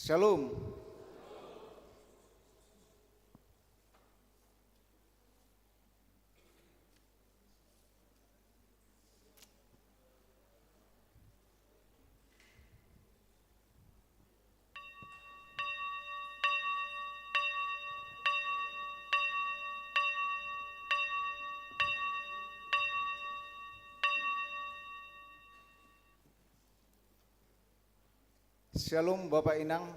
Shalom. Shalom Bapak Inang.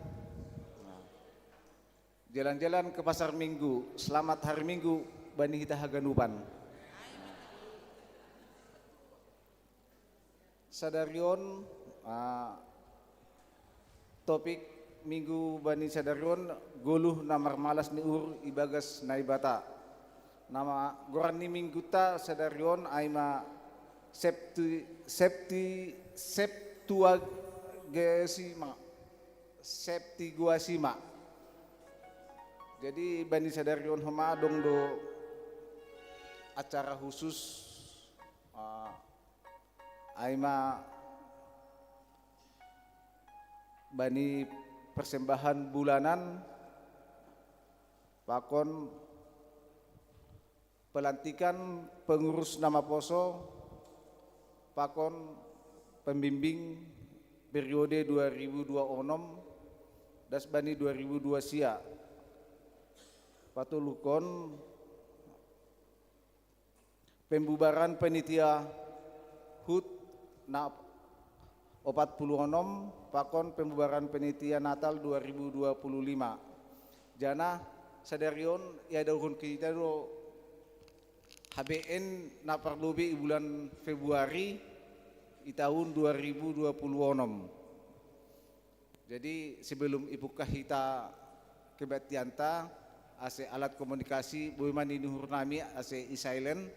Jalan-jalan ke pasar Minggu. Selamat hari Minggu Bani Hita Haganupan. Sadarion topik Minggu Bani Sadarion goluh namar malas ni ur ibagas naibata. Nama goran ni Minggu ta Sadarion aima Septuagesima. Jadi Bani Sadarion homadong do acara khusus aima Bani persembahan bulanan pakon pelantikan pengurus nama poso pakon pembimbing periode 2026 das Bani 2002 sia patulukon pembubaran penitia HUT na 46 pakon pembubaran penitia Natal 2025 jana sadarion ya dahun kita do HBN na parlobi bulan Februari di tahun 2026. Jadi sebelum ibu kahita kebatianta ase alat komunikasi buiman ini hurnami ase isailen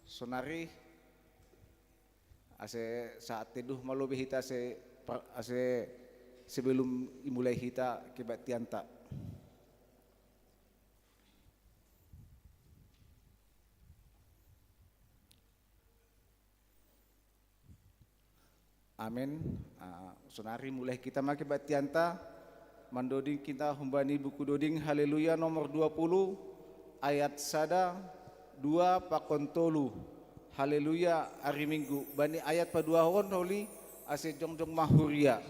sonari ase saat teduh malu hita ase sebelum imulai hita kebatianta. Amin. Sonari mulai kita make batianta mandoding kita humbani buku doding haleluya nomor 20 ayat sada 2 pakontolu haleluya hari Minggu bani ayat paduahon holi ase jongjong mahuria.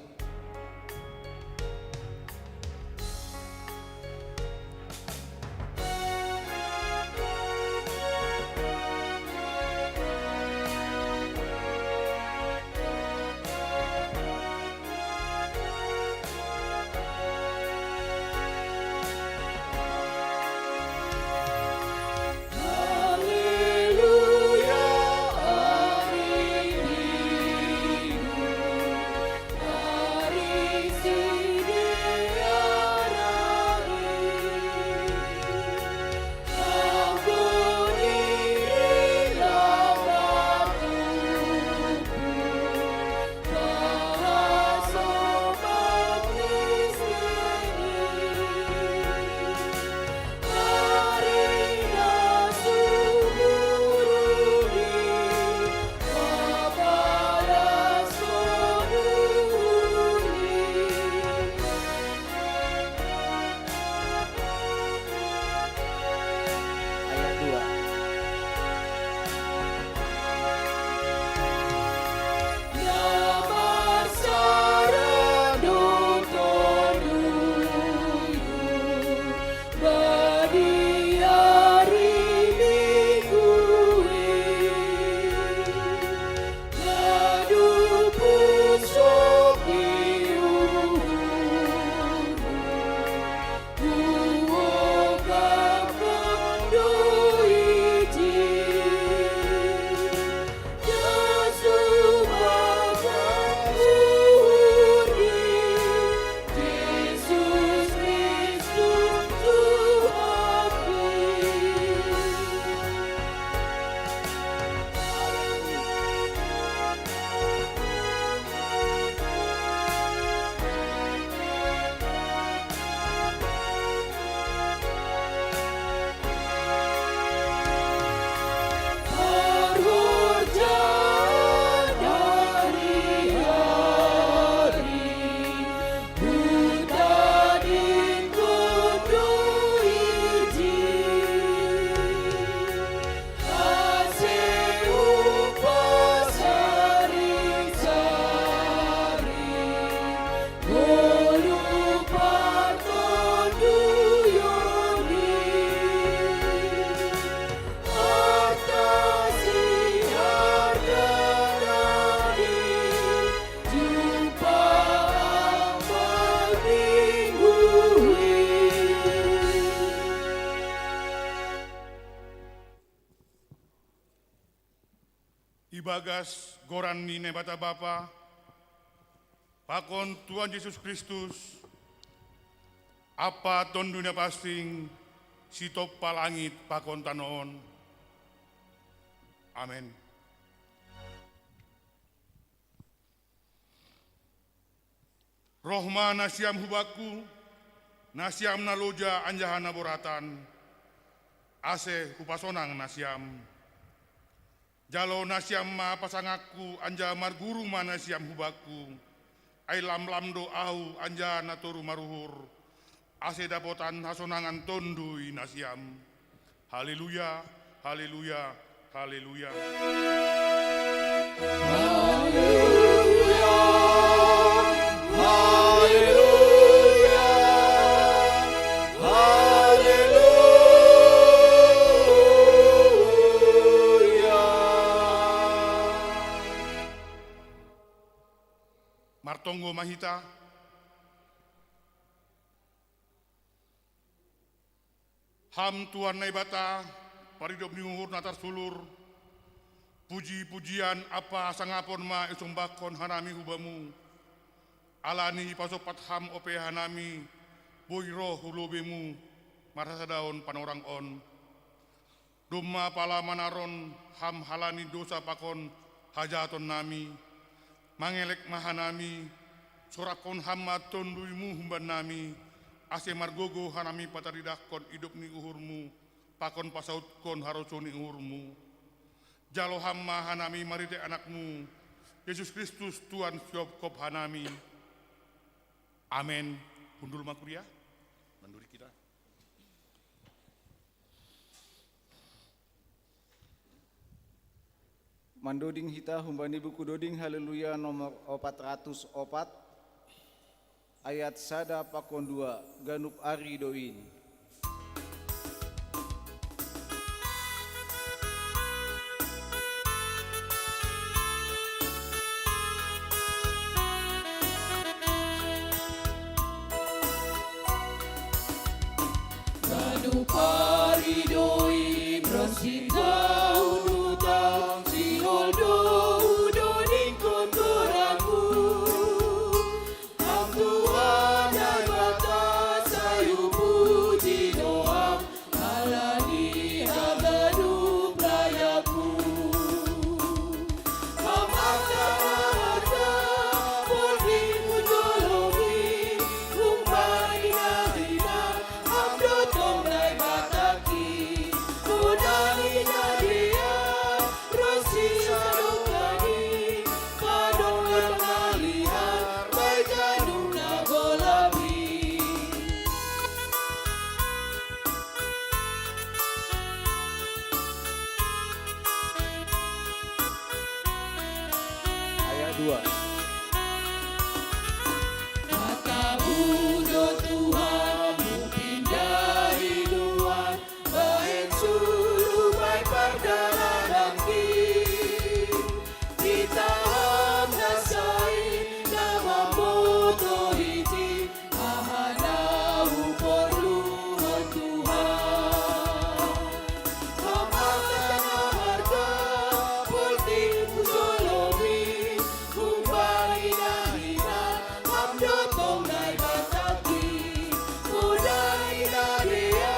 Ibagas goran ni nebata Bapa, pakon Tuhan Yesus Kristus, apa ton dunia pasting, sitop palangit pakon tanoon. Amin. Rohma nasiam hubaku, nasiam naloja anjahana boratan, ase upasonang nasiam. Jalo nasiam ma pasangaku anja marguru ma nasiam hubaku, ai lam do au anja natoru maruhur, ase dapotan hasonangan tondui nasiam. Haleluya, haleluya, haleluya. Haleluya, haleluya. Martongo mahita, ham Tuhan naibata, paridop niuhur natar sulur, puji-pujian apa sangapon ma isombakon hanami hubamu, alani pasopat ham ope hanami, boiro hulobemu, marasa daun panorang on, dumma pala manaron ham halani dosa pakon hajaton nami, mangelek mahanami, sorakon hamma tonduimu humban nami, ase margogo hanami pataridakon hidup ni uhurmu, pakon pasautkon harosoni uhurmu. Jalo hamma hanami marite anakmu, Yesus Kristus Tuhan siop hanami. Amin. Hundul makuria, manduri kita. Mandoding hita humbani buku doding haleluya nomor 404 ayat sada pakon 2 ganup ari doin. Ganup ari doin rosinta unutang Holdo udoding kontoramu, ham Tuhan dan batas sayu puji doa, alani hagadu rayaku. Ham harta polri mujologi, kumbari narina, ham dotong nai bataki, kudani nadia. Ayat 2. Matamu do Tuhan mupindahi luar, bahen sulu bai perjalanan kita ham nasai nama moto hiti, ahana perlu Tuhan. Hamatan harga polting usolomi, kumbari nahina, ham dotong nai bataki, kudai nadea,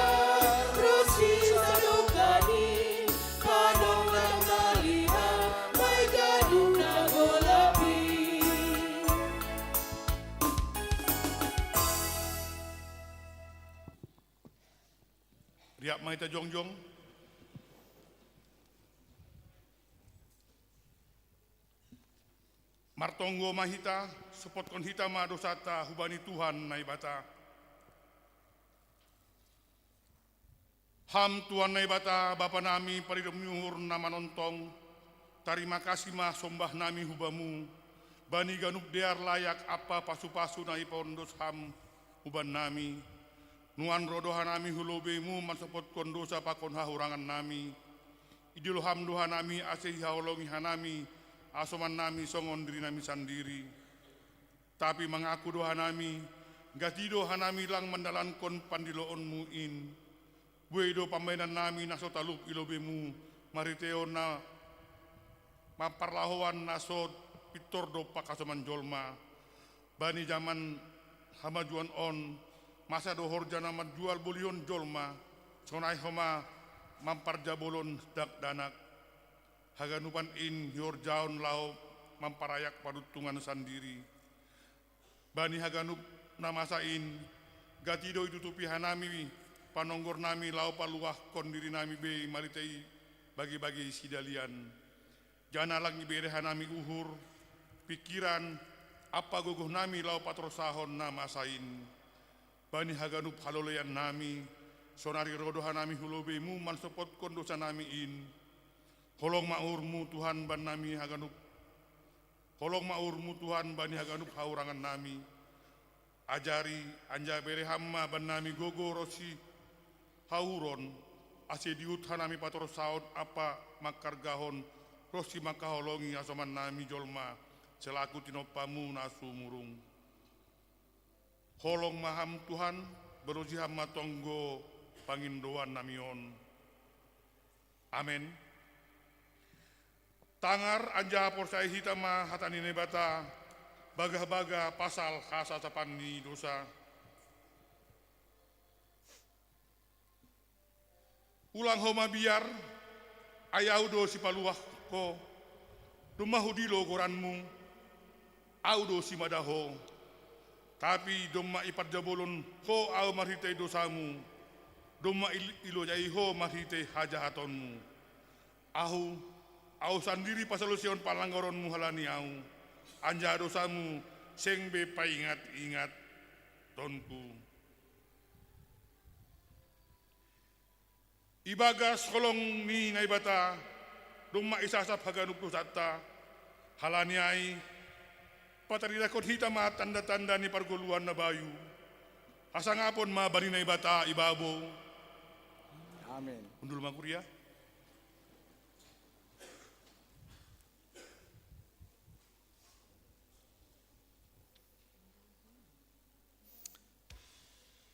rosi sadokani, kadong nang nalihan, mai gadung nagolapi. Riak mahita jongjong. Martonggo mahita, supotkon hita ma dosata hubani Tuhan naibata. Ham Tuhan naibata, Bapa nami paridom nyuhur nama nontong, tarima kasih ma sombah nami hubamu, bani ganup dear layak apa pasu-pasu naipon dos ham huban nami, nuan rodohan nami hulobemu mansopot kondosa pakon hahurangan nami, idul ham dohan nami asehi haolongi hanami, asoman nami songon diri nami sendiri. Tapi mengaku doa nami, gatido hanami lang mandalankon pandiloonmu in. Buedo pamainan nami nasotaluk ilobemu, mariteo na mamparlahoan nasod pitordo pakasaman jolma bani zaman hamajuan on masa dohor jana jual bulion jolma sonai homa mampar jabolon dak danak haganupan in yor jaon lao mamparayak padutungan sandiri bani haganup namasain gatido itutupi hanami panonggor nami lau paluah kondiri nami be maritei bagi-bagi sidalian jana lagi bere hanami uhur pikiran apa gogoh nami lau patrosahon namasain bani haganup halolean nami sonari rodo hanami hulobe mu man sopot kondosa nami in holong maurmu Tuhan ban nami haganup holong maurmu Tuhan bani haganup haurangan nami ajari anja bere hamma ban nami gogo rosi hauron ase diut hanami pator saud apa makar gahon rosi makaholongi asoman nami jolma selaku tinopamu nasu murung holong maham Tuhan beruji hamma tonggo pangindoan namion amin tangar anja porsai hitama hatani nebata bagah-bagah pasal khasa sapani dosa ulang homa biar ayaudo si paluah ko dumahudilo goranmu audo si madaho tapi domma ipat jabolon ho au marhitei dosamu domma ilo jai ho marhitei hajahatonmu au sandiri pasalusion palanggoronmu halani au anja dosamu seng be paingat-ingat tonku ibagas kolong ni ngaibata domma isasap haganuk satta halaniai pataridakot hitama tanda-tanda ni pargoluan na bayu asangapon ma bani naibata ibabo Amin. undul makuria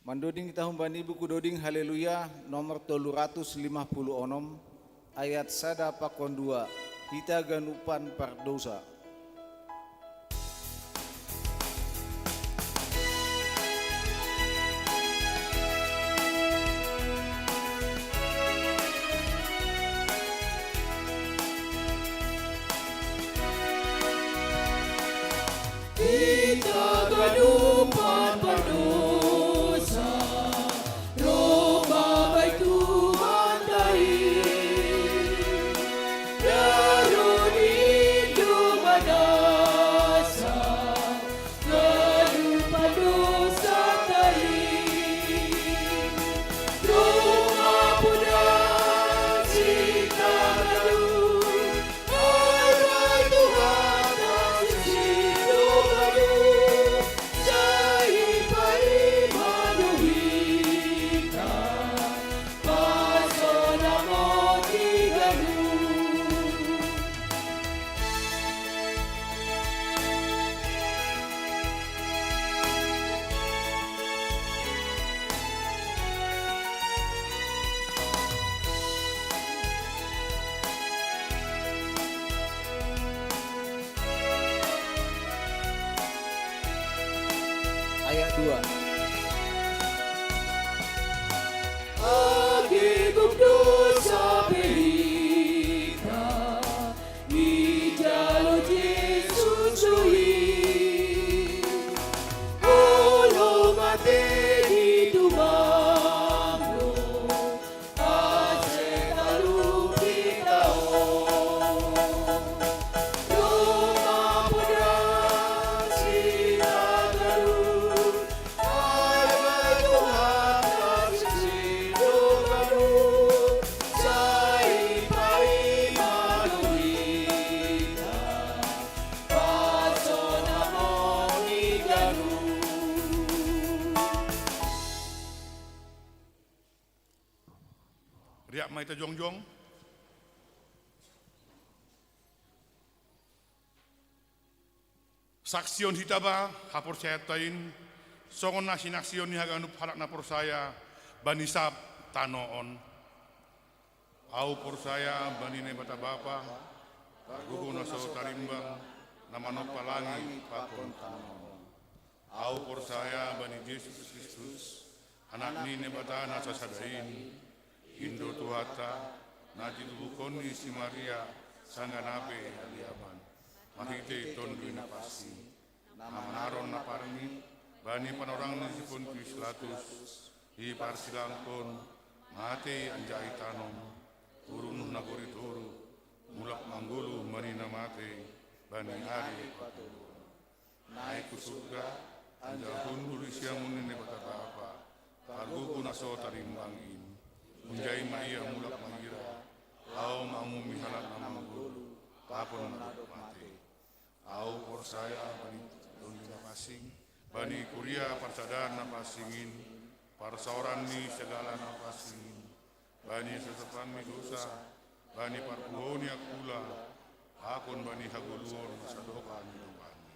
Mandoding kita humbani buku doding haleluya nomor 350 onom ayat sada pakon 2 kita ganupan pardosa. Kita ganupan berdosa, Roma baik Tuhan baik. Darun hidup berdasa, ganupan dosa tarik. Roma punya cinta baru, Allah Tuhan kasih. Ayat 2. Agigung dosa berita di jalur Yesus sui. Olo mate di tumanglo, ase kalu kita Roma punya cinta baru. riak mai ta jongjong saksion hitaba hapor saya tain songon nasi naksion ni haganup halak napor saya banisap tanoon au por saya bani ne bata bapa Gugu naso tarimbang nama no palangi pakon tanoon. Au percaya bani Yesus Kristus, anak ni nebatana sasadain, Indo Tuhata, Naji Tubukoni si Maria, Sangga Nabe Aliaban, Mahite Tondo Napasi, Nama Naron Naparmi, Bani Panorang Nisipun Pislatus, Hi Parsilangkon, Mate Anjai Tanom, Urun Nagori Turu, Mulak Manggulu Manina Mate, Bani Hari Patulu, Naik ke surga, Anjahun Bulisya Munine Batapa, Pargugu Naso Tarimbangin, Munjai Maya Mulak Mahira, Au Mamu Mihalat Namagulu, Papon Nadok Mate, Au Porsaya Bani Dondina Pasing, Bani Kuria Parsadan Napasingin, Parsaoran ni segala Napasingin, Bani Sesepan Midosa, Bani Parpuhoni Akula, Akon Bani Haguluon Sadokan Hidupani.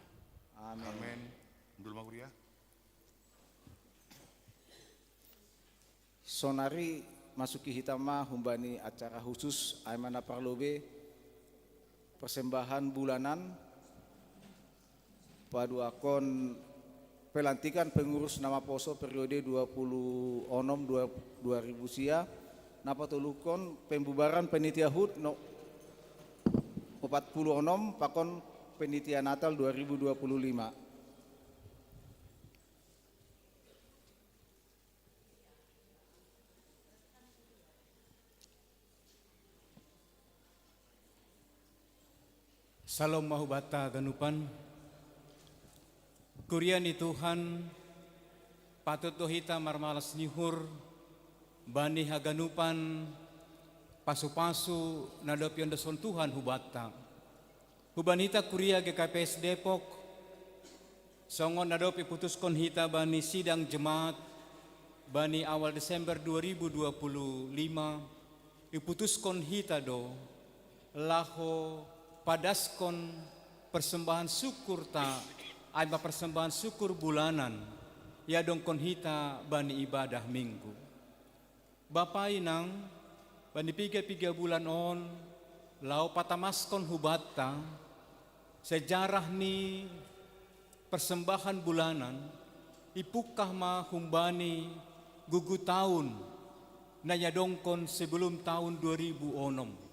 Amin. Dulu Kuria. Sonari masuki hitama humbani acara khusus Aimana Parlobe persembahan bulanan paduakon pelantikan pengurus nama poso periode 20 onom 2000 sia napa tulukon pembubaran penitia HUT no 40 onom pakon penitia Natal 2025. Salam mahubata ganupan. Kuria ni Tuhan, patut dohita marmalas nihur, bani haganupan, pasu-pasu nadop yon dason Tuhan hubata. Hubanita kuria GKPS Depok, songon nadop iputuskon hita bani sidang jemaat, bani awal Desember 2025, iputuskon hita do, laho padaskon persembahan syukur ta ay persembahan syukur bulanan ya dongkon hita bani ibadah minggu. Bapak inang bani piga bulan on lau patamaskon hubata sejarah ni persembahan bulanan ipukah ma humbani gugu tahun na ya dongkon sebelum tahun 2006.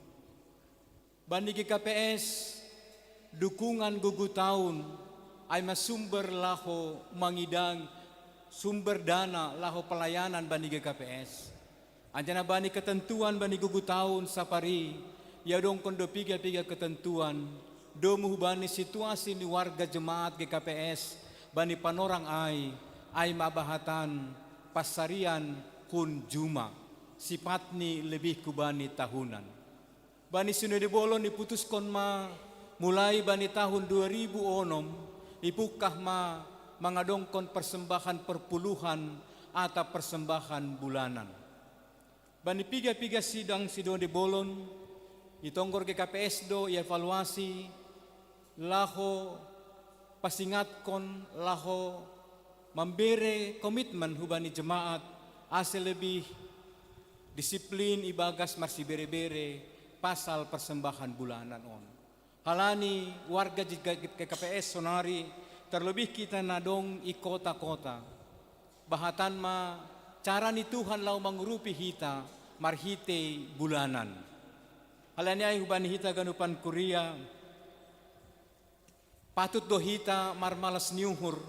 Bani GKPS, dukungan gugu tahun ay masumber laho mangidang sumber dana laho pelayanan bani GKPS. Anjana bani ketentuan bani gugu tahun sapari, ya dong kondo piga ketentuan, domu bani situasi ni warga jemaat GKPS, bani panorang ay mabahatan pasarian kun juma, sipatni lebih kubani tahunan. Bani Sunodibolon diputuskon ma mulai bani tahun 2006 ipukah ma mangadongkon persembahan perpuluhan atau persembahan bulanan. Bani piga sidang Sunodibolon itonggor GKPS do evaluasi laho pasingatkon laho membere komitmen hubani jemaat ase lebih disiplin ibagas marsi bere-bere pasal persembahan bulanan on. Halani warga GKPS Sonari terlebih kita nadong i kota-kota. Bahatan ma cara ni Tuhan lau mengurupi hita marhite bulanan. Halani ay hubani hita ganupan kuria patut do hita marmalas niuhur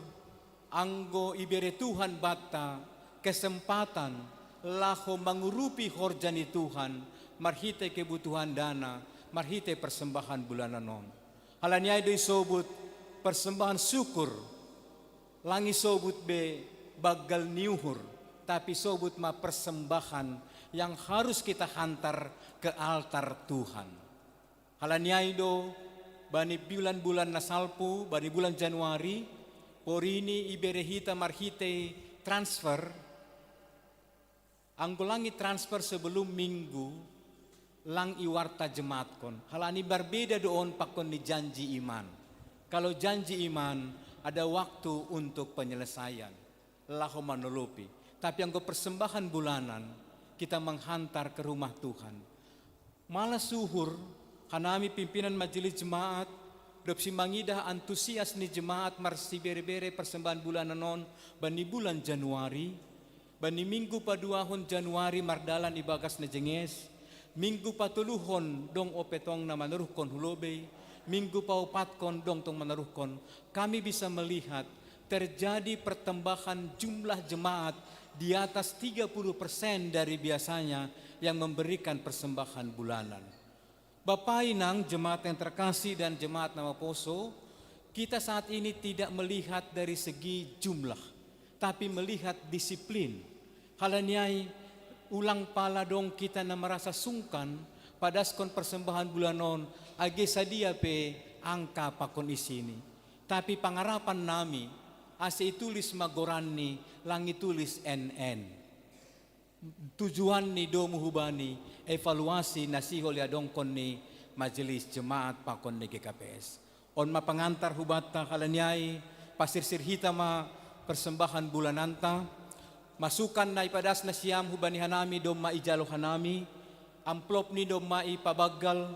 anggo ibere Tuhan bata kesempatan laho mengurupi horjani Tuhan marhite kebutuhan dana, marhite persembahan bulanan non. Halanya itu sobut persembahan syukur, langi sobut be bagal niuhur, tapi sobut ma persembahan yang harus kita hantar ke altar Tuhan. Halanya itu bani bulan-bulan nasalpu, bani bulan Januari, porini iberehita marhite transfer, anggulangi transfer sebelum minggu, lang iwarta jemaat kon. Halani berbeda doon pakon ni janji iman. Kalau janji iman ada waktu untuk penyelesaian. Laho manolopi. Tapi yang persembahan bulanan kita menghantar ke rumah Tuhan. Malah suhur Kanami pimpinan majelis jemaat, dopsi mangidah antusias ni jemaat marsi bere-bere persembahan bulanan non bani bulan Januari, bani minggu paduahon Januari mardalan ibagas na jenges, minggu patuluhon dong opetong na maneruhkon hulobe, minggu paupatkon dong tong maneruhkon, kami bisa melihat terjadi pertambahan jumlah jemaat di atas 30% dari biasanya yang memberikan persembahan bulanan. Bapak Inang, jemaat yang terkasih dan jemaat nama Poso, kita saat ini tidak melihat dari segi jumlah, tapi melihat disiplin. Halanyai ulang pala dong kita na merasa sungkan padaskon persembahan bulanon age sadia pe angka pakon isini. Tapi pangarapan nami ase itulis magorani lang itulis NN. Tujuan ni do muhubani evaluasi nasihol yadongkon ni majelis jemaat pakon ni GKPS. On mapangantar hubata kalanyai pasirsir hitama persembahan bulananta masukan na ipadas na siyam hubani hanami do maijalo hanami amplop ni do maipabagal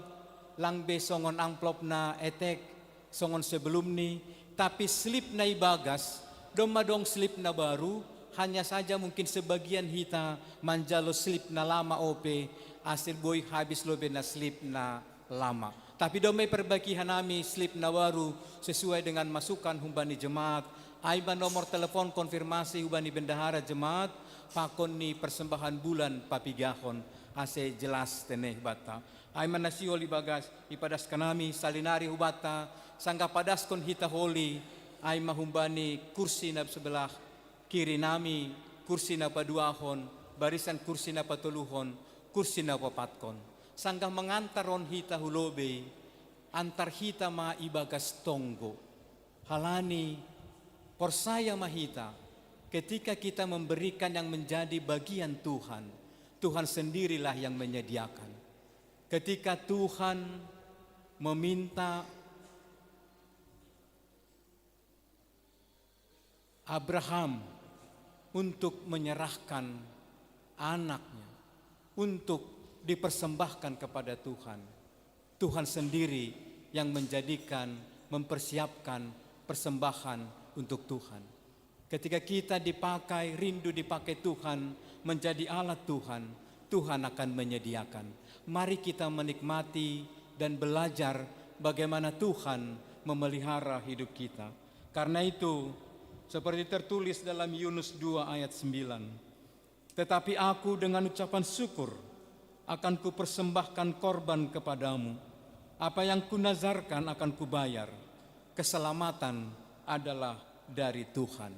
lang besongon amplop na etek songon sebelum ni tapi slip na ibagas do madong slip na baru. Hanya saja mungkin sebagian hita manjalo slip na lama ope asil boy habis lobe na slip na lama. Tapi domay perbaiki hanami slip na baru sesuai dengan masukan humbani jemaat. Aiba nomor telepon konfirmasi humbani bendahara jemaat pakon ni persembahan bulan papigahon ase jelas teneh bata. Aiman nasiol ibagas ipadas kanami salinari hubata sangga padaskon hita holi ay mahumbani kursi na sebelah kiri nami, kursi na paduahon, barisan kursi na patuluhon, kursi na papatkon. Sanggang mengantaron hita hulobe, antar hita maibagas tonggo. Halani, porsaya mahita, ketika kita memberikan yang menjadi bagian Tuhan, Tuhan sendirilah yang menyediakan. Ketika Tuhan meminta Abraham untuk menyerahkan anaknya, untuk dipersembahkan kepada Tuhan. Tuhan sendiri yang menjadikan, mempersiapkan persembahan untuk Tuhan. Ketika kita dipakai, rindu dipakai Tuhan, menjadi alat Tuhan, Tuhan akan menyediakan. Mari kita menikmati dan belajar bagaimana Tuhan memelihara hidup kita. Karena itu, seperti tertulis dalam Yunus 2 ayat 9. Tetapi aku dengan ucapan syukur akan kupersembahkan korban kepadamu. Apa yang kunazarkan akan kubayar. Keselamatan adalah dari Tuhan.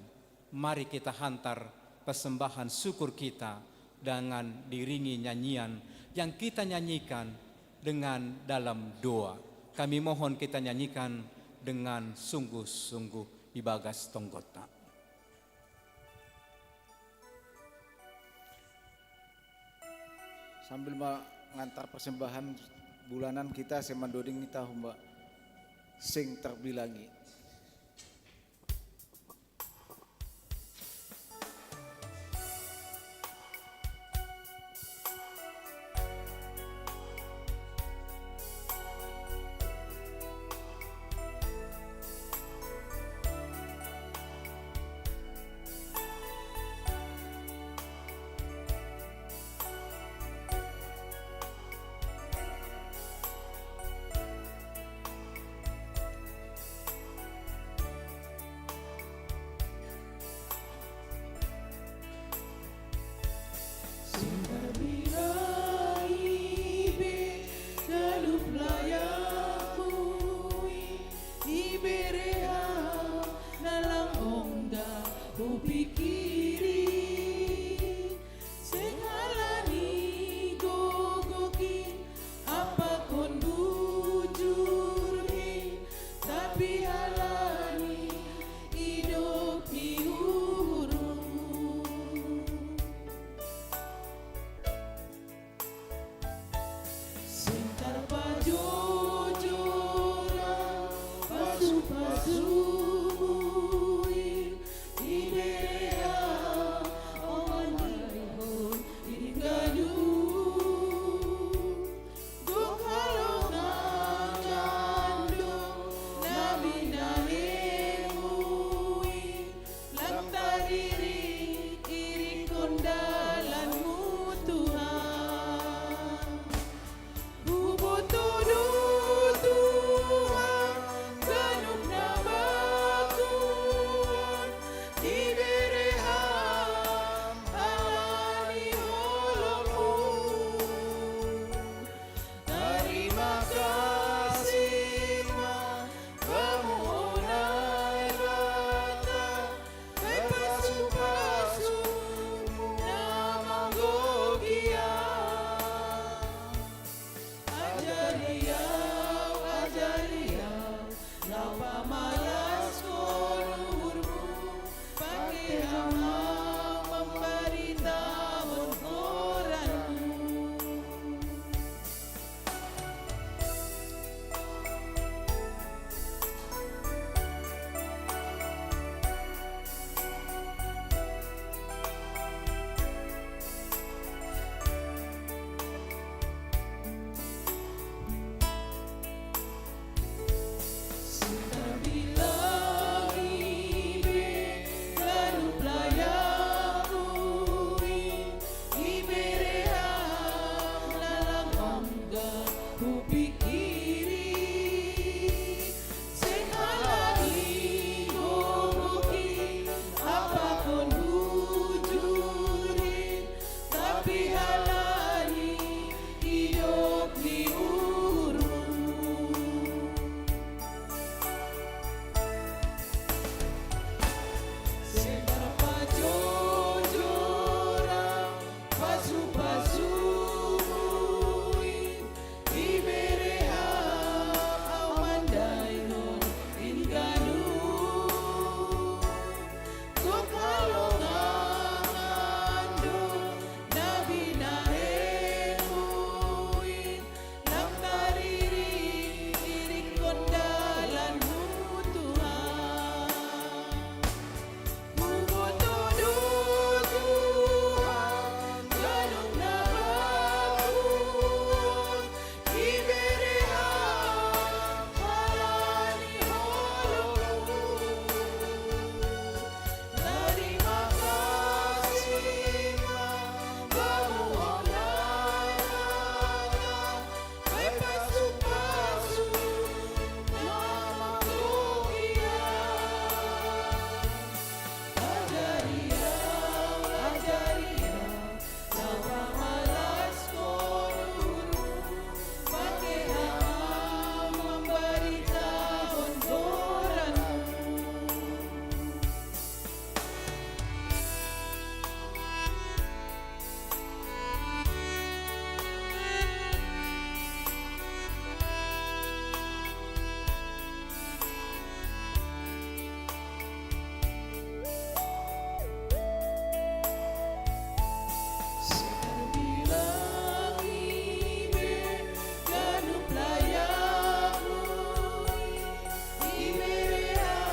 Mari kita hantar persembahan syukur kita dengan diringi nyanyian yang kita nyanyikan dengan dalam doa. Kami mohon kita nyanyikan dengan sungguh-sungguh ibagas tonggota. Sambil mengantar persembahan bulanan kita semandoding kita humba sing terbilangi. kupikiri sing halali ngomoki apapun hujurin tapi halali hidup di urung sing terpajojora pasu-pasuin iberea awandainon inganu kukalongangando nabi naemuin lamtariri iring kondalan Tuhan Mugotodo Tuhan ganong nabakun iberea halani holong terima kasih kamu olahraga pasu-pasu nama dunia Ajaria, laura malas koruru, pakai hama memberitahuan koranmu. Sekarang bilang ibe ganup layakmu iberea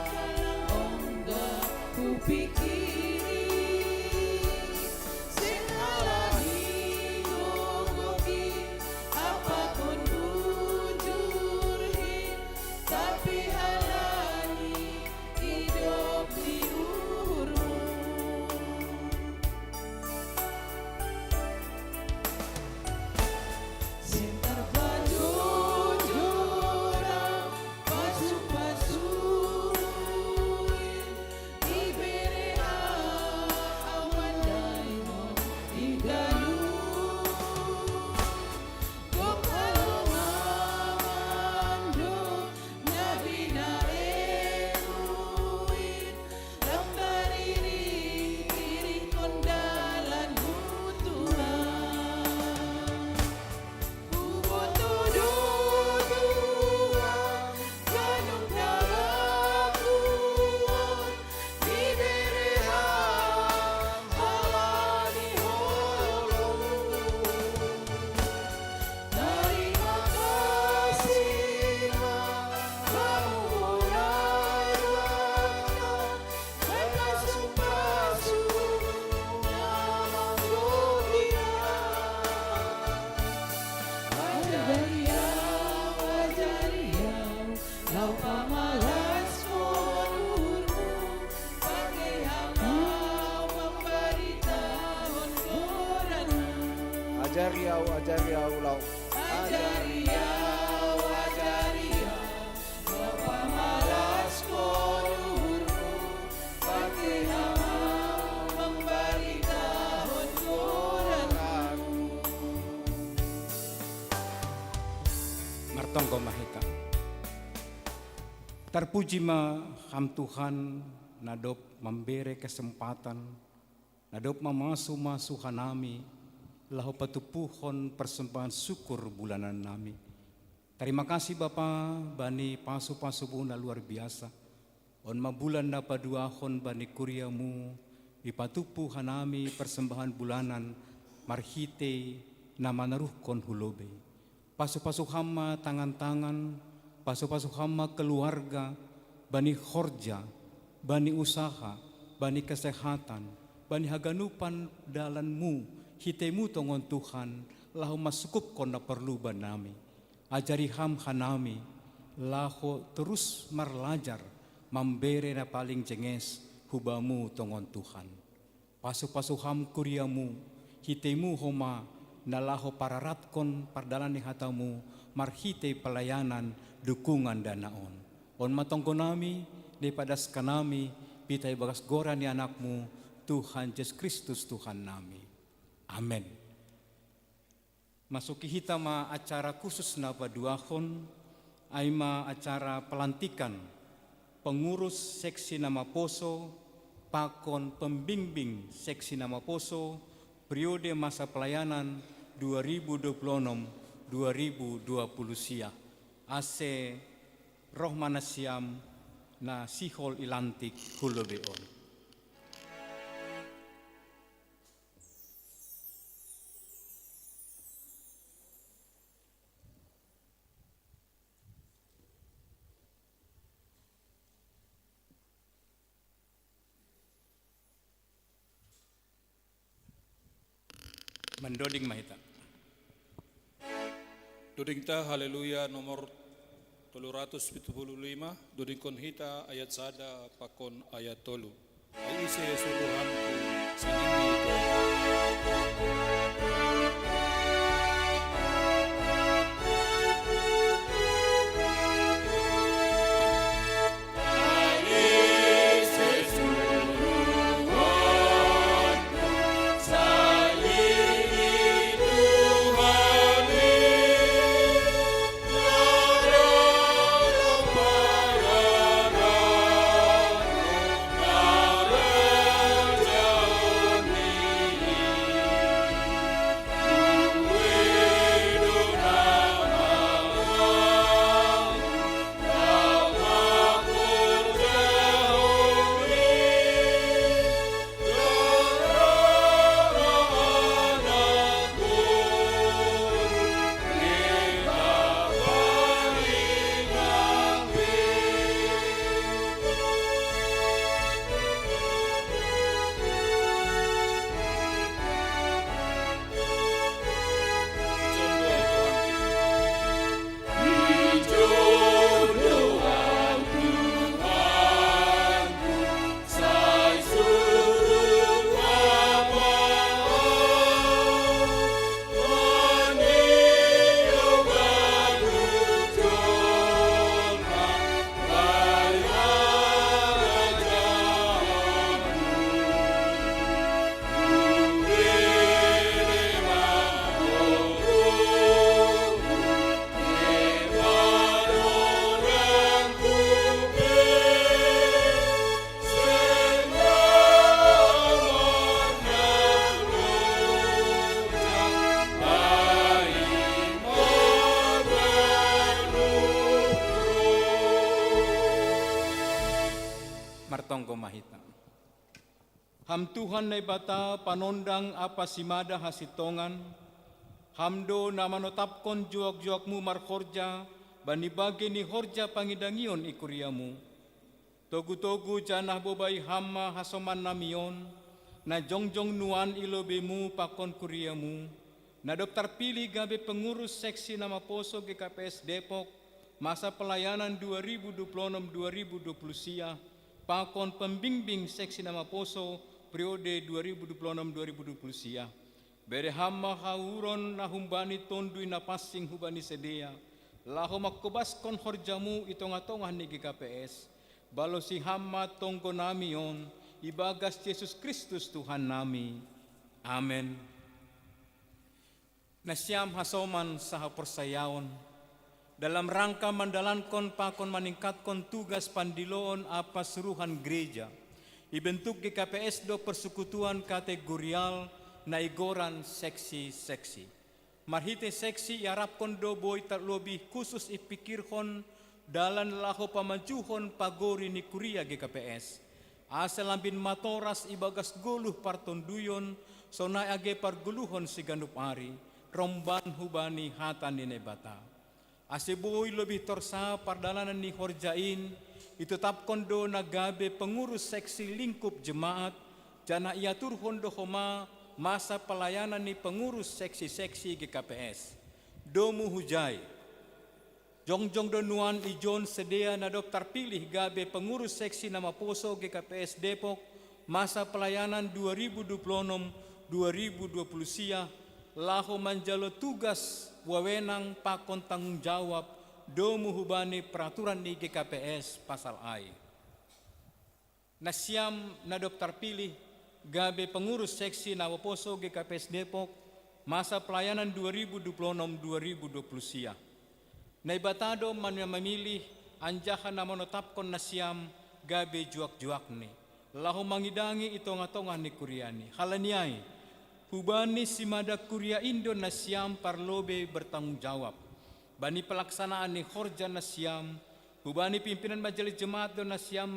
kalang ongga kupikiri sing halali ngomoki apapun hujurhin tapi halali hidup di urung sing terpajojora pasu-pasuin iberea awandainon inganu kukalongangando nabi naemuin lamtariri iring kondalan Tuhan Mugotodo Tuhan ganong nabakun iberea halani holong terima kasih kamu olahraga pasu-pasu nama dunia Ajaria, lau pamalas konurmu pakai hama memberitahuan koranmu Ajariau lau. Ajaria, lau pamalas konurmu pakai hama memberitahuan koranmu Martongko Mahita. Terpuji Ham Tuhan nadop memberi kesempatan nadop mamasu hanami lahu patupuhon persembahan syukur bulanan nami. Terima kasih Bapa bani pasu-pasu buna luar biasa. On mabulan na paduahon bani kuryamu ipatupu hanami persembahan bulanan marhite na manaruhkon hulobe. Pasu-pasu hama tangan-tangan, pasu-pasu hama keluarga, bani khorja, bani usaha, bani kesehatan, bani haganupan dalanmu, hitemu tongon Tuhan, lahu masukup kona perlu banami. Ajari ham hanami, lahu terus marlajar, memberi na paling jenges, hubamu tongon Tuhan. Pasu-pasu ham kuryamu, hitemu homa, nalaho pararatkon pardalani hatamu marhite pelayanan dukungan danaon. On matongko nami depadas kanami pitay bagas gora ni anakmu Tuhan Yesus Kristus Tuhan nami. Amin. Masuki hita ma acara khusus na paduahon ay ma acara pelantikan pengurus seksi nama Poso pakon pembimbing seksi nama Poso periode masa pelayanan 2026-2020 sia ase rohmana siam na sihol ilantik hulobeon. Mendoding mahita. Doding ta haleluya nomor 375 doding kon hita ayat sada pakon ayat tolu. Ay isi suruhanku sinindi ito. Martongko mahita. Ham Tuhan na bata panondang apa simada hasitongan, hamdo na manotapkon juak-juakmu marhorja, banibagi ni horja pangidangion ikuriamu. Togu-togu janah bobay hamma hasoman namion, na jongjong nuan ilobemu pakon kuriamu, na daftar pilih gabe pengurus seksi nama Poso GKPS Depok, masa pelayanan 2026-2020 sia, pakon pembimbing seksi nama Poso periode 2026-2020 sia. Bere hamma hauron na humbani tondui na passing hubani sedia. Laho makubas kon horjamu itonga-tonga ni GKPS. Balo si hamma tonggo nami on, ibagas Yesus Kristus Tuhan nami. Amen. Nasyam hasoman saha persayaon, dalam rangka mandalankon pakon meningkatkan tugas pandiloon apa seruhan gereja, dibentuk GKPS do persekutuan kategorial na igoran seksi-seksi. Marhite seksi iarapkon do boy terlebih khusus ipikirhon dalan laho pamajuhon pagori ni kuria GKPS. Asalambin matoras ibagas guluh partonduyon sonay age parguluhon si ganup ari, romban hubani hatan ni nebata. Asibuoy lebih torsa pardalanan ni Horjain, itetapkon do nagabe pengurus seksi lingkup jemaat, jana iaturhon do homa masa pelayanan ni pengurus seksi-seksi GKPS. Domu hujai, jongjong do nuan ijon sedia na daftar pilih gabe pengurus seksi nama Poso GKPS Depok, masa pelayanan 2026-2020 sia, laho manjalo tugas wawenang pakon tanggung jawab domu hubani peraturan di GKPS pasal ai. Nasiam na daftar pilih gabe pengurus seksi Nawaposo GKPS Depok masa pelayanan 2026-2020 sia. Naibatado man memilih anjahan na menetapkan nasiam gabe juak-juak ni. Laho mangidangi itong-atongan ni Kuryani. Halaniai, hubani si mada Kurya Indo nasiam parlobe bertanggung jawab. Bani pelaksanaan ni Horja nasiam, hubani pimpinan majelis jemaat do nasiam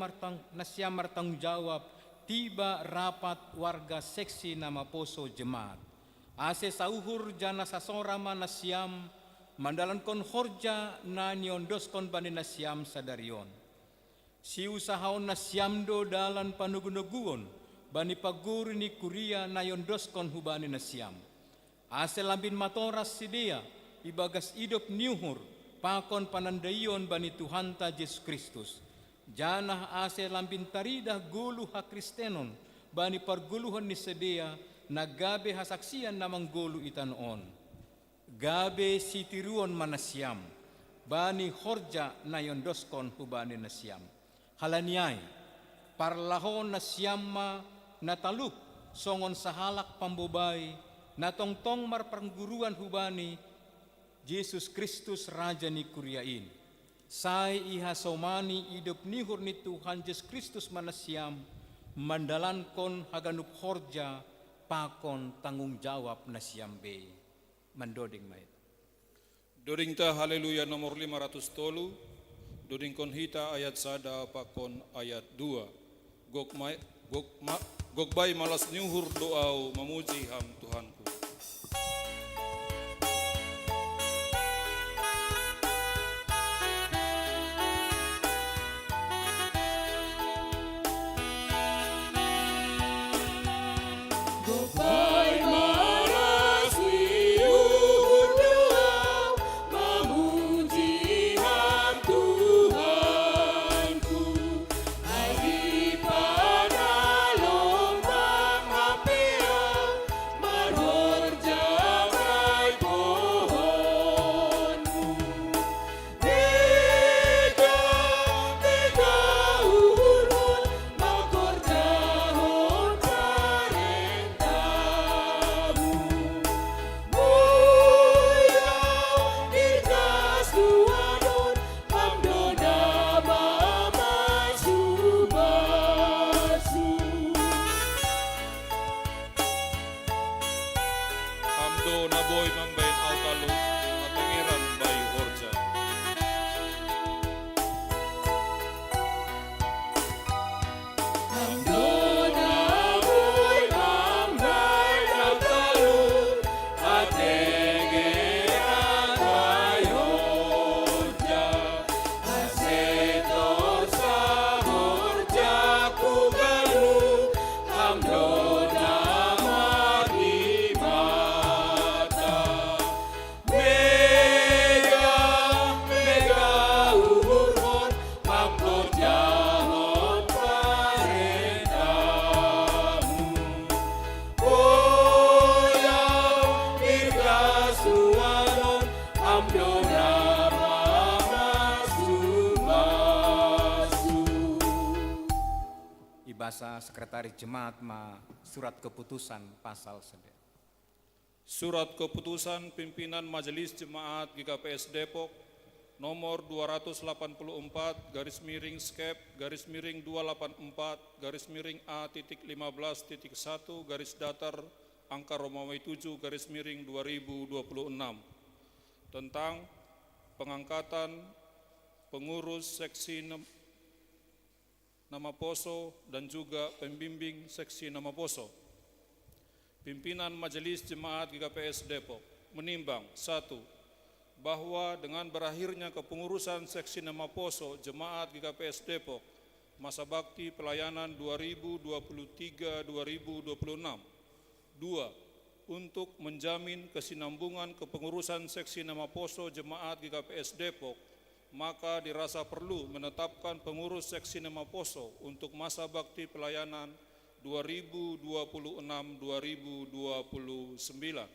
martanggung jawab tiba rapat warga seksi Namaposo jemaat. Ase sauhur jana sasorama nasiam mandalan kon Horja na niondoskon bani nasiam sadarion. Si usahaon nasiamdo dalan panugunuguon bani paguri ni Kuria na yondoskon hubani nasiam. Ase lambin matoras si dia ibagas idop niuhur pakon panandayon bani Tuhanta Yesus Kristus. Janah ase lambin taridah gulu ha Kristenon bani parguluhan ni sedia na gabe hasaksian namang gulu itanon. Gabe si tiruon manasiam bani Horja na yondoskon hubani nasiam. Halaniay, parlahon na siyama nataluk songon sahalak pambubay na tongtong marpangguruan hubani Jesus Kristus Raja ni Kuryain. Say ihasomani idop nihur ni Tuhan Jesus Kristus manasiam mandalan kon haganup Horja pakon tanggung jawab na siyambe. Mandoding may. Doding ta haleluya nomor 503. Doding konhita ayat sada pakon ayat 2. Gogbay malas nyuhur doau memuji ham Tuhanku. Goodbye, malas niuhur doa, memuji Ham Tuhanku. Hari panalombang hapea, marhor jangai pohonmu. Mega, mega uhurun, makor jahon parentamu. Buyau dirgas duanon, pamdona mama subasu. Amdo naboy mambayin altaluk matangiran bayu Horja. Dona boy mambai nakalur, ategeran bayonja. Asetor sahur jakugalu, hamdona magimata. Mega, mega uhurhon, mamkor jahon parentamu. Oyau dirgas duanon, amdona mama subasu. Ibasa Sekretaris Jemaat ma surat keputusan pasal sede. Surat keputusan pimpinan Majelis Jemaat GKPS Depok nomor 284/284/A.15.1 angka Romawi 7/2026 tentang pengangkatan pengurus seksi Namaposo dan juga pembimbing seksi Namaposo. Pimpinan Majelis Jemaat GKPS Depok menimbang 1. Bahwa dengan berakhirnya kepengurusan seksi Namaposo Jemaat GKPS Depok masa bakti pelayanan 2023-2026. 2. Untuk menjamin kesinambungan kepengurusan seksi Namaposo Jemaat GKPS Depok, maka dirasa perlu menetapkan pengurus seksi Namaposo untuk masa bakti pelayanan 2026-2029.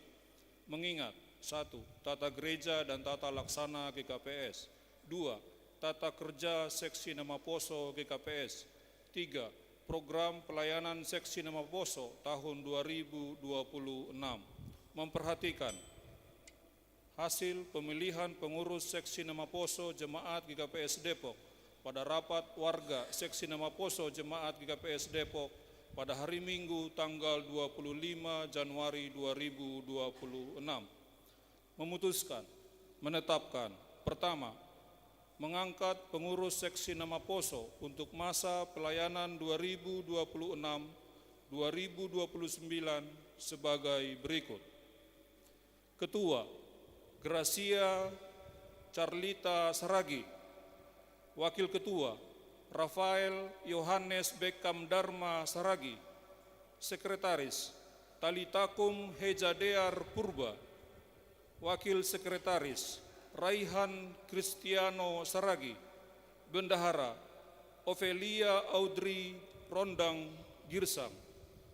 mengingat 1. Tata gereja dan tata laksana GKPS. 2. Tata kerja seksi nama poso GKPS. 3. Program pelayanan seksi nama poso tahun 2026. Memperhatikan hasil pemilihan pengurus seksi nama poso Jemaat GKPS Depok pada rapat warga seksi nama poso Jemaat GKPS Depok pada hari Minggu tanggal 25 Januari 2026. Memutuskan, menetapkan, pertama, mengangkat pengurus seksi nama poso untuk masa pelayanan 2026-2029 sebagai berikut. Ketua, Gracia Carlita Saragi. Wakil Ketua, Rafael Yohanes Beckham Dharma Saragi. Sekretaris, Talitakum Hejadear Purba. Wakil Sekretaris, Raihan Kristiano Saragi. Bendahara, Ofelia Audrey Rondang Girsang.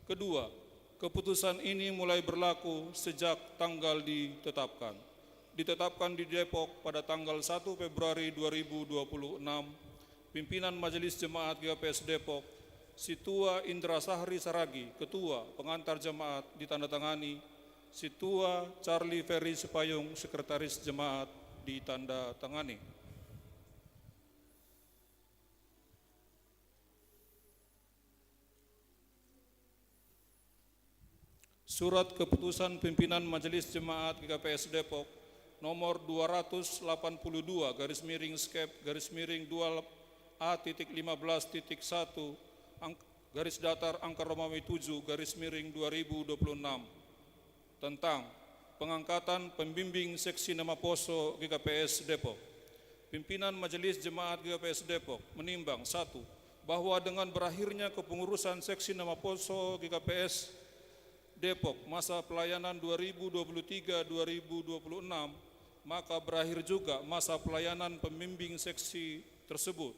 Kedua, keputusan ini mulai berlaku sejak tanggal ditetapkan. Ditetapkan di Depok pada tanggal 1 Februari 2026, pimpinan Majelis Jemaat GKPS Depok, Situa Indra Sahri Saragi, Ketua Pengantar Jemaat, ditandatangani, Situa Charlie Ferry Supayung, Sekretaris Jemaat, ditandatangani. Surat Keputusan Pimpinan Majelis Jemaat GKPS Depok nomor 280/2A-15.1 garis datar angka Romawi 7 /2026 tentang pengangkatan pembimbing seksi nama poso GKPS Depok. Pimpinan Majelis Jemaat GKPS Depok menimbang 1. Bahwa dengan berakhirnya kepengurusan seksi nama poso GKPS Depok masa pelayanan 2023-2026, maka berakhir juga masa pelayanan pembimbing seksi tersebut.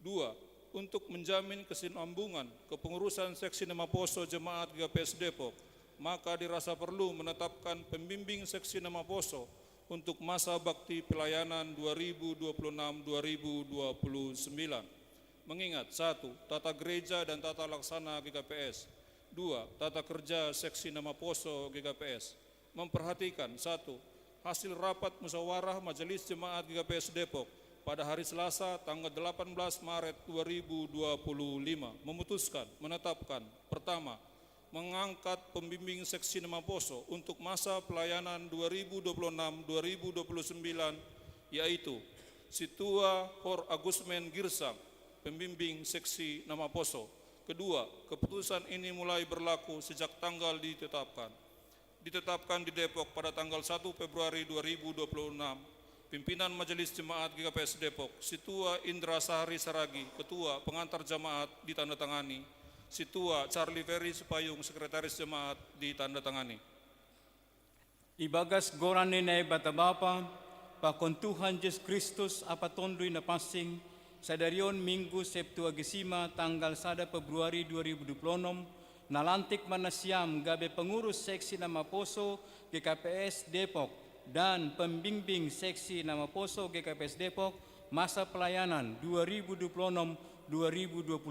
2. Untuk menjamin kesinambungan kepengurusan seksi nama poso Jemaat GKPS Depok, maka dirasa perlu menetapkan pembimbing seksi nama poso untuk masa bakti pelayanan 2026-2029. Mengingat 1. Tata gereja dan tata laksana GKPS. 2. Tata kerja seksi nama poso GKPS. Memperhatikan 1. Hasil rapat musyawarah Majelis Jemaat GKPS Depok pada hari Selasa tanggal 18 Maret 2025 memutuskan, menetapkan, pertama, mengangkat pembimbing seksi nama poso untuk masa pelayanan 2026-2029, yaitu Situa Hor Agusmen Girsang, pembimbing seksi nama poso. Kedua, keputusan ini mulai berlaku sejak tanggal ditetapkan di Depok pada tanggal 1 Februari 2026, pimpinan Majelis Jemaat GKPS Depok, Situa Indra Sahri Saragi, Ketua Pengantar Jemaat, ditandatangani, Situa Charlie Ferry Supayung, Sekretaris Jemaat, ditandatangani. Ibagas gorane na bata bapa, pakon Tuhan Yesus Kristus apatondoy na passing, sa darion Minggu Septuagesima tanggal 1 Februari 2026, nalantik man na siyam gabi pengurus seksi nama poso GKPS Depok dan pembimbing seksi nama poso GKPS Depok masa pelayanan 2026-2020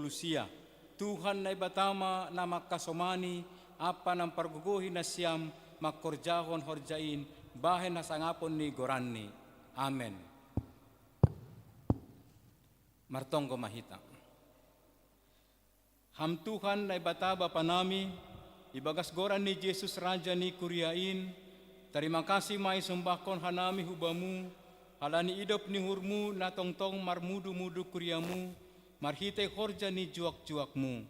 sia. Tuhan na ibatama na makasomani apa ng parguguhin na siyam makorjahon horjain bahen na sangapon ni Goranni. Amen. Martonggo mahita. Ham Tuhan na ibataba panami, ibagas goran ni Jesus Raja ni Kuriain, terima kasih mai sumbakon hanami hubamu, halani idop ni hurmu na tongtong marmudu-mudu kuriamu, marhite horja ni juak-juakmu.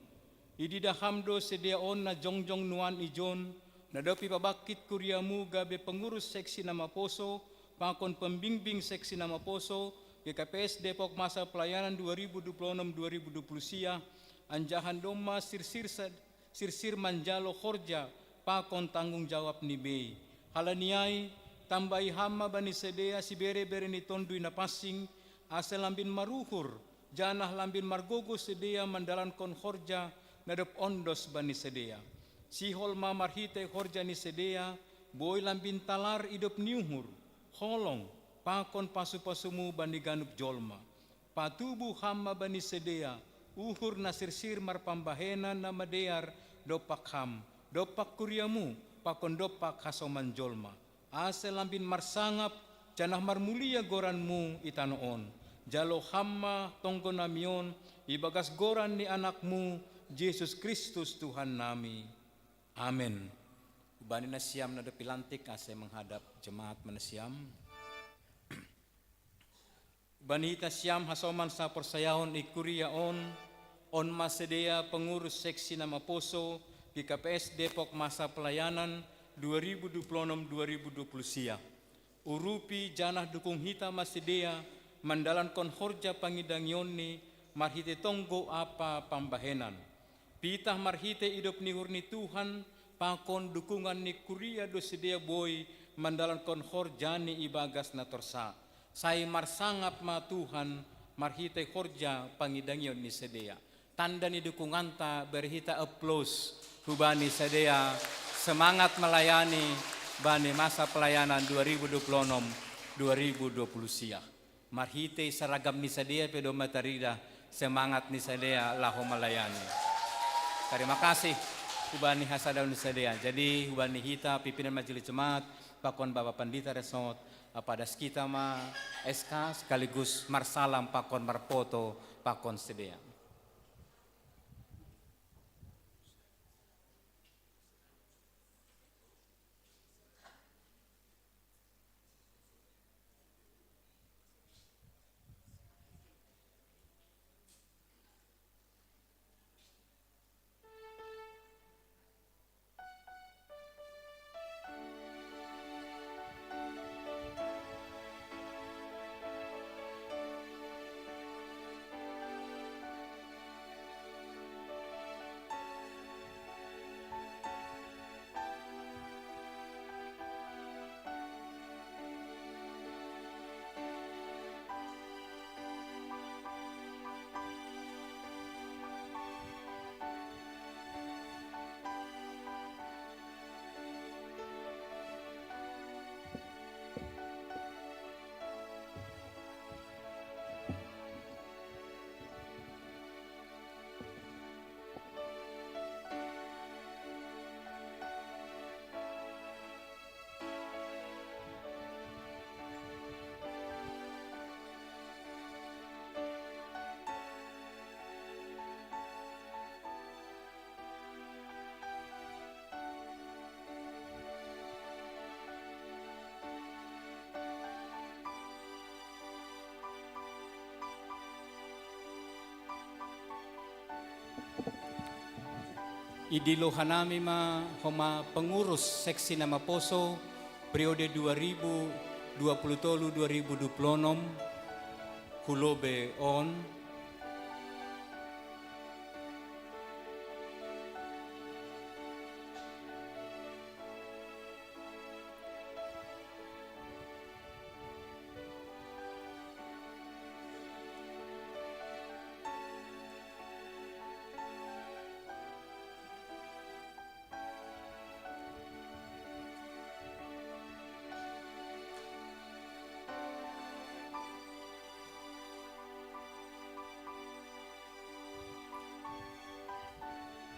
Idida hamdo sediaon na jongjong nuan ijon, na dopi pabakit kuriamu gabe pengurus seksi nama poso, pakon pembimbing seksi nama poso, GKPS Depok masa pelayanan 2026-2020 sia, anjahan doma sirsir manjalo horja pakon tanggung jawab ni bei. Halaniai tambai hama bani sedea si bere-bere ni tondui na passing asal lambin maruhur janah lambin margogo sedea mandalan kon horja nadop ondos bani sedea. Si holma marhite horja ni sedea boy lambin talar idop niuhur, holong, pakon pasu-pasumu bani ganup jolma, patubu hamma bani sedea, uhur nasirsir marpambahenan na madear, dopak ham, dopak kuriamu, pakon dopak hasoman jolma, ase lambin marsangap, janah marmulia goranmu itanoon, jalo hamma tonggo namion, ibagas goran ni anakmu, Yesus Kristus Tuhan nami. Amin. Bani nasiam na depilantik ase menghadap jemaat manasiam. Bani siam hasoman sa persayahon ikuriaon on masedea pengurus seksi nama poso di KPS Depok masa pelayanan 2026-2020 sia. Urupi janah dukung hita masedea mandalan konhorja pangidang yoni marhite tonggo apa pambahenan. Pitah marhite idop nihur ni Tuhan pakon dukungan ni kuria dosedia boy mandalan konhor jani ibagas na torsa. Sai marsangap ma Tuhan marhite horja pangidangyon ni sedia. Tanda ni dukunganta berhita applause hubani sedia semangat melayani bani masa pelayanan 2026-2020 sia. Marhite seragam ni sedia pedo matarida semangat ni sedia laho melayani. Terima kasih hubani hasadaun ni sedia. Jadi hubani hita pimpinan majelis jemaat pakon Bapak Pandita Resort pada kita ma SK sekaligus marsalam pakon marpoto pakon sedia. Idilo hanami ma homa pengurus seksi nama poso periode 2023-2026 hulobe on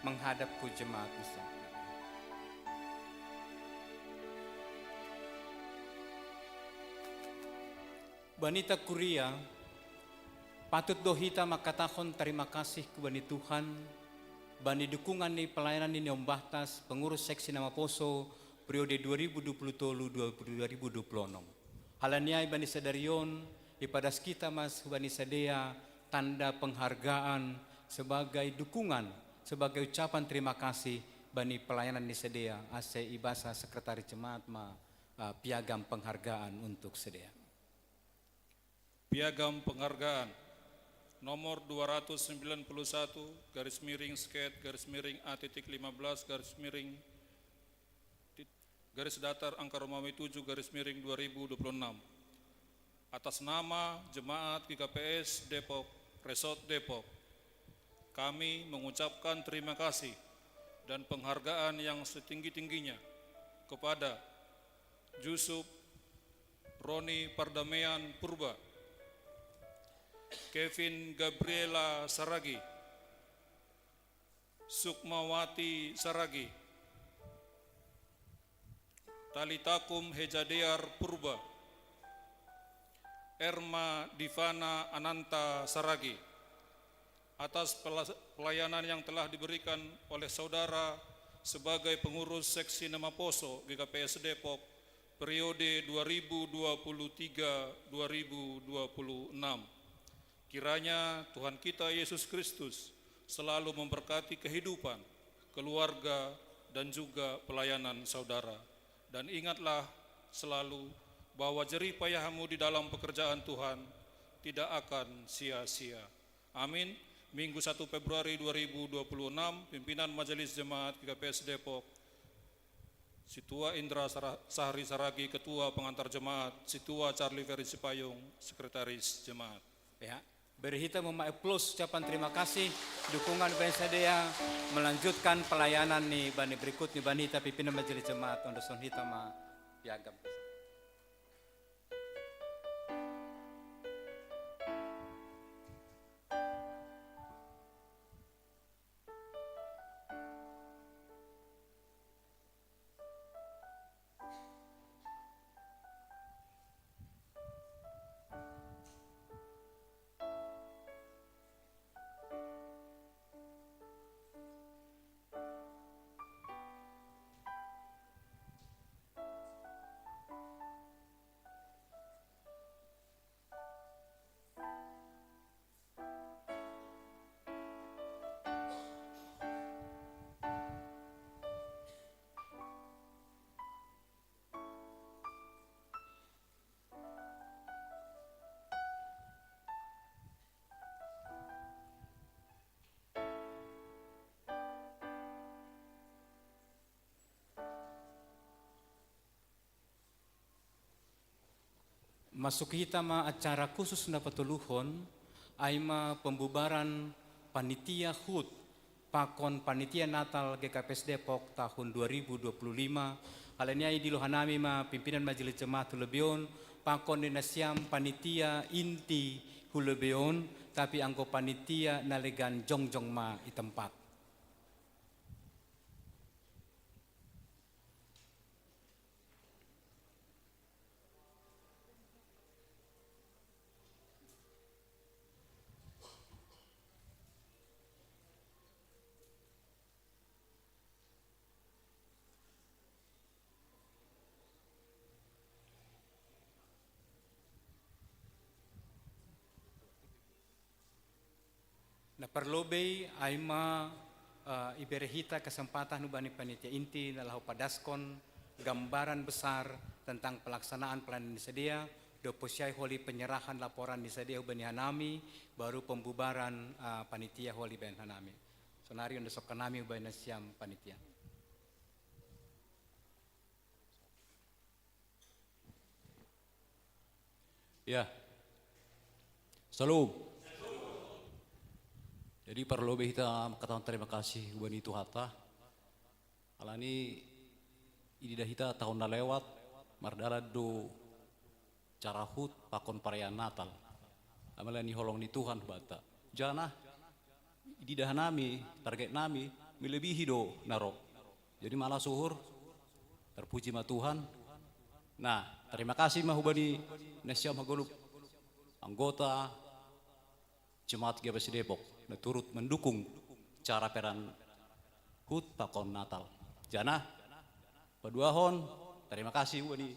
menghadap ku jemaat Islam. Banita kuria, patut dohita makatahon terima kasih ku bani Tuhan, bani dukungan ni pelayanan ni ombahtas pengurus seksi nama poso periode 2020-2026. Halaniai bani sadarion, ipadas kita mas bani sadea tanda penghargaan sebagai dukungan, sebagai ucapan terima kasih bani pelayanan di sedia ase ibasa sekretaris jemaat ma piagam penghargaan untuk sedia. Piagam penghargaan nomor 291 garis miring sket garis miring A.15 garis miring garis datar angka Romawi 7 garis miring 2026 atas nama Jemaat GKPS Depok Resort Depok. Kami mengucapkan terima kasih dan penghargaan yang setinggi-tingginya kepada Yusuf Roni Pardamaian Purba, Kevin Gabriela Saragi, Sukmawati Saragi, Talitakum Hejadear Purba, Erma Divana Ananta Saragi, atas pelayanan yang telah diberikan oleh saudara sebagai pengurus seksi Namaposo GKPS Depok periode 2023-2026. Kiranya Tuhan kita Yesus Kristus selalu memberkati kehidupan, keluarga, dan juga pelayanan saudara. Dan ingatlah selalu bahwa jerih payahmu di dalam pekerjaan Tuhan tidak akan sia-sia. Amin. Minggu 1 Februari 2026, pimpinan Majelis Jemaat GKPS Depok, Situa Indra Sahri Saragi, Ketua Pengantar Jemaat, Situa Charlie Ferry Sipayung, Sekretaris Jemaat. Ya, beri kita plus ucapan terima kasih dukungan Bensadea melanjutkan pelayanan nih bani berikut nih bani tapi pimpinan Majelis Jemaat untuk son hitam piagam. Masuk kita acara khusus na patuluhon ay pembubaran panitia HUT Pakon Panitia Natal GKPS Depok tahun 2025. Hal ini ay diluhanami pimpinan Majelis Jemaat Hulebeon Pakon Dinasiam Panitia Inti Hulebeon tapi angko panitia nalegan jongjong itempat. Na perlobe ay iberehita kesempatan nubani panitia inti nalahu padaskon gambaran besar tentang pelaksanaan pelayanan disedia doposyai holi penyerahan laporan disedia ubani hanami baru pembubaran panitia holi ben hanami. Sonari untuk sokanami ubani siam panitia. Ya. Salam. Jadi perlu kita katakan terima kasih ubani Tuhata. Alani ini dah kita tahun dah lewat mardala do cara hut pakon perayaan Natal. Amalani holong ni Tuhan bata. Jana ini dah nami target nami melebihi do naro. Jadi malah suhur terpuji ma Tuhan. Nah, terima kasih mah ubani Nasiam Hagolup anggota Jemaat GKPS Depok turut mendukung cara peran HUT pakon Natal. Jana paduahon terima kasih ubani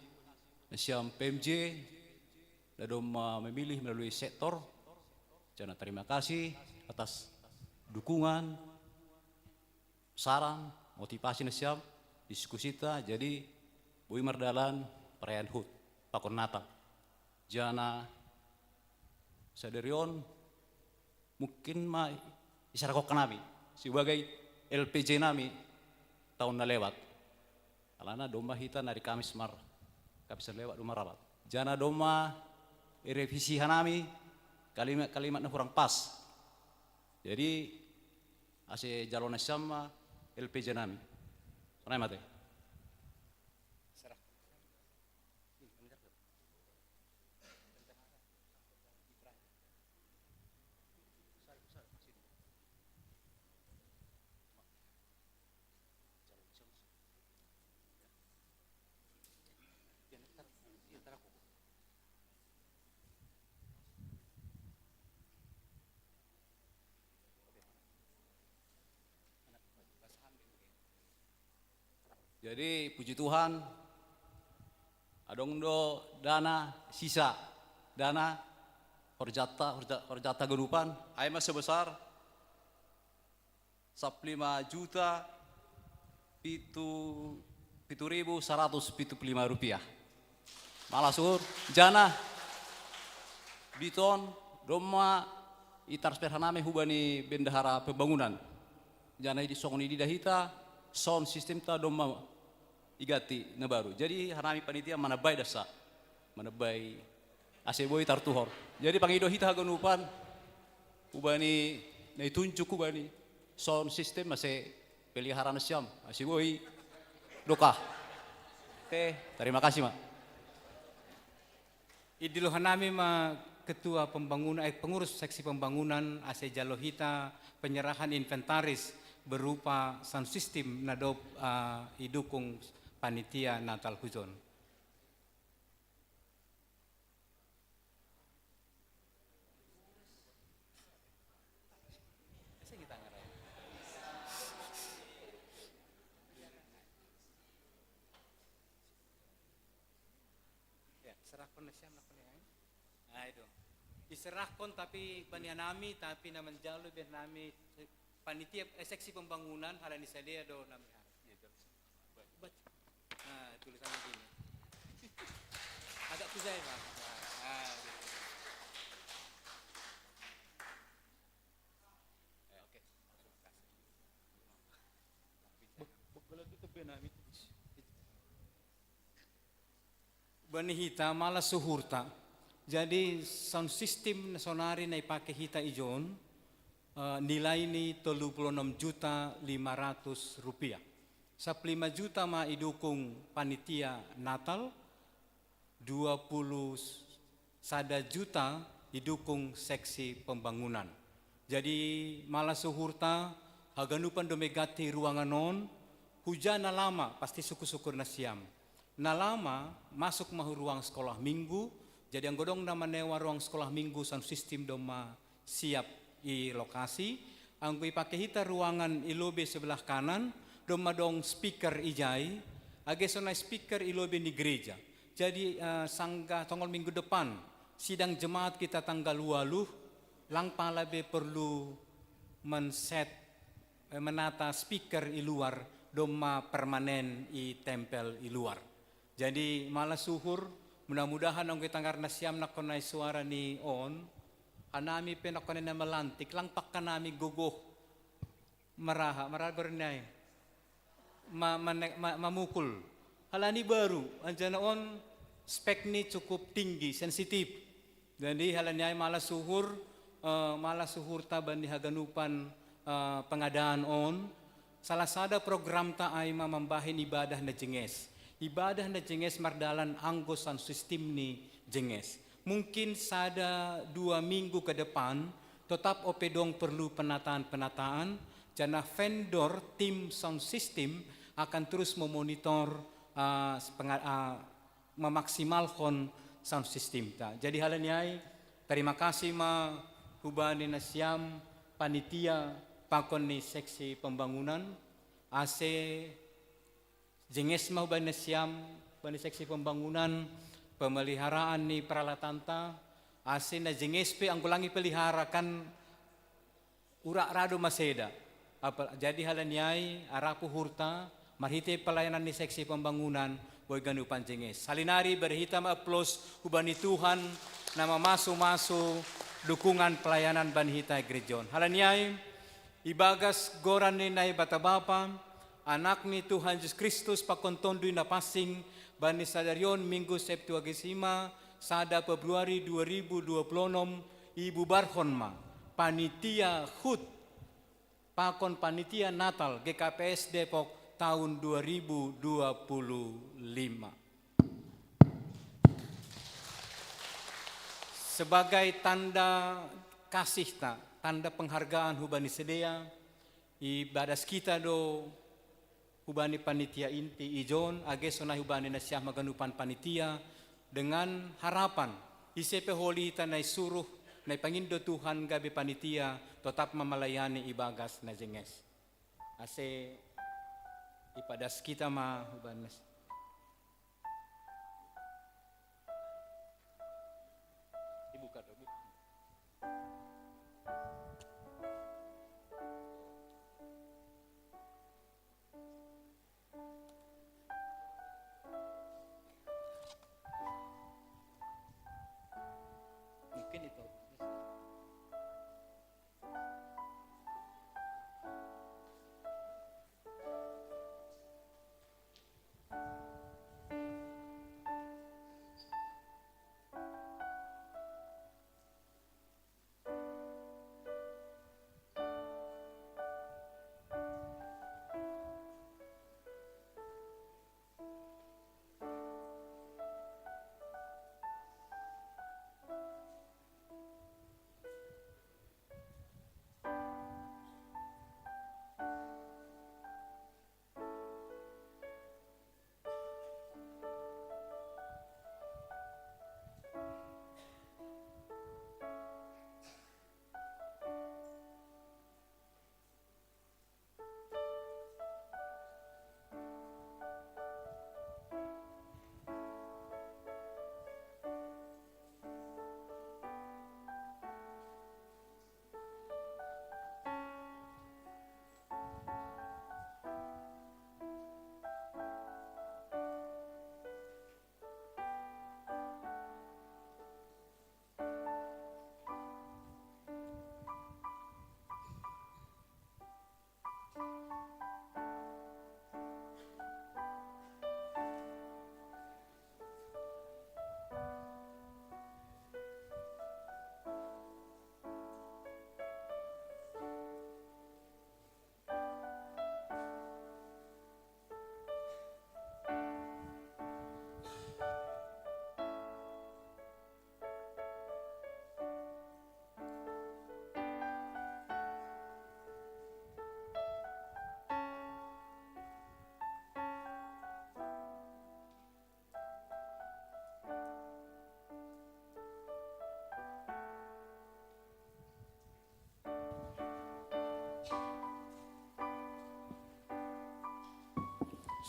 Nasiam PMJ dadom memilih melalui sektor. Jana terima kasih atas dukungan, saran, motivasi Nasiam diskusi kita. Jadi bui mardalan perayaan HUT pakon Natal. Jana saderion mungkin isyarakok nami sebagai LPJ nami tahun na lewat. Alana domba hita nari Kamis Kamis lewat domba rapat. Jana domba revisi hanami kalimat na kurang pas. Jadi ase jalon sama LPJ nami. Sonai mate. Jadi puji Tuhan, adong do dana sisa dana horjata genupan aima sebesar 15.775 rupiah. Malah suhur jana biton doma itransfer haname hubani bendahara pembangunan. Jana di songoni di dahita sound system ta doma igati na baru. Jadi hanami panitia manabai dasa. Manabai aseboy tartuhor. Jadi pangido hita hagonupan ubani na itunjuk ubani sound system masih pelihara nasyam aseboy doka. Oke, terima kasih, Mak. Idiluh hanami ma Ketua Pembangunan, Pengurus Seksi Pembangunan AC Jalohita penyerahan inventaris berupa sound system nadop idukung panitia Natal Hujon. Diserahkan tapi banianami tapi naman jalo biar nami panitia seksi pembangunan halani sadia do nami tulisan begini agak pusai Pak. Bani hita malah suhurta. Jadi sound system sonari na ipake hita ijon nilai ni 36.500.000 rupiah. 15 juta ma idukung panitia Natal, 21 juta idukung seksi pembangunan. Jadi malah suhurta haganupan domegati ruangan non hujan na lama pasti syukur-syukur na siam. Na lama masuk mahu ruang sekolah minggu. Jadi yang godong nama newa ruang sekolah minggu sound system doma siap i lokasi. Anggo ipake hita ruangan ilobe sebelah kanan doma dong speaker ijai. Agesona speaker ilobe ni gereja. Jadi sangga tanggal minggu depan sidang jemaat kita tanggal 20 lang palabe perlu menata speaker i luar doma permanen i tempel i luar. Jadi malah suhur mudah-mudahan ang kitanggar na siyam na kunay suara ni on, anami pinakunin na malantik, lang pakka nami gugo, marago rin na mamukul. Halani baru, andyan na on, spek ni cukup tinggi, sensitif. Jadi halani ay malasuhur taban ni haganupan pengadaan on, salah sada program ta ay mamambahin ibadah na jenges. Ibadah na jenges mardalan anggosan sistem ni jenges. Mungkin sada 2 minggu ke depan, tetap opedong perlu penataan-penataan. Jana vendor tim sound system akan terus memonitor, memaksimalkan sound system. Jadi halanyay, terima kasih ma hubani na siyam panitia pakon ni seksi pembangunan, AC jenges mau bani siam, bani seksi pembangunan, pemeliharaan ni peralatan ta, asin na jenges pe ang kulangi peliharakan urak rado maseda. Jadi halanyay arapu hurta, marhite pelayanan ni seksi pembangunan, boy ganupan jenges. Salinari berhitam aplos hubani Tuhan, nama masu-masu dukungan pelayanan banhita gerejon. Halanyay, ibagas goran ni nai batabapa, anak ni Tuhan Yesus Kristus pakontondoy na pasing bani sadaryon Minggu Septuagesima sada Februari 2026 ibubarhon ma panitia HUT pakon panitia Natal GKPS Depok tahun 2025. Sebagai tanda kasih tanda penghargaan hubani sedea ibadas kita do hubani panitia inti ijon agesona hubani na siya maganupan panitia dengan harapan isepe holi tanay suruh na ipangindo Tuhan gabi panitia tetap mamalayani ibagas na jenges. Ase Ipadas kita ma uban mes. Dibuka dulu. Mungkin itu.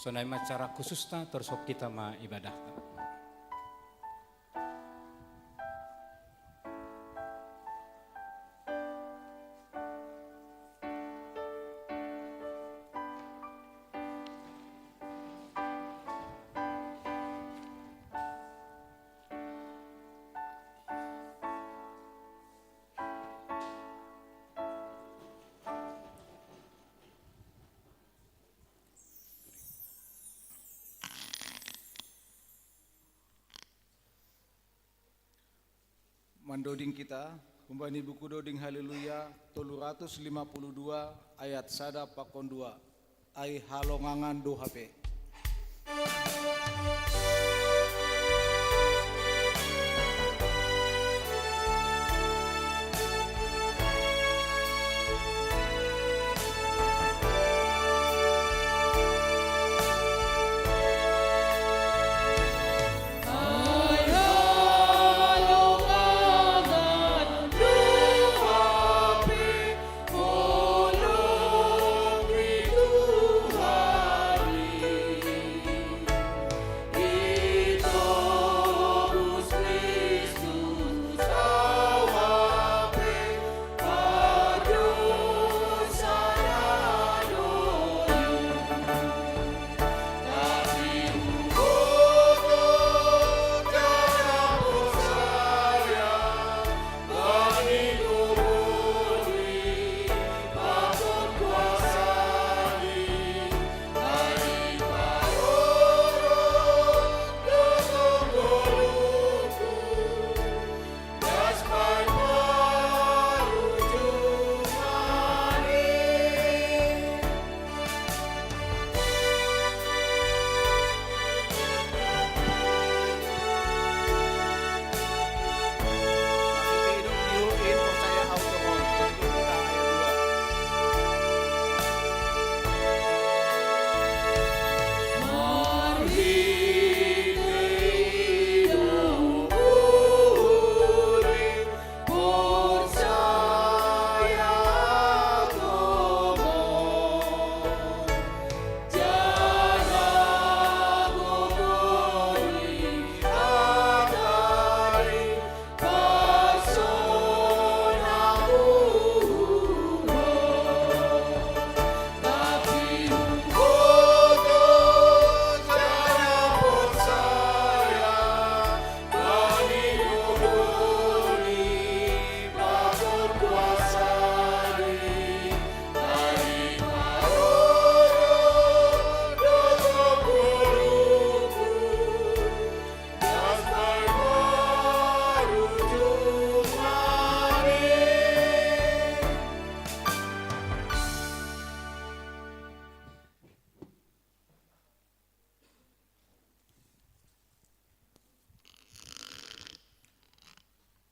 Sonai macara khususna tersok kita ma ibadah. Mandoding kita, kumbani buku doding haleluya, 352 ayat sada pakon 2, ai halongangan do HP.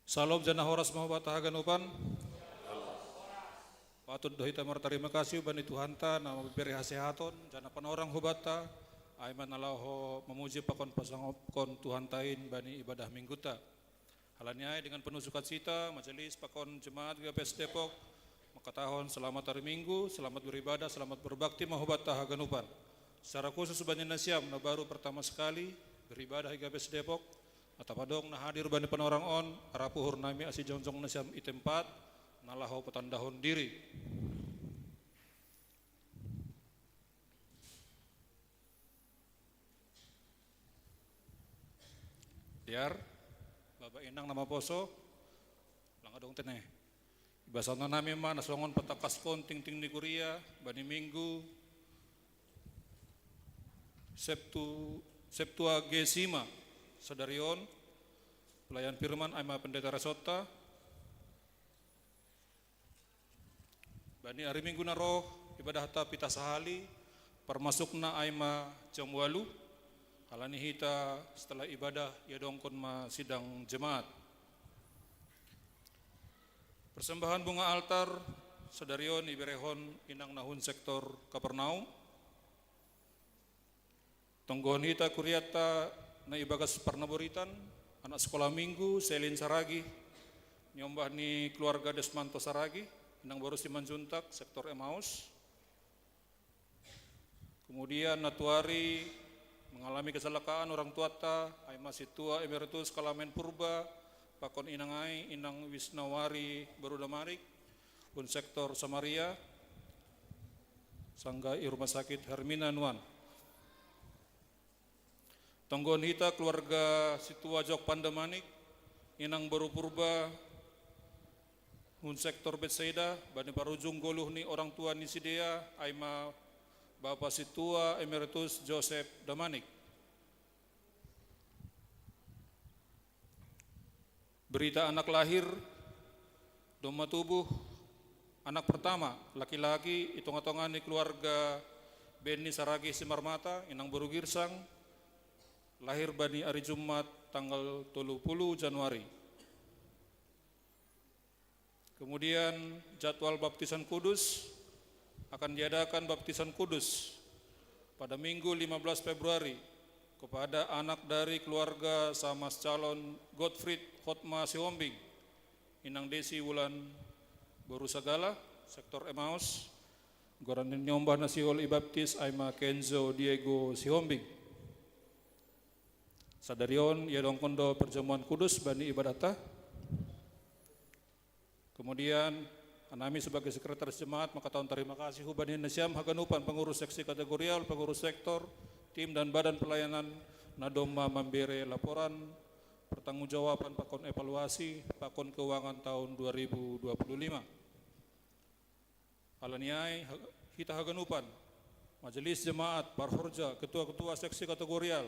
Salom jana horas mahubata haganupan. Patut dohita terima kasih bani Tuhan ta na mabiberi hasehaton jana panorang hubata ay manalaho memuji pakon pasangopkon Tuhan tain bani ibadah mingguta. Halanya dengan penuh sukacita majelis pakon jemaat GPS Depok makatahon selamat hari Minggu, selamat beribadah, selamat berbakti mahubata haganupan. Secara khusus bani nasiam na baru pertama sekali beribadah GPS Depok atau padong na hadir bani penorang on arapuhur nami asi jongjong nasiam itempat nalaho petandahon diri. Diar Bapak Inang nama poso langga dong teneh ibasana nami ma nasongon patakas kon ting ting di Korea bani Minggu Septuagesima Sadarion pelayan firman aima pendeta Resota bani hari Minggu naroh ibadah ta pita sahali permasukna aima jamwalu halani hita setelah ibadah ya dongkon ma sidang jemaat. Persembahan bunga altar Sadarion iberehon inang nahun sektor Kapernaum. Tonggohon hita kuriata na ibagas parnaboritan anak sekolah minggu Selin Saragi nyombah ni keluarga Desmanto Saragi inang baru Simanjuntak sektor Emmaus. Kemudian Natuari mengalami kecelakaan orang tua ta ay masih tua emeritus Kalamen Purba pakon inangai inang Wisnawari Barudamarik pun sektor Samaria sangga rumah sakit Hermina Nuan. Tonggon hita keluarga Situa Jok Pandamanik inang Baru Purba pun sektor Bethsaida bani parujung goluh ni orang tua ni Sidea aima Bapak Situa Emeritus Joseph Damanik. Berita anak lahir, doma tubuh, anak pertama, laki-laki, hitung-hitungan di keluarga Beni Saragi Simarmata, inang Baru Girsang, lahir bani hari Jumat tanggal 30 Januari. Kemudian jadwal baptisan kudus, akan diadakan baptisan kudus pada Minggu 15 Februari kepada anak dari keluarga Samas calon Gottfried Hotma Sihombing inang Desi Wulan Borusagala sektor Emmaus goran nyombah nasihol ibaptis aima Kenzo Diego Sihombing. Sadarion ya dongkondo perjamuan kudus bani ibadata. Kemudian anami sebagai sekretaris jemaat maka tahun terima kasih hubani nasiam haganupan pengurus seksi kategorial, pengurus sektor, tim dan badan pelayanan nadoma memberi laporan pertanggungjawaban pakon evaluasi pakon keuangan tahun 2025. Alaniai kita haganupan majelis jemaat parhorja ketua-ketua seksi kategorial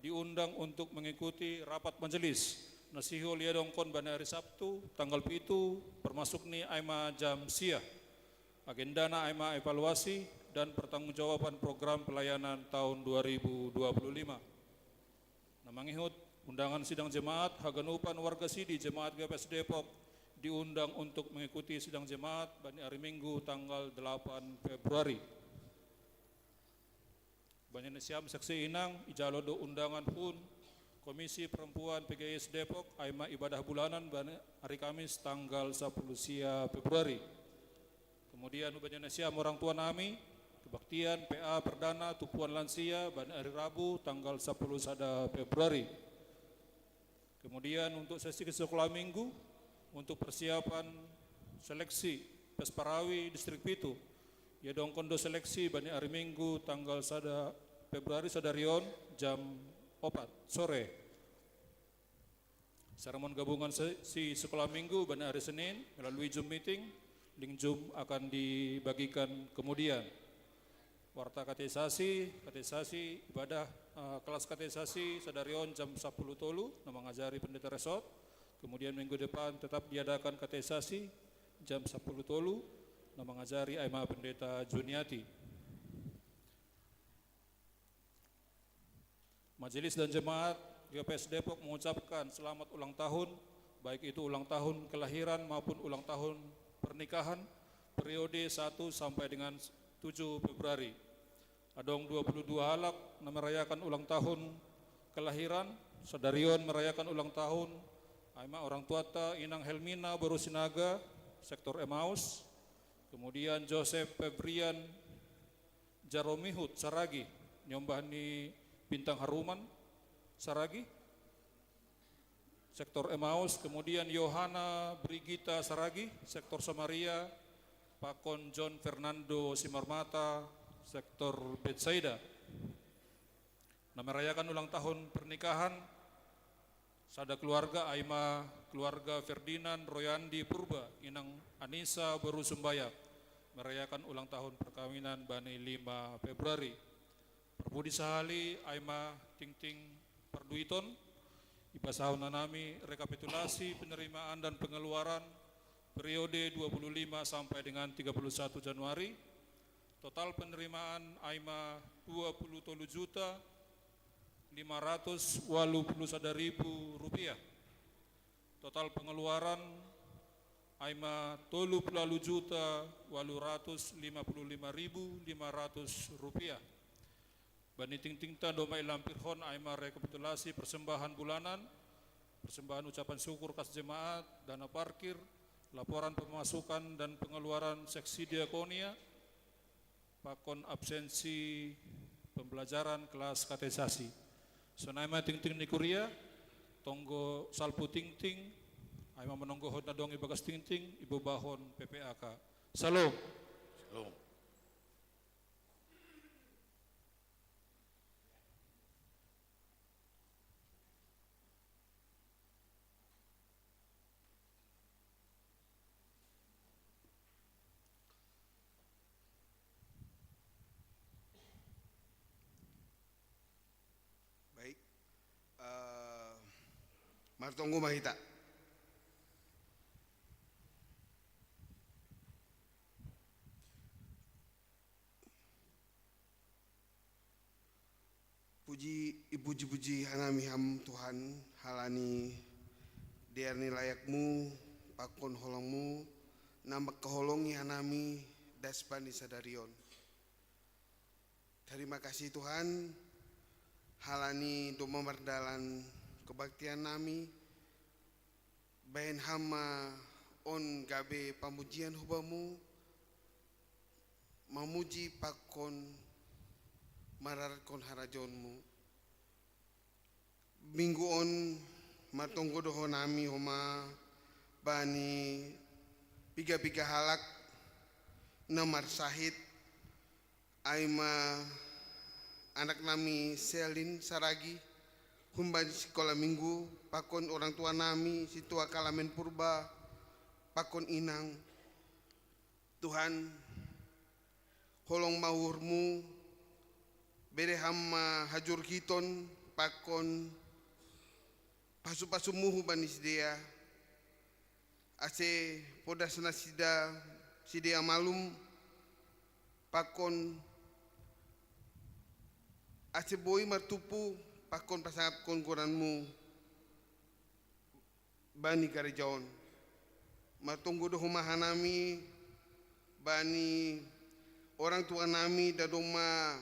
diundang untuk mengikuti rapat majelis nasihul ya dongkon bani hari Sabtu tanggal 7 termasuk ni aima jam sia agendana aima evaluasi dan pertanggungjawaban program pelayanan tahun 2025. Namangihut undangan sidang jemaat haganupan warga sidi jemaat GPS Depok diundang untuk mengikuti sidang jemaat bani hari Minggu tanggal 8 Februari. Bani nasiam saksi inang ijalodo undangan pun Komisi Perempuan PGS Depok aima ibadah bulanan hari Kamis tanggal 10 sia Februari. Kemudian ubahnya nasiam orang tua nami kebaktian PA perdana tupuan lansia pada hari Rabu tanggal 10 sada Februari. Kemudian untuk sesi sekolah minggu untuk persiapan seleksi Pesparawi Distrik Pitu ya dongkondo seleksi bani hari Minggu tanggal sada Februari sadarion jam 4 sore. Seremon gabungan si sekolah minggu pada hari Senin melalui Zoom meeting. Link Zoom akan dibagikan kemudian. Warta kateisasi ibadah kelas kateisasi sadarion jam 10 tolu nama ngajari pendeta Resot. Kemudian minggu depan tetap diadakan kateisasi jam 10 tolu nama ngajari aima pendeta Juniati. Majelis dan jemaat GPS Depok mengucapkan selamat ulang tahun baik itu ulang tahun kelahiran maupun ulang tahun pernikahan periode 1 sampai dengan 7 Februari. Adong 22 halak merayakan ulang tahun kelahiran, Sadarion merayakan ulang tahun, Aima orang tuata Inang Helmina Borusinaga, sektor Emmaus, kemudian Joseph Febrian Jaromihut Saragi, nyombahni Bintang Haruman Saragi, sektor Emmaus, kemudian Yohana Brigita Saragi, sektor Samaria, Pakon John Fernando Simarmata, sektor Betsaida. Merayakan ulang tahun pernikahan sada keluarga Aima, keluarga Ferdinand Royandi Purba, Inang Anissa Borusumbayak, merayakan ulang tahun perkawinan Bani 5 Februari. Perbudi Sahali Aima Tingting Parduiton, Iba Sahunanami rekapitulasi penerimaan dan pengeluaran periode 25 sampai dengan 31 Januari. Total penerimaan Aima 27 juta 581.000 rupiah. Total pengeluaran Aima 30 juta 855.500 rupiah. Bani Tingting Doma Ilampirhon Aima rekapitulasi persembahan bulanan, persembahan ucapan syukur kas jemaat, dana parkir, laporan pemasukan dan pengeluaran seksi diakonia, pakon absensi pembelajaran kelas katekisasi. Sonaima Tingting Nikuria, Tonggo Salpu Tingting, Aima menonggo hodna dong Ibagas Tingting, Ibu Bahon PPAK. Salam. Salam. Martonggo Mahita. Puji hanami ham Tuhan, halani diarni layakmu, pakon holongmu, nambak keholongi hanami daspani sadarion. Terima kasih Tuhan, halani do memerdalan kebaktian nami, bain hama on gabe pamujian hubamu, mamuji pakon mararkon harajonmu. Minggu on matonggo doho nami homa bani piga halak namar sahid aima anak nami Selin Saragi humba di sekolah minggu, pakon orang tua nami, situa Kalamen Purba, pakon Inang. Tuhan, holong mahurmu, bere hama hajur hiton, pakon pasu-pasumuhu banis dia, ase podasna sidea malum, pakon ase boi martupu, pakon pasangap konkoranmu bani Karijaon. Matunggu doh mahanami bani orang tua nami dadoma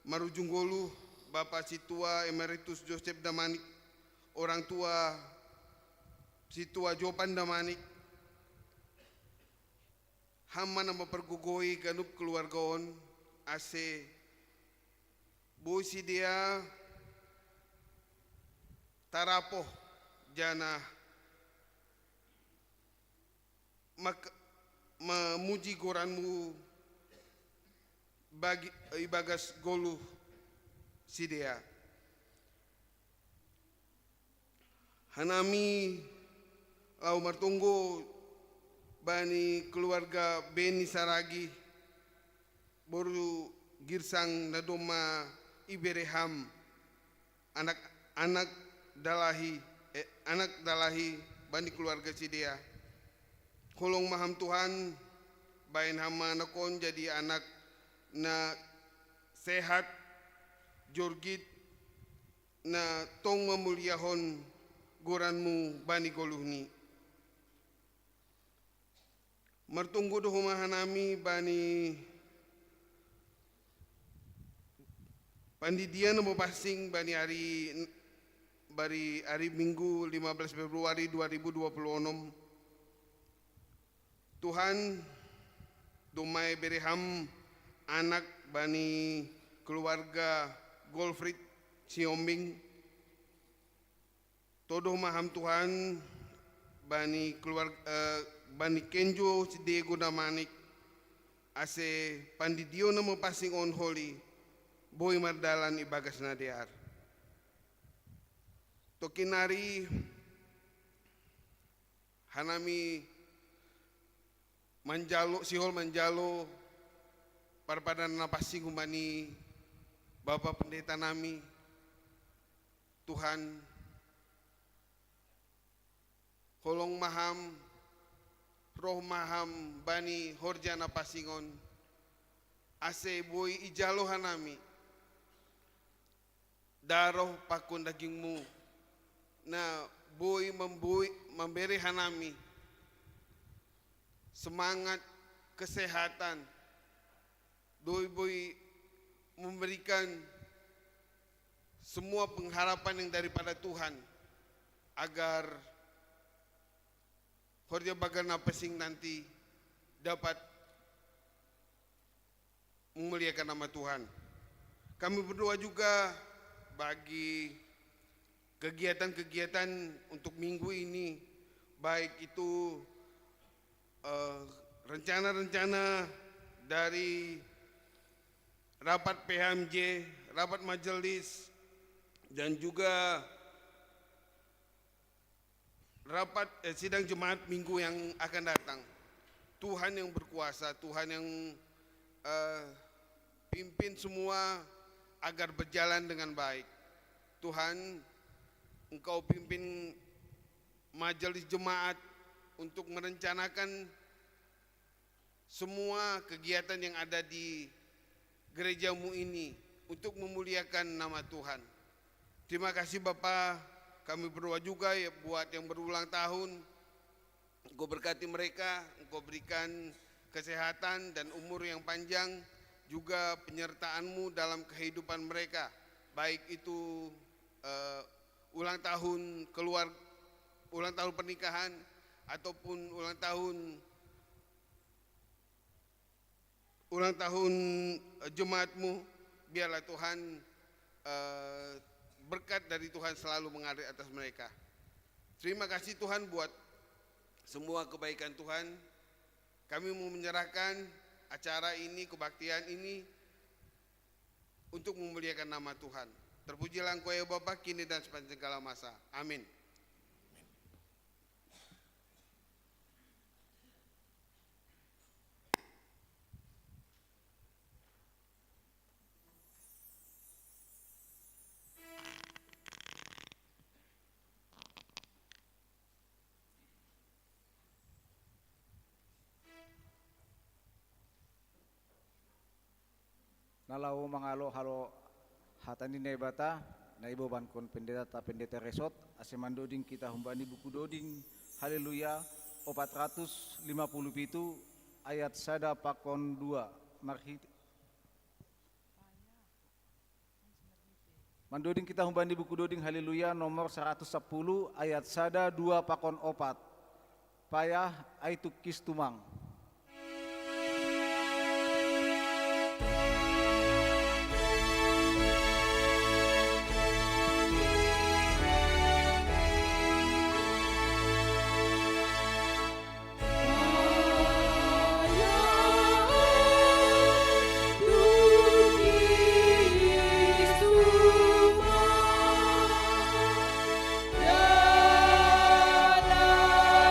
marujunggolu Bapak Situa Emeritus Joseph Damanik, orang tua Situa Jopan Damanik, hama nama pergugoi ganup keluargaon ase bosi dia tarapoh jana memuji goranmu bagi ibagas golu sidea. Hanami lau martunggu bani keluarga Beni Saragi boru girsang nadoma ibereham anak dalahi bani keluarga sidea. Kolong maham Tuhan bain hama nakon jadi anak na sehat jorgit na tong memuliahon goranmu bani goluhni. Mertunggu doh mahanami bani pandidian mau passing bani hari Minggu 15 Februari 2026. Tuhan dumai bereham anak bani keluarga Golfrid Siombing. Todoh maham Tuhan bani keluarga bani Kenjo Diego Damanik ase pandidio nama passing on holy boy mardalan ibagas nadear. Tokinari hanami manjalo sihol manjalo parpadan na passing humani Bapak Pendeta nami Tuhan holong maham roh maham bani horjana pasingon ase boy ijalo hanami daroh pakun dagingmu na boy memberi hanami semangat kesehatan boy memberikan semua pengharapan yang daripada Tuhan agar Horja Bagana Pesing nanti dapat memuliakan nama Tuhan. Kami berdoa juga bagi kegiatan-kegiatan untuk minggu ini, baik itu rencana-rencana dari rapat PHMJ, rapat majelis, dan juga rapat sidang jemaat minggu yang akan datang. Tuhan yang berkuasa, Tuhan yang pimpin semua agar berjalan dengan baik. Tuhan, Engkau pimpin majelis jemaat untuk merencanakan semua kegiatan yang ada di gerejamu ini untuk memuliakan nama Tuhan. Terima kasih Bapak. Kami berdoa juga ya buat yang berulang tahun, Engkau berkati mereka, Engkau berikan kesehatan dan umur yang panjang, juga penyertaan-Mu dalam kehidupan mereka, baik itu ulang tahun pernikahan ataupun ulang tahun jemaat-Mu. Biarlah Tuhan berkat dari Tuhan selalu mengalir atas mereka. Terima kasih Tuhan buat semua kebaikan Tuhan. Kami mau menyerahkan acara ini, kebaktian ini untuk memuliakan nama Tuhan. Terpujilah Engkau ya Bapa kini dan sepanjang segala masa. Amin. Nalau mangalo halo hatani nebata na ibo bankon pendeta resort asemandoding kita humbani buku doding haleluya 457 ayat sada pakon 2 marhiti mandoding kita humbani buku doding haleluya nomor 110 ayat sada 2 pakon 4 payah aitu kistumang.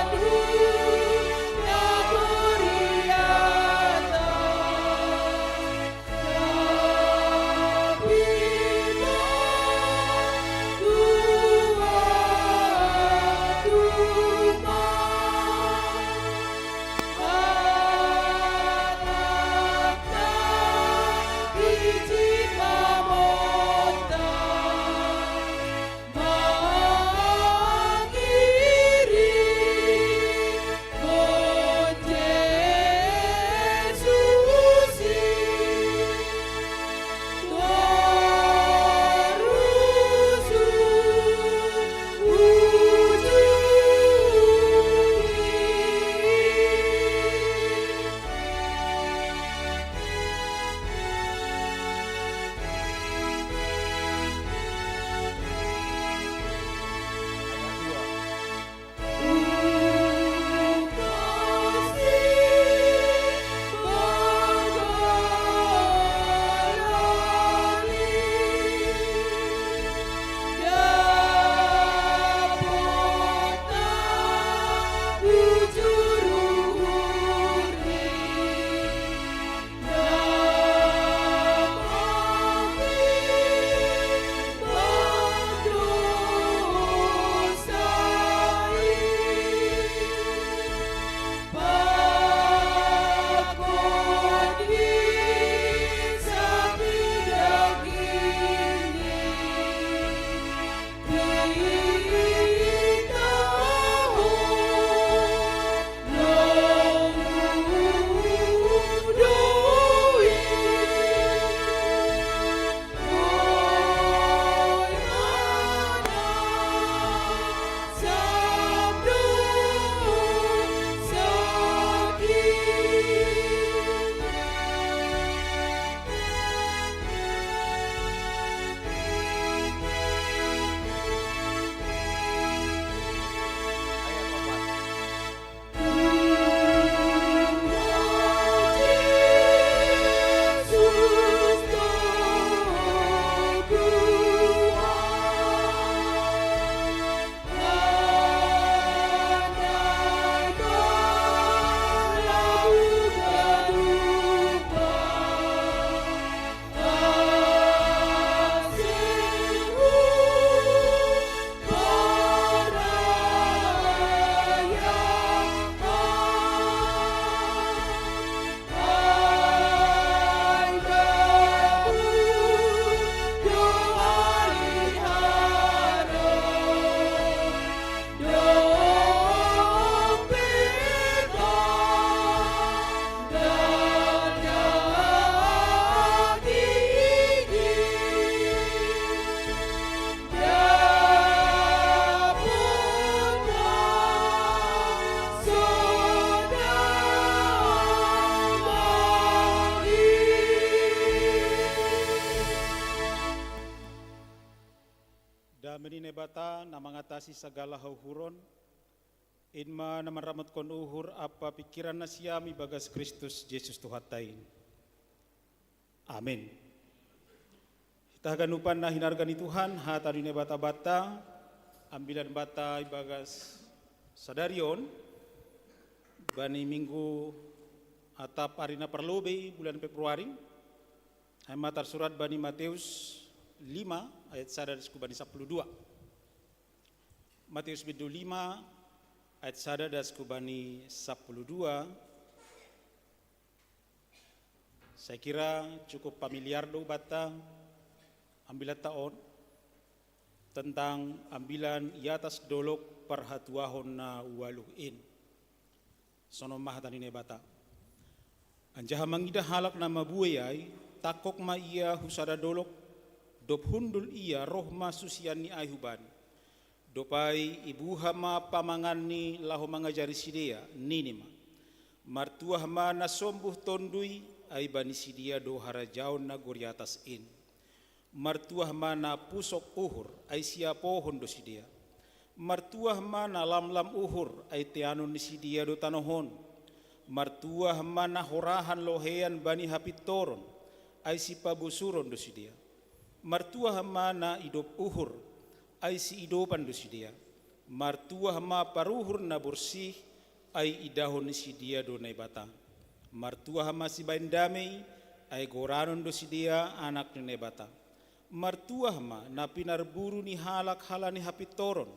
Dalam dunia bata na mangatasi segala hauhuron, inma na maramat kon uhur apa pikiran na siyami bagas Kristus Yesus Tuhatain. Amin. Hitaganupan na hinarga ni Tuhan, hata dunia bata-bata, ambilan bata ibagas sadarion, bani minggu atap arina perlobe bulan Februari, ay matar surat bani Matius 5 ayat 1 dasku bani 12. Matius 5 ayat 1 dasku bani 12. Saya kira cukup familiar do bata ambilan taon tentang ambilan iatas dolok perhatuahon na waluhin. Sono mahatani ne bata. Anjaha mangida halak na mabuayay, takok ma iya husada dolok, dop hundul iya roh masusian ni ayhuban. Dopai ibuha ma pamangan ni laho mangajari sidea, ninima. Martuah ma nasombuh tondui, ay bani sidia do harajaon na goriatas in. Martuah ma na pusok uhur, ay siapohon do sidia. Martuah ma na lamlam uhur, ay tianon ni sidia do tanohon. Martuah ma na horahan lohean bani hapitoron, ay si pabusuron do sidia. Martuah ma na idop uhur, ay si idopan do sidia. Martuah ma paruhur na bersih, ay idahon ni sidia do naibata. Martuah ma si bain damai, ay goranon do sidia anak ni naibata. Martuah ma na pinarburu ni halak halani hapitoron,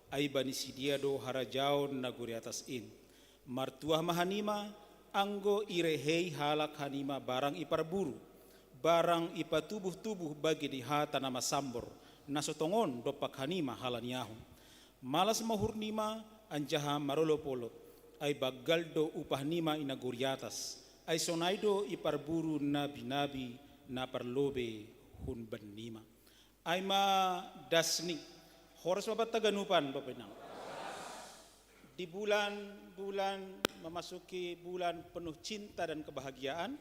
ay bani sidia do harajaon na guri atas in. Martuah ma hanima, anggo irehei halak hanima barang iparburu, barang ipatubuh-tubuh bagi di hata nama sambor, nasotongon dopak hanima halaniahum. Malas mahur nima, anjaha marolopolot, ay bagaldo upah nima inaguriatas, ay sonaido iparburu nabi-nabi na parlobe hunban nima. Ay ma dasni, horas mapataganupan Bapak Inang. Di bulan memasuki bulan penuh cinta dan kebahagiaan,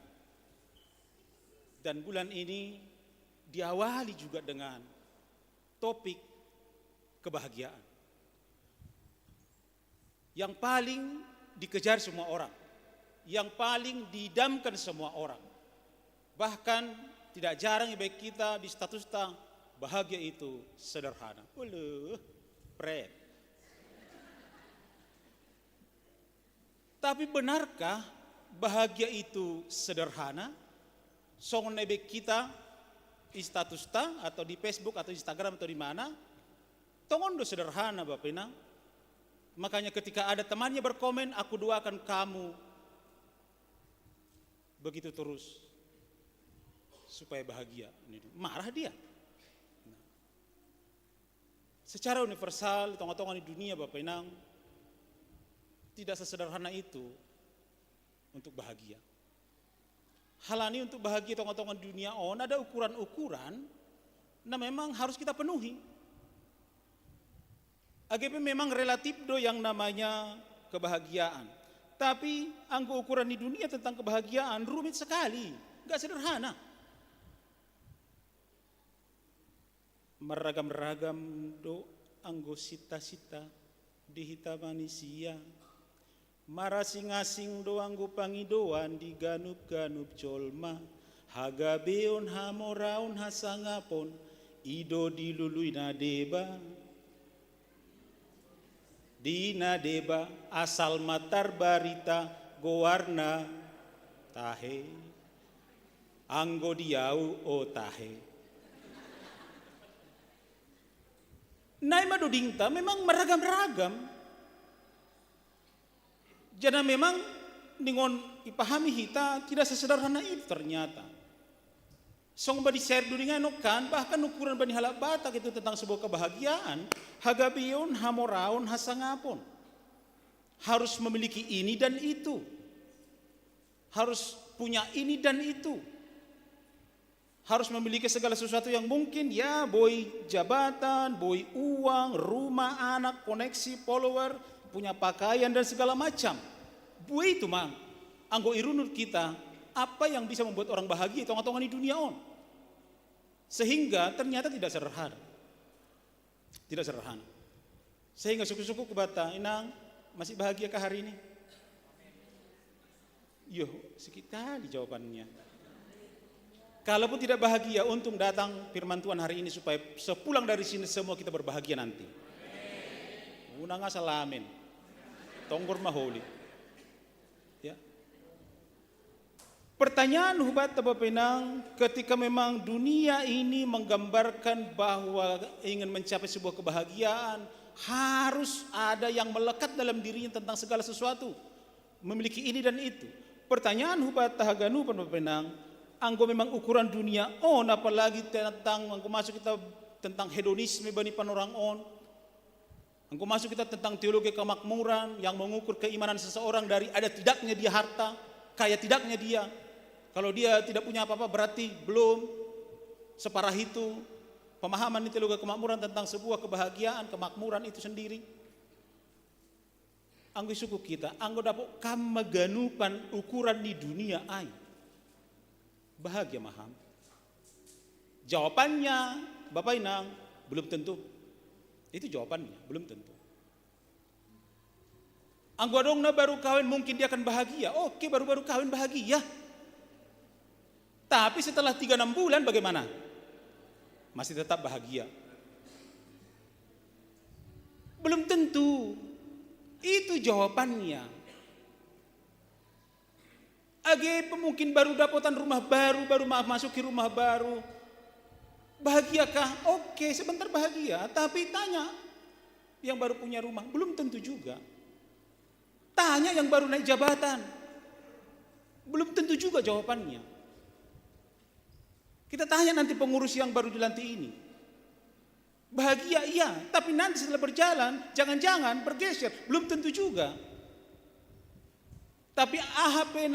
dan bulan ini diawali juga dengan topik kebahagiaan yang paling dikejar semua orang, yang paling diidamkan semua orang. Bahkan tidak jarang baik kita di status bahagia itu sederhana. Pret. Tapi benarkah bahagia itu sederhana? Song nebek kita di status atau di Facebook atau Instagram atau di mana? Tongondo sederhana Bapak Inang. Makanya ketika ada temannya berkomen, aku doakan kamu begitu terus supaya bahagia. Marah dia. Secara universal, tongon-tongon di dunia Bapak Inang, tidak sesederhana itu untuk bahagia. Halani untuk bahagia tongon-tongon di dunia ada ukuran-ukuran nah memang harus kita penuhi. AGP memang relatif do yang namanya kebahagiaan. Tapi anggo ukuran di dunia tentang kebahagiaan rumit sekali, gak sederhana. Meragam-ragam do anggo sita-sita dihita manusia. Marasing-asing do anggo pangidoan diganup-ganup colma. Hagabeon hamoraun hasangapon ido dilului nadeba. Di nadeba asal matar barita gowarna tahe. Anggo diau o tahe. Naima dodingta memang meragam-ragam. Jadi memang ningon ipahami hita tidak sesederhana itu ternyata. Song badi share dunia kan bahkan ukuran bani halak batak itu tentang sebuah kebahagiaan. Hagabion hamoraun hasangapon. Harus memiliki ini dan itu. Harus punya ini dan itu. Harus memiliki segala sesuatu yang mungkin, ya boy jabatan, boy uang, rumah, anak, koneksi, follower, punya pakaian dan segala macam. Boy itu mang, anggo irunut kita, apa yang bisa membuat orang bahagia, tongan-tongan di dunia on. Sehingga ternyata tidak sederhana. Tidak sederhana. Sehingga suku-suku kubata, inang masih bahagia kah hari ini? Yo, sekitar di jawabannya. Kalaupun tidak bahagia, untung datang firman Tuhan hari ini supaya sepulang dari sini semua kita berbahagia nanti. Unang asal amin. Tonggor maholi. Ya. Pertanyaan hubat Bapenang, ketika memang dunia ini menggambarkan bahwa ingin mencapai sebuah kebahagiaan, harus ada yang melekat dalam dirinya tentang segala sesuatu, memiliki ini dan itu. Pertanyaan hubat tahaganu Bapenang, anggo memang ukuran dunia on, apalagi tentang anggo masuk kita tentang hedonisme bani panorang on. Anggo masuk kita tentang teologi kemakmuran yang mengukur keimanan seseorang dari ada tidaknya dia harta, kaya tidaknya dia. Kalau dia tidak punya apa-apa berarti belum separah itu. Pemahaman teologi kemakmuran tentang sebuah kebahagiaan, kemakmuran itu sendiri. Anggo suku kita, anggo dapat kamaganupan ukuran di dunia ai. Bahagia maham. Jawabannya, Bapak Inang, belum tentu. Itu jawabannya, belum tentu. Anggo dongna baru kawin mungkin dia akan bahagia. Oke, baru-baru kawin bahagia. Tapi setelah 3-6 bulan bagaimana? Masih tetap bahagia. Belum tentu. Itu jawabannya. Mungkin baru dapatan rumah baru masuki rumah baru. Bahagiakah? Oke, sebentar bahagia. Tapi tanya yang baru punya rumah, belum tentu juga. Tanya yang baru naik jabatan, belum tentu juga jawabannya. Kita tanya nanti pengurus yang baru dilantik ini. Bahagia iya, tapi nanti setelah berjalan, jangan-jangan bergeser, belum tentu juga. Tapi AHP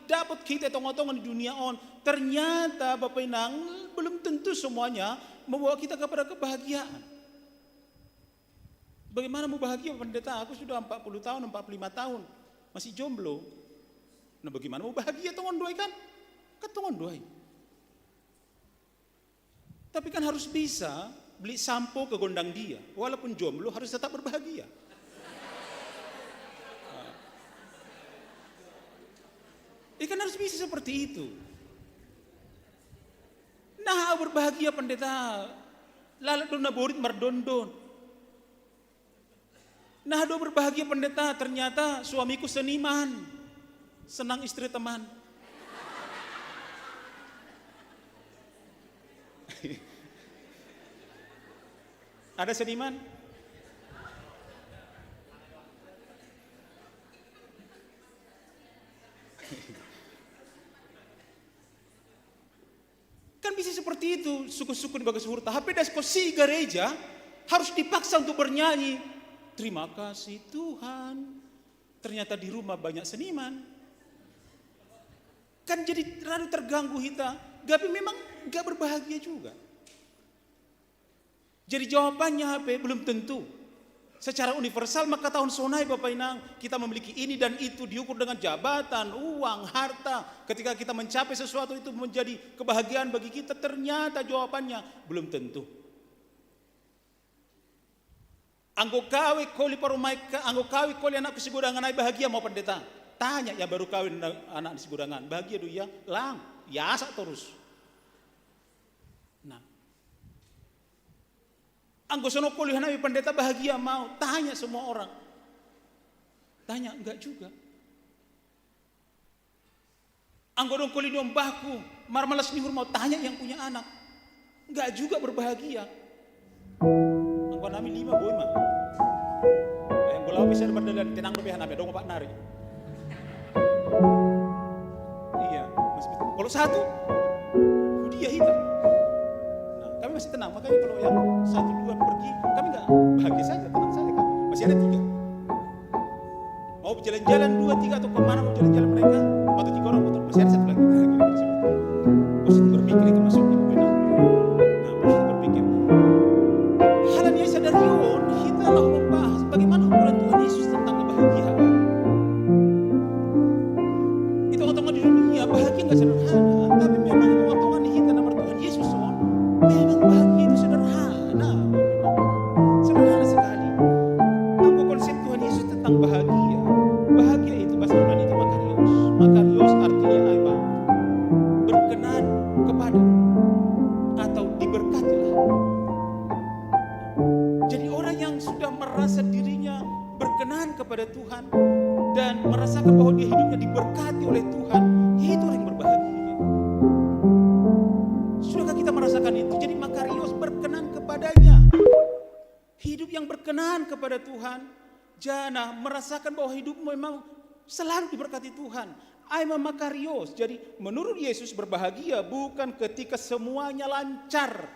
dapat kita tongong-tongon di dunia on, ternyata Bapak Inang belum tentu semuanya membawa kita kepada kebahagiaan. Bagaimana mau bahagia pendeta? Aku sudah 40 tahun, 45 tahun, masih jomblo. Nah bagaimana mau bahagia tongon doai kan? Ketongon doai. Tapi kan harus bisa beli sampo ke gondang dia, walaupun jomblo harus tetap berbahagia. Kan harus bisa seperti itu. Nah berbahagia pendeta, lalat dona borit mardondon. Nah do berbahagia pendeta, ternyata suamiku seniman, senang istri teman. Ada seniman? Kan bisa seperti itu, suku-suku di bagas hurta. Tapi diskusi gereja harus dipaksa untuk bernyanyi. Terima kasih Tuhan. Ternyata di rumah banyak seniman. Kan jadi rada terganggu kita. Tapi memang gak berbahagia juga. Jadi jawabannya HP belum tentu. Secara universal maka tahun sonai Bapak Inang kita memiliki ini dan itu diukur dengan jabatan, uang, harta. Ketika kita mencapai sesuatu itu menjadi kebahagiaan bagi kita, ternyata jawabannya belum tentu. Anggo kawi koli parumaika, anggo kawi koli anak kesigudangan ai bahagia mau pendeta. Tanya ya baru kawin anak di segudangan, bahagia do ya? Lang, biasa terus. Anggo sono koli hanami pendeta bahagia mau, tanya semua orang. Tanya enggak juga. Anggo dong koli dombahku, marmalas nihur mau, tanya yang punya anak. Enggak juga berbahagia. Anggo nami 5 boy mah. Yang bola bisa berdalan tenang lebih hanami dong Pak Nari. Iya, masih betul. Kalau 1 dia hitam. Kami masih tenang, makanya kalau yang 1-2 pergi, kami nggak bahagia saja, tenang saja kami. Masih ada 3. Mau jalan-jalan 2-3 atau kemana mau jalan-jalan mereka, atau 3 orang motor, masih ada 1 lagi. Positif berpikir itu masuknya benar. Nah, positif berpikir. Hal yang sadari kita lah membahas bagaimana ukuran Tuhan Yesus tentang kebahagiaan. Itu orang-orang di dunia bahagia nggak sederhana, tapi memang orang-orang kita nomor Tuhan Yesus memang bahagia itu sederhana. hidupnya diberkati oleh Tuhan, itu orang yang berbahagia. Sudahkah kita merasakan itu? Jadi makarios berkenan kepadanya. Hidup yang berkenan kepada Tuhan. Jana merasakan bahwa hidupmu memang selalu diberkati Tuhan. Aima makarios. Jadi menurut Yesus berbahagia bukan ketika semuanya lancar.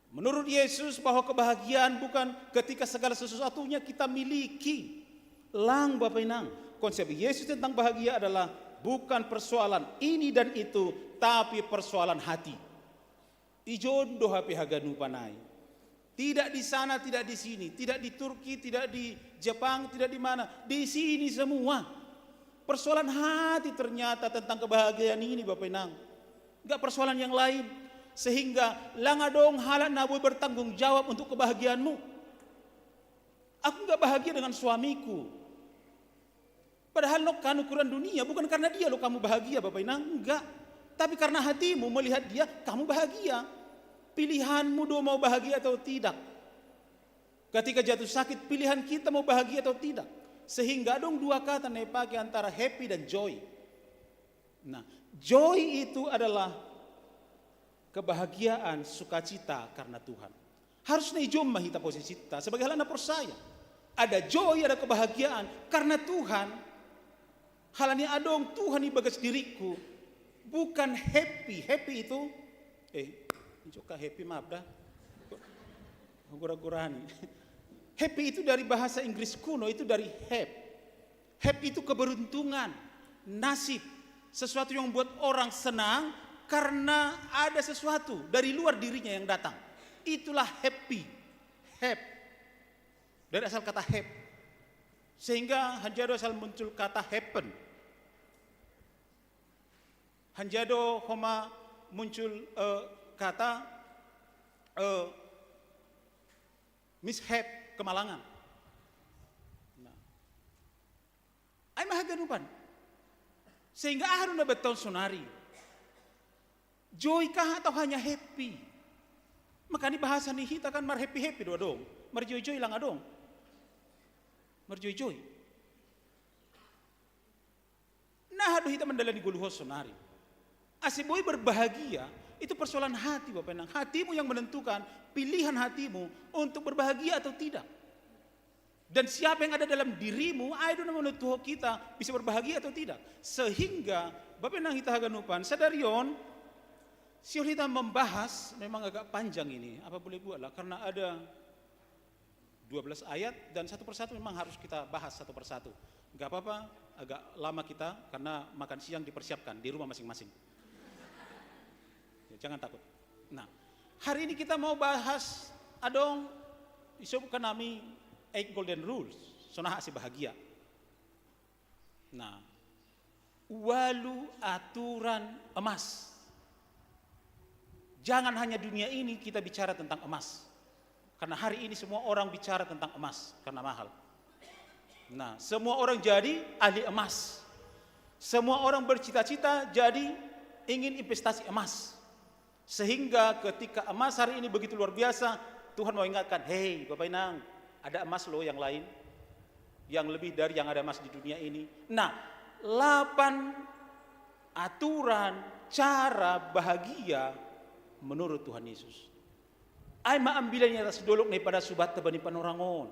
Menurut Yesus bahwa kebahagiaan bukan ketika segala sesuatunya kita miliki. Lang Bapak Inang. Konsep Yesus tentang bahagia adalah bukan persoalan ini dan itu, tapi persoalan hati. Ijon do hape haganu panai. Tidak di sana, tidak di sini, tidak di Turki, tidak di Jepang, tidak di mana, di sini semua. Persoalan hati ternyata tentang kebahagiaan ini Bapak Inang. Enggak persoalan yang lain. Sehingga langadong halat nabu bertanggung jawab untuk kebahagiaanmu. Aku enggak bahagia dengan suamiku. Padahal lo kan ukuran dunia bukan karena dia lo kamu bahagia Bapak Inang, enggak. Tapi karena hatimu melihat dia kamu bahagia. Pilihanmu do mau bahagia atau tidak. Ketika jatuh sakit pilihan kita mau bahagia atau tidak. Sehingga dong dua kata nepake antara happy dan joy. Nah, joy itu adalah kebahagiaan sukacita karena Tuhan. Harus nejom mahita posisi kita sebagai halana persaya. Ada joy, ada kebahagiaan karena Tuhan. Halani adong Tuhan ibagas diriku. Bukan happy. Happy itu juga happy maaf dah. Gura-gurani. Happy itu dari bahasa Inggris kuno itu dari happy. Happy itu keberuntungan, nasib, sesuatu yang membuat orang senang karena ada sesuatu dari luar dirinya yang datang. Itulah happy. Happy. Dari asal kata happy. Sehingga hanjado asal muncul kata happen. Hanjado homa muncul kata mishap, kemalangan. Nah. Ay mahaganupan. Sehingga harus na beton sonari. Joy kah atau hanya happy? Makanya bahasa nih kita kan mar happy doa dong. Mar joy lang adong. Mar joy. Nah aduh kita mendalani guluhos sonari. Asiboy berbahagia itu persoalan hati Bapak Inang. Hatimu yang menentukan pilihan hatimu untuk berbahagia atau tidak. Dan siapa yang ada dalam dirimu, itu menentukan kita bisa berbahagia atau tidak. Sehingga Bapak Inang kita haganupan sadarion siul kita membahas memang agak panjang ini. Apa boleh buatlah karena ada 12 ayat dan satu persatu memang harus kita bahas satu persatu. Enggak apa-apa, agak lama kita karena makan siang dipersiapkan di rumah masing-masing. Jangan takut. Nah, hari ini kita mau bahas adong disebutkan nami 8 golden rules. Sonaha si bahagia. Nah, 8 aturan emas. Jangan hanya dunia ini kita bicara tentang emas. Karena hari ini semua orang bicara tentang emas karena mahal. Nah, semua orang jadi ahli emas. Semua orang bercita-cita jadi ingin investasi emas. Sehingga ketika emas hari ini begitu luar biasa, Tuhan mau ingatkan, hei Bapak Inang, ada emas loh yang lain, yang lebih dari yang ada emas di dunia ini. Nah, 8 aturan cara bahagia menurut Tuhan Yesus. Ay maambilannya atas dolok daripada subat tebani panorangon.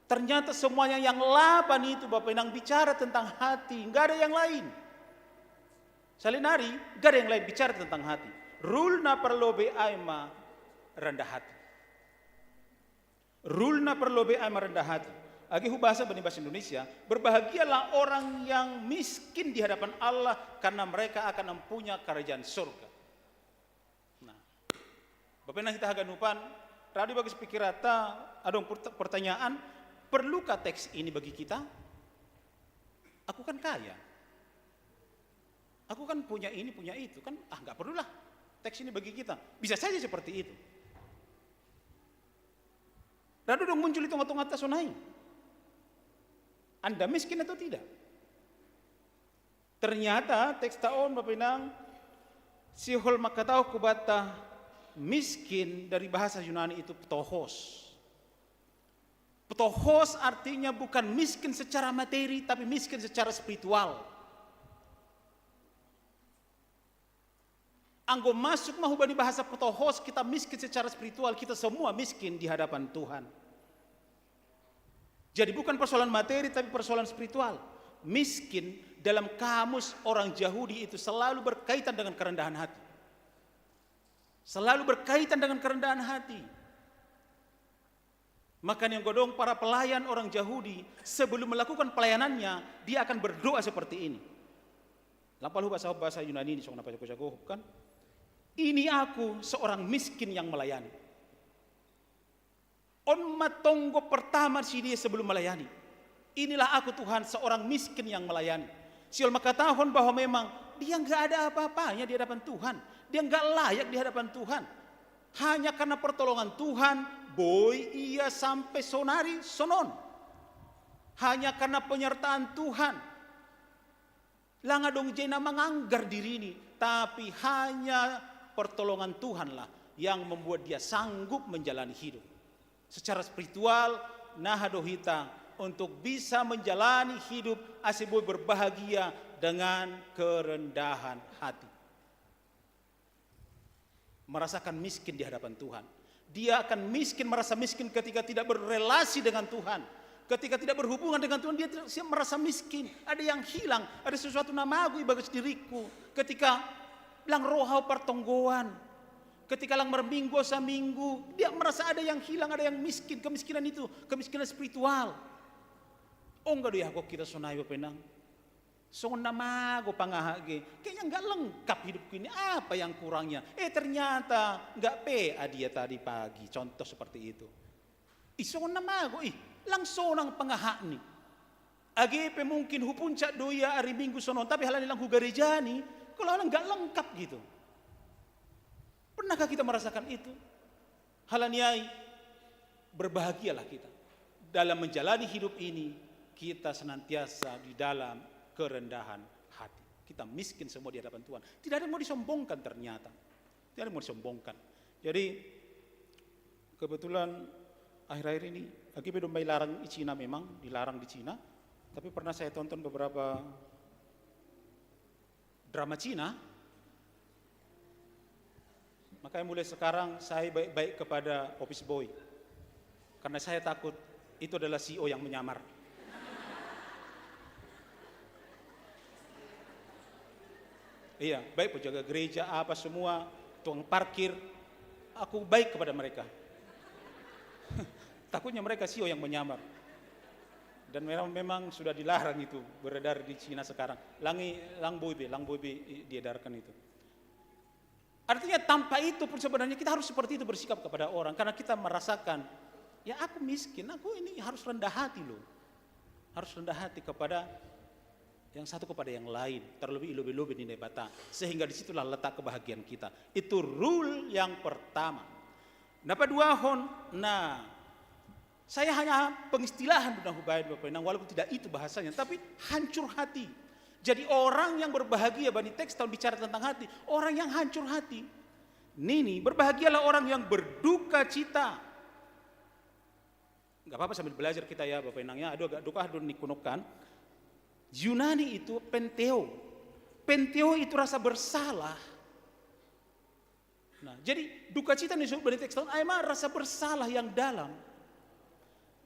Ternyata semuanya yang 8 itu Bapak Inang bicara tentang hati, enggak ada yang lain. Salinari, enggak ada yang lain bicara tentang hati. Rule na perlobe aima rendah hati. Rule na perlobe aima rendah hati. Agi bahasa bahasa Indonesia, berbahagialah orang yang miskin di hadapan Allah karena mereka akan mempunyai kerajaan surga. Nah, Bapak Inang kita haganupan, radio bagi pikirata, adong pertanyaan, perlukah teks ini bagi kita? Aku kan kaya. Aku kan punya ini, punya itu. Kan enggak perlulah teks ini bagi kita. Bisa saja seperti itu. Lalu dong muncul itu ngatung atas sonai. Anda miskin atau tidak? Ternyata teks taon Bapak Inang sihol makatau kubata miskin dari bahasa Yunani itu ptohos. Ptohos artinya bukan miskin secara materi, tapi miskin secara spiritual. Anggo masuk mahubani bahasa ptohos, kita miskin secara spiritual, kita semua miskin di hadapan Tuhan. Jadi bukan persoalan materi, tapi persoalan spiritual. Miskin dalam kamus orang Yahudi itu selalu berkaitan dengan kerendahan hati. Selalu berkaitan dengan kerendahan hati. Makanya godong para pelayan orang Yahudi sebelum melakukan pelayanannya, dia akan berdoa seperti ini. Lampal bahasa Yunani ini, soalnya jago kan? Ini aku seorang miskin yang melayani. On matonggo pertama si dia sebelum melayani. Inilah aku Tuhan, seorang miskin yang melayani. Siol maka tahun bahwa memang dia nggak ada apa-apanya di hadapan Tuhan. Dia nggak layak di hadapan Tuhan. Hanya karena pertolongan Tuhan, boy ia sampai sonari sonon. Hanya karena penyertaan Tuhan. Langa dong jena menganggar diri ini. Tapi hanya pertolongan Tuhanlah yang membuat dia sanggup menjalani hidup. Secara spiritual, nahadohita untuk bisa menjalani hidup asiboy berbahagia dengan kerendahan hati. Merasakan miskin di hadapan Tuhan. Dia akan miskin, merasa miskin ketika tidak berrelasi dengan Tuhan. Ketika tidak berhubungan dengan Tuhan, dia merasa miskin. Ada yang hilang, ada sesuatu namaku ibagas diriku. Ketika lang rohau pertonggoan, ketika lang merminggu saminggu, dia merasa ada yang hilang, ada yang miskin. Kemiskinan itu, kemiskinan spiritual. Oh enggak doya kok kita sonai penang. So namago pangahage, kayaknya nggak lengkap hidupku ini, apa yang kurangnya? Ternyata nggak PA dia tadi pagi, contoh seperti itu. So namago, langsung nang pangahak nih. Agepe mungkin hupuncak doya hari minggu sonon, tapi halani lang hugarejani, kalau nggak lengkap gitu. Pernahkah kita merasakan itu? Halaniai, berbahagialah kita dalam menjalani hidup ini. Kita senantiasa di dalam kerendahan hati. Kita miskin semua di hadapan Tuhan. Tidak ada yang mau disombongkan ternyata. Tidak ada yang mau disombongkan. Jadi kebetulan akhir-akhir ini akibat domba dilarang di Cina, memang dilarang di Cina. Tapi pernah saya tonton beberapa drama Cina. Makanya mulai sekarang saya baik-baik kepada office boy. Karena saya takut itu adalah CEO yang menyamar. Iya, baik penjaga gereja, apa semua, tukang parkir, aku baik kepada mereka. Takutnya mereka CEO yang menyamar. Dan memang sudah dilarang itu beredar di Cina sekarang. Lang boybe diedarkan itu. Artinya tanpa itu pun sebenarnya kita harus seperti itu bersikap kepada orang. Karena kita merasakan, ya aku miskin, aku ini harus rendah hati loh. Harus rendah hati kepada yang satu kepada yang lain, terlebih ilobe-lobe di nebata, sehingga disitulah letak kebahagiaan kita. Itu rule yang pertama. Napa dua hon? Nah, saya hanya pengistilahan sudah hubain Bapak Inang, walaupun tidak itu bahasanya, tapi hancur hati. Jadi orang yang berbahagia, bani teks tahun bicara tentang hati, orang yang hancur hati. Nini, berbahagialah orang yang berduka cita. Gak apa-apa sambil belajar kita ya Bapak Inang ya, aduh agak duka aduh nikunukan. Yunani itu penteo. Penteo itu rasa bersalah. Nah, jadi duka cita nih Bani teks tahun emang rasa bersalah yang dalam.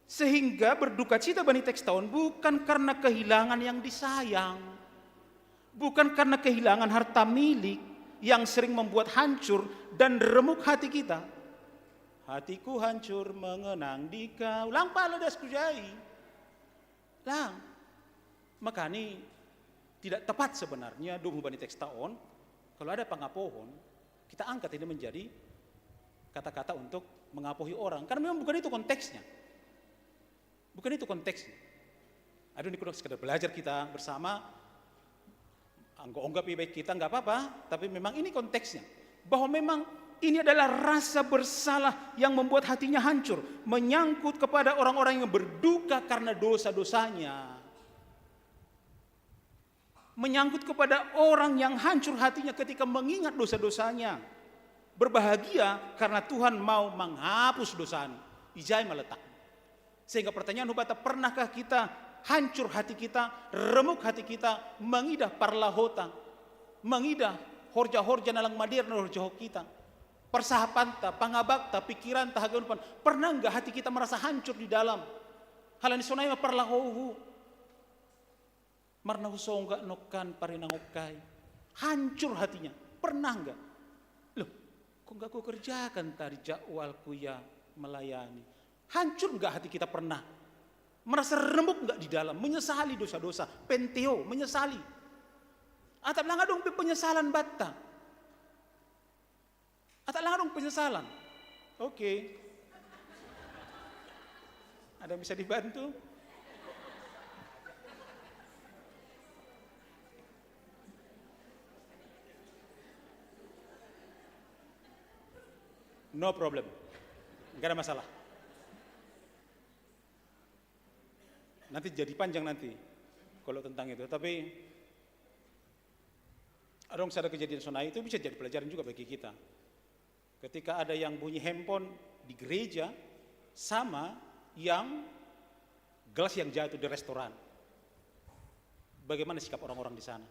Sehingga berduka cita Bani teks tahun bukan karena kehilangan yang disayang. Bukan karena kehilangan harta milik yang sering membuat hancur dan remuk hati kita. Hatiku hancur mengenang di kau. Lang paladas kujai. Lang. Maka ini tidak tepat sebenarnya dungu Bani teks tahun. Kalau ada pangapohon, kita angkat ini menjadi kata-kata untuk mengapohi orang. Karena memang bukan itu konteksnya. Bukan itu konteksnya. Aduh ini kudu sekedar belajar kita bersama. Anggap baik kita nggak apa-apa. Tapi memang ini konteksnya. Bahwa memang ini adalah rasa bersalah yang membuat hatinya hancur. Menyangkut kepada orang-orang yang berduka karena dosa-dosanya. Menyangkut kepada orang yang hancur hatinya ketika mengingat dosa-dosanya. Berbahagia karena Tuhan mau menghapus dosanya. Ijai meletak. Sehingga pertanyaan hubata, pernahkah kita hancur hati kita, remuk hati kita, mengidah parlahota, mengidah horja-horja nalang madir na horja kita, persahabanta, pangabakta, pikiran, tahaganupan. Pernah enggak hati kita merasa hancur di dalam? Halani sonai ma parlahohu, marna husongga nokan parinangokai, hancur hatinya. Pernah enggak? Loh, kok enggak ku kerjakan tadi jadwalku ya melayani? Hancur enggak hati kita pernah? Merasa remuk enggak di dalam? Menyesali dosa-dosa, penteo, menyesali. Atap langa dong penyesalan batta. Atap langa dong penyesalan. Oke. Ada yang bisa dibantu? No problem. Enggak ada masalah. Nanti jadi panjang nanti kalau tentang itu. Tapi ada kejadian sonai itu bisa jadi pelajaran juga bagi kita. Ketika ada yang bunyi handphone di gereja sama yang gelas yang jatuh di restoran. Bagaimana sikap orang-orang di sana?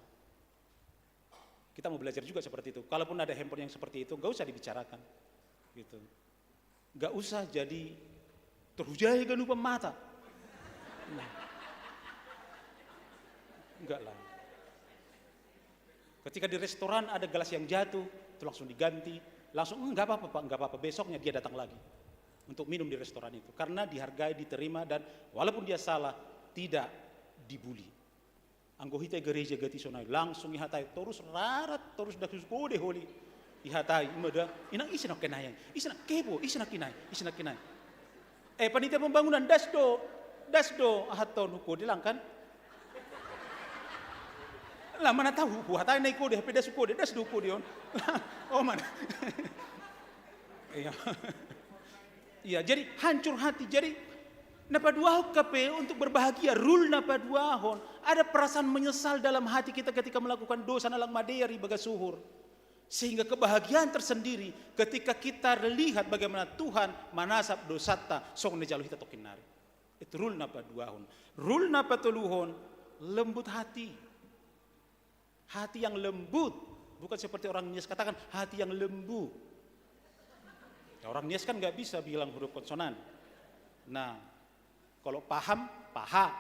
Kita mau belajar juga seperti itu. Kalaupun ada handphone yang seperti itu, nggak usah dibicarakan, gitu. Nggak usah jadi terhujai ganupa mata. Nah. Enggak lah. Ketika di restoran ada gelas yang jatuh, itu langsung diganti, langsung enggak apa-apa Pak, enggak apa-apa, besoknya dia datang lagi untuk minum di restoran itu karena dihargai, diterima, dan walaupun dia salah tidak dibuli. Anggohita gereja gati sonai langsung ihatai terus rarat terus dah kode holi ihatai imada inang isina kenayang isina kebo isina kinai panitia pembangunan dasdo ahaton huko dilang kan lah mana tahu hatai naik kode HP das kode das do kode on oh mana iya jadi hancur hati. Jadi napaduahon kape untuk berbahagia rule napaduahon ada perasaan menyesal dalam hati kita ketika melakukan dosa nalang maderi bagasuhur, sehingga kebahagiaan tersendiri ketika kita lihat bagaimana Tuhan manasap dosata song nejalu kita tokinari. Itu rule napaduahon. Rule napatuluhon lembut hati. Hati yang lembut, bukan seperti orang Nias katakan hati yang lembu. Ya, orang Nias kan nggak bisa bilang huruf konsonan. Nah, kalau paham, paha,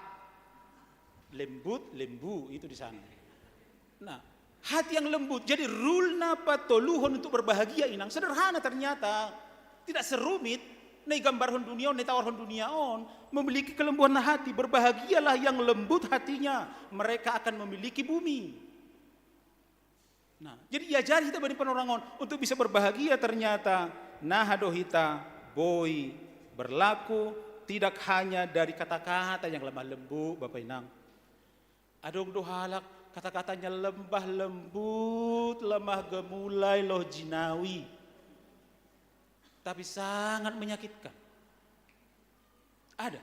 lembut, lembu itu di sana. Nah, hati yang lembut. Jadi rule napa toluhon untuk berbahagia inang sederhana ternyata, tidak serumit. Nei gambar dunia, nei tawar dunia on, memiliki kelembutan hati, berbahagialah yang lembut hatinya, mereka akan memiliki bumi. Nah, jadi diajari kita bani penorangon untuk bisa berbahagia ternyata. Nah, hadohita boy berlaku tidak hanya dari kata-kata yang lemah lembut, Bapak Inang. Adong dohalak kata-katanya lembah lembut, lemah gemulai, loh jinawi. Tapi sangat menyakitkan. Ada.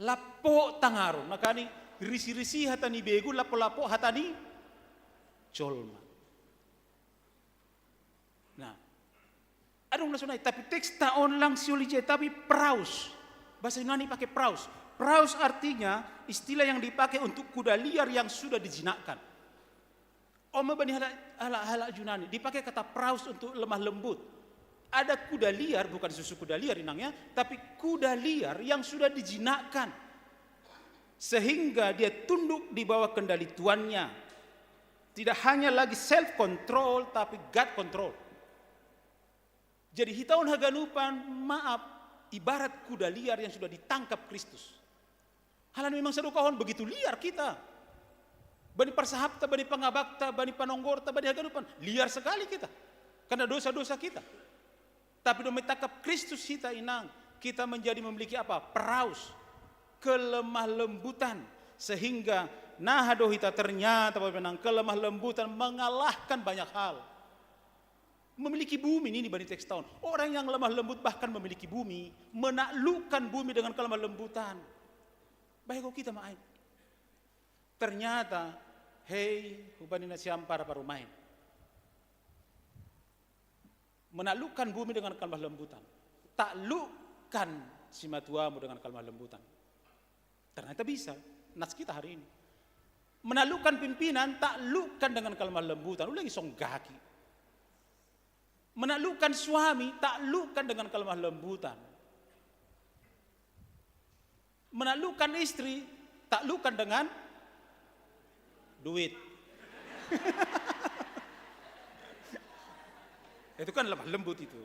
Lapo tangaro, makani risi-risi hatani begu, lapo-lapo hatani colma. Nah, adong nasunai, tapi teks taon lang siulije, tapi praus. Bahasa Yunani pakai praus. Praus artinya istilah yang dipakai untuk kuda liar yang sudah dijinakkan. Oma bani hala Yunani dipakai kata praus untuk lemah lembut. Ada kuda liar, bukan susu kuda liar inangnya, tapi kuda liar yang sudah dijinakkan sehingga dia tunduk di bawah kendali tuannya. Tidak hanya lagi self control tapi God control. Jadi hitaun haganupan maaf ibarat kuda liar yang sudah ditangkap Kristus. Halan memang sedukahon begitu liar kita. Bani persahabta, bani pangabakta, bani panonggorta, bani haganupan liar sekali kita karena dosa-dosa kita. Tapi demi takap Kristus kita inang, kita menjadi memiliki apa? Praus, kelemah lembutan, sehingga nahadohita ternyata menang kelemah lembutan mengalahkan banyak hal. Memiliki bumi ini bani teks tahun. Orang yang lemah lembut bahkan memiliki bumi, menaklukkan bumi dengan kelemah lembutan. Baik kok kita main. Ternyata, hei, hubanina siam para parumain. Menaklukkan bumi dengan kelemah lembutan. Taklukkan si matuamu dengan kelemah lembutan. Ternyata bisa. Nas kita hari ini. Menaklukkan pimpinan, taklukkan dengan kelemah lembutan. Ulah isong gaki. Menaklukkan suami, taklukkan dengan kelemah lembutan. Menaklukkan istri, taklukkan dengan duit. Itu kan lemah lembut itu.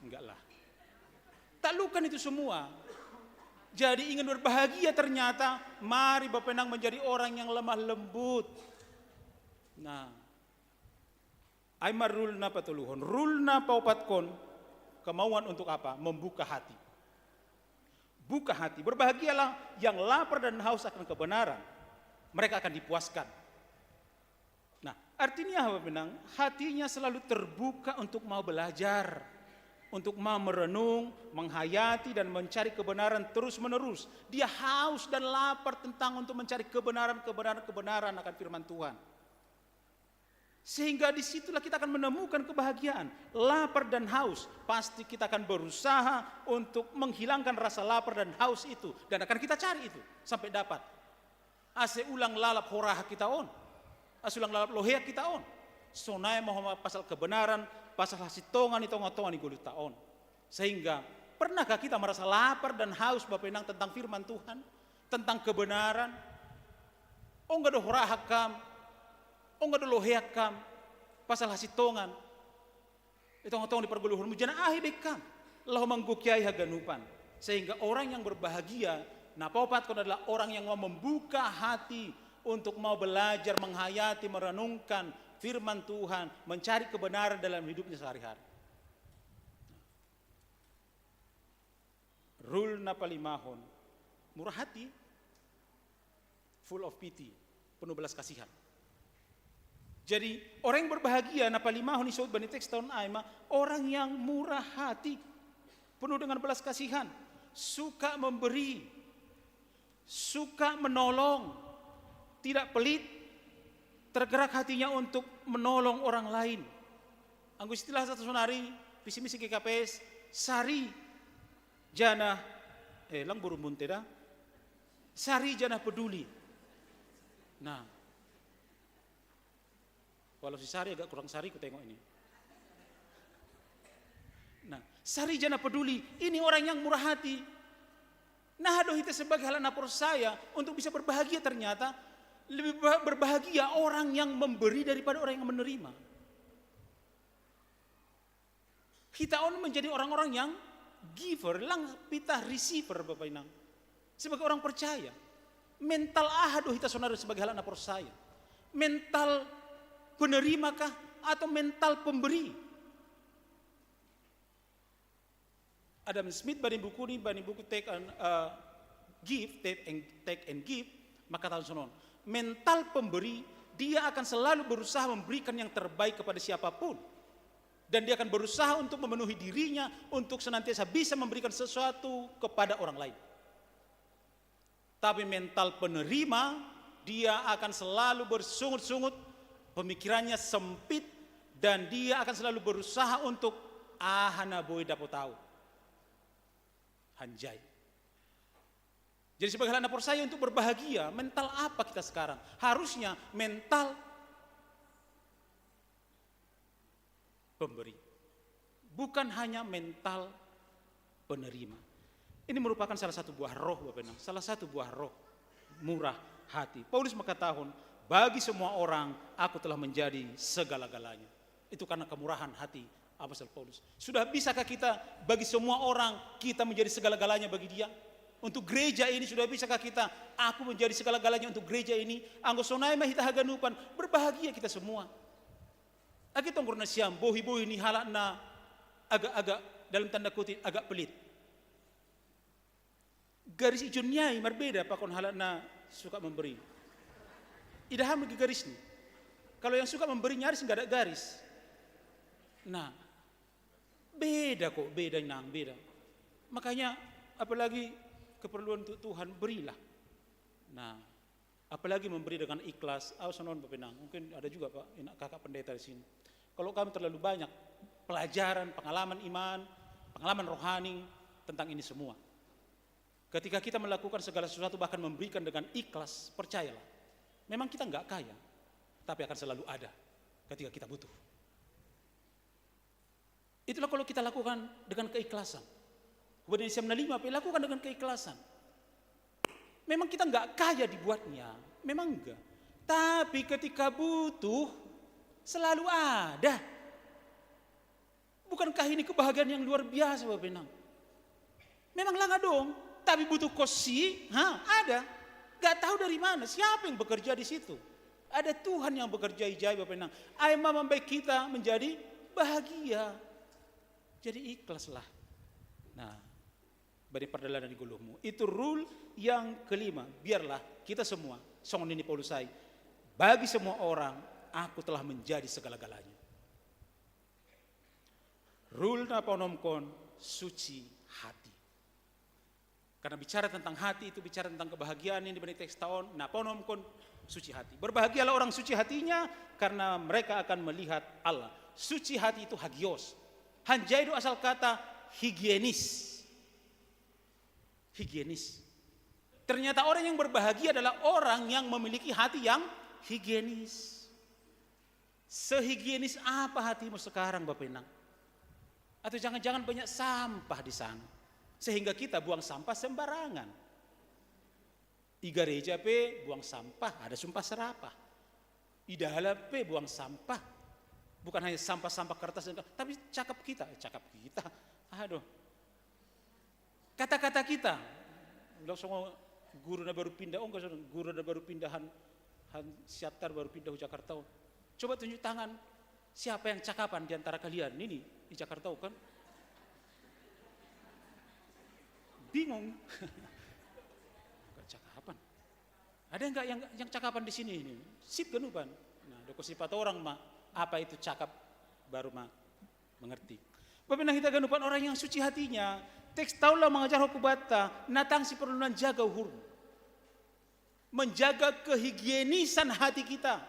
Enggak lah. Taklukkan itu semua. Jadi ingin berbahagia ternyata, mari Bapak Enang menjadi orang yang lemah lembut. Nah, Aimar rulna patuluhon, rulna paupatkon, kemauan untuk apa? Membuka hati. Buka hati, berbahagialah yang lapar dan haus akan kebenaran. Mereka akan dipuaskan. Nah, artinya apa Benang? Hatinya selalu terbuka untuk mau belajar, untuk mau merenung, menghayati dan mencari kebenaran terus menerus. Dia haus dan lapar tentang untuk mencari kebenaran akan firman Tuhan. Sehingga disitulah kita akan menemukan kebahagiaan. Lapar dan haus, pasti kita akan berusaha untuk menghilangkan rasa lapar dan haus itu. Dan akan kita cari itu sampai dapat. Ase ulang lalap horah kita on. Ase ulang lalap lohea kita on. Sonai mohon pasal kebenaran, pasal hasitongan itu ngotongan igulu taon. Sehingga pernahkah kita merasa lapar dan haus Bapak Enang tentang firman Tuhan, tentang kebenaran? Oh enggak ada horah hakam. Oh enggak ada lohekam, pasal hasitongan. Itu ngotong di perguluhurmu, jangan ahi bekam. Lahu manggukyai haganupan. Sehingga orang yang berbahagia, nah paupatkan adalah orang yang mau membuka hati untuk mau belajar, menghayati, merenungkan firman Tuhan, mencari kebenaran dalam hidupnya sehari-hari. Rule napalimahon, murah hati, full of pity, penuh belas kasihan. Jadi orang yang berbahagia napalimahon isod bani teks tahun aima, orang yang murah hati, penuh dengan belas kasihan, suka memberi, suka menolong, tidak pelit, tergerak hatinya untuk menolong orang lain. Anggo istilah satu sonari, visi misi KKPS, sari jana, lang burumun teda, sari jana peduli. Nah, walau si Sari agak kurang sari, ku tengok ini. Nah, Sari jana peduli, ini orang yang murah hati. Nah, aduh itu sebagai hal napor saya untuk bisa berbahagia ternyata lebih berbahagia orang yang memberi daripada orang yang menerima. Kita on menjadi orang-orang yang giver, lang pita receiver Bapak Inang. Sebagai orang percaya, mental ahaduh kita sonar sebagai hal napor saya. Mental penerimakah atau mental pemberi? Adam Smith bani buku ini, bani buku take and give, maka tahun sonon. Mental pemberi, dia akan selalu berusaha memberikan yang terbaik kepada siapapun. Dan dia akan berusaha untuk memenuhi dirinya, untuk senantiasa bisa memberikan sesuatu kepada orang lain. Tapi mental penerima, dia akan selalu bersungut-sungut, pemikirannya sempit, dan dia akan selalu berusaha untuk ahana boy dapat tahu. Hanjai. Jadi sebagai anak saya untuk berbahagia, mental apa kita sekarang? Harusnya mental pemberi. Bukan hanya mental penerima. Ini merupakan salah satu buah roh Bapak Enang, salah satu buah roh murah hati. Paulus mengatakan, bagi semua orang aku telah menjadi segala-galanya. Itu karena kemurahan hati apostol Paulus. Sudah bisakah kita bagi semua orang kita menjadi segala-galanya bagi dia? Untuk gereja ini sudah bisakah kita aku menjadi segala-galanya untuk gereja ini? Anggo sonai mah hita haganupan, berbahagia kita semua. Agi tongkur na siam bohi-bohi ni halak na agak-agak dalam tanda kutip agak pelit. Garis ijonnya berbeda pakon halak na suka memberi. Idaham lagi garis nih. Kalau yang suka memberi nyaris nggak ada garis. Nah, beda kok, beda nang, beda. Makanya apalagi keperluan untuk Tuhan berilah. Nah, apalagi memberi dengan ikhlas. Sonon Bapak Enang, mungkin ada juga Pak, kakak pendeta di sini. Kalau kami terlalu banyak pelajaran, pengalaman iman, pengalaman rohani tentang ini semua. Ketika kita melakukan segala sesuatu bahkan memberikan dengan ikhlas, percayalah, memang kita nggak kaya, tapi akan selalu ada ketika kita butuh. Itulah kalau kita lakukan dengan keikhlasan. Hubungan Indonesia 65 apa lakukan dengan keikhlasan. Memang kita nggak kaya dibuatnya, memang enggak. Tapi ketika butuh selalu ada. Bukankah ini kebahagiaan yang luar biasa Bapak Benang? Memang langa dong, tapi butuh kosi, ada. Gak tahu dari mana, siapa yang bekerja di situ. Ada Tuhan yang bekerja ajaib Bapak Benang. Aima membaik kita menjadi bahagia. Jadi ikhlaslah. Nah, bagi perjalanan di guluhmu. Itu rule yang kelima. Biarlah kita semua, song ini Paulusai, bagi semua orang, aku telah menjadi segala-galanya. Rule na panomkon, suci hati. Karena bicara tentang hati itu bicara tentang kebahagiaan ini dibanding teks tahun. Nah panomkon, suci hati. Berbahagialah orang suci hatinya karena mereka akan melihat Allah. Suci hati itu hagios. Hanjai itu asal kata higienis. Higienis. Ternyata orang yang berbahagia adalah orang yang memiliki hati yang higienis. Sehigienis apa hatimu sekarang Bapak Enang? Atau jangan-jangan banyak sampah di sana sehingga kita buang sampah sembarangan. Di gereja pe buang sampah, ada sumpah serapah. Di dalam pe buang sampah, bukan hanya sampah-sampah kertas, tapi cakap kita. Aduh, kata-kata kita. Langsung guru na baru pindah, guru na baru pindahan siatar baru pindah ke Jakarta. Coba tunjuk tangan, siapa yang cakapan di antara kalian ini? Di Jakarta kan bingung. Cakapan. Ada enggak yang cakapan di sini ini? Sip genupan. Nah, doko sifat orang mah apa itu cakap baru mah mengerti. Bagaimana kita genupan orang yang suci hatinya? Teks taulah mengajar hukum bata, natang si perlu menjaga uhur. Menjaga kehigienisan hati kita.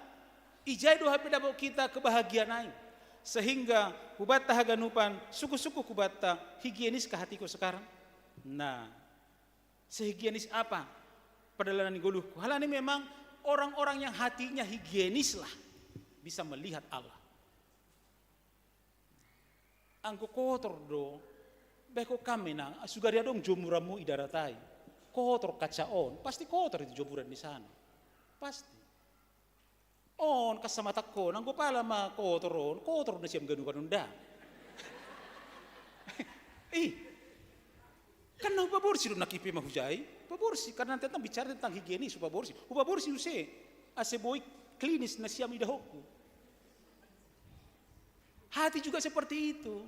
Ijai doa pedabok kita kebahagiaan lain. Sehingga hubata haganupan suku-suku kubata higienis ke hatiku sekarang. Nah, sehigienis apa perjalanan guluhku? Hal ini memang orang-orang yang hatinya higienis lah bisa melihat Allah. Angko kotor do, beko kami na sugaria dong jomuramu idaratai. Kotor kacaon, pasti kotor itu jomuran di sana, pasti. On kasama takko nanggo pala ma kotor na siyam ganu kanunda. Kan na paborsi do nakipi mahujai, paborsi karena tentang bicara tentang higienis paborsi. Paborsi use aseboy klinis na siyam idahoku. Hati juga seperti itu.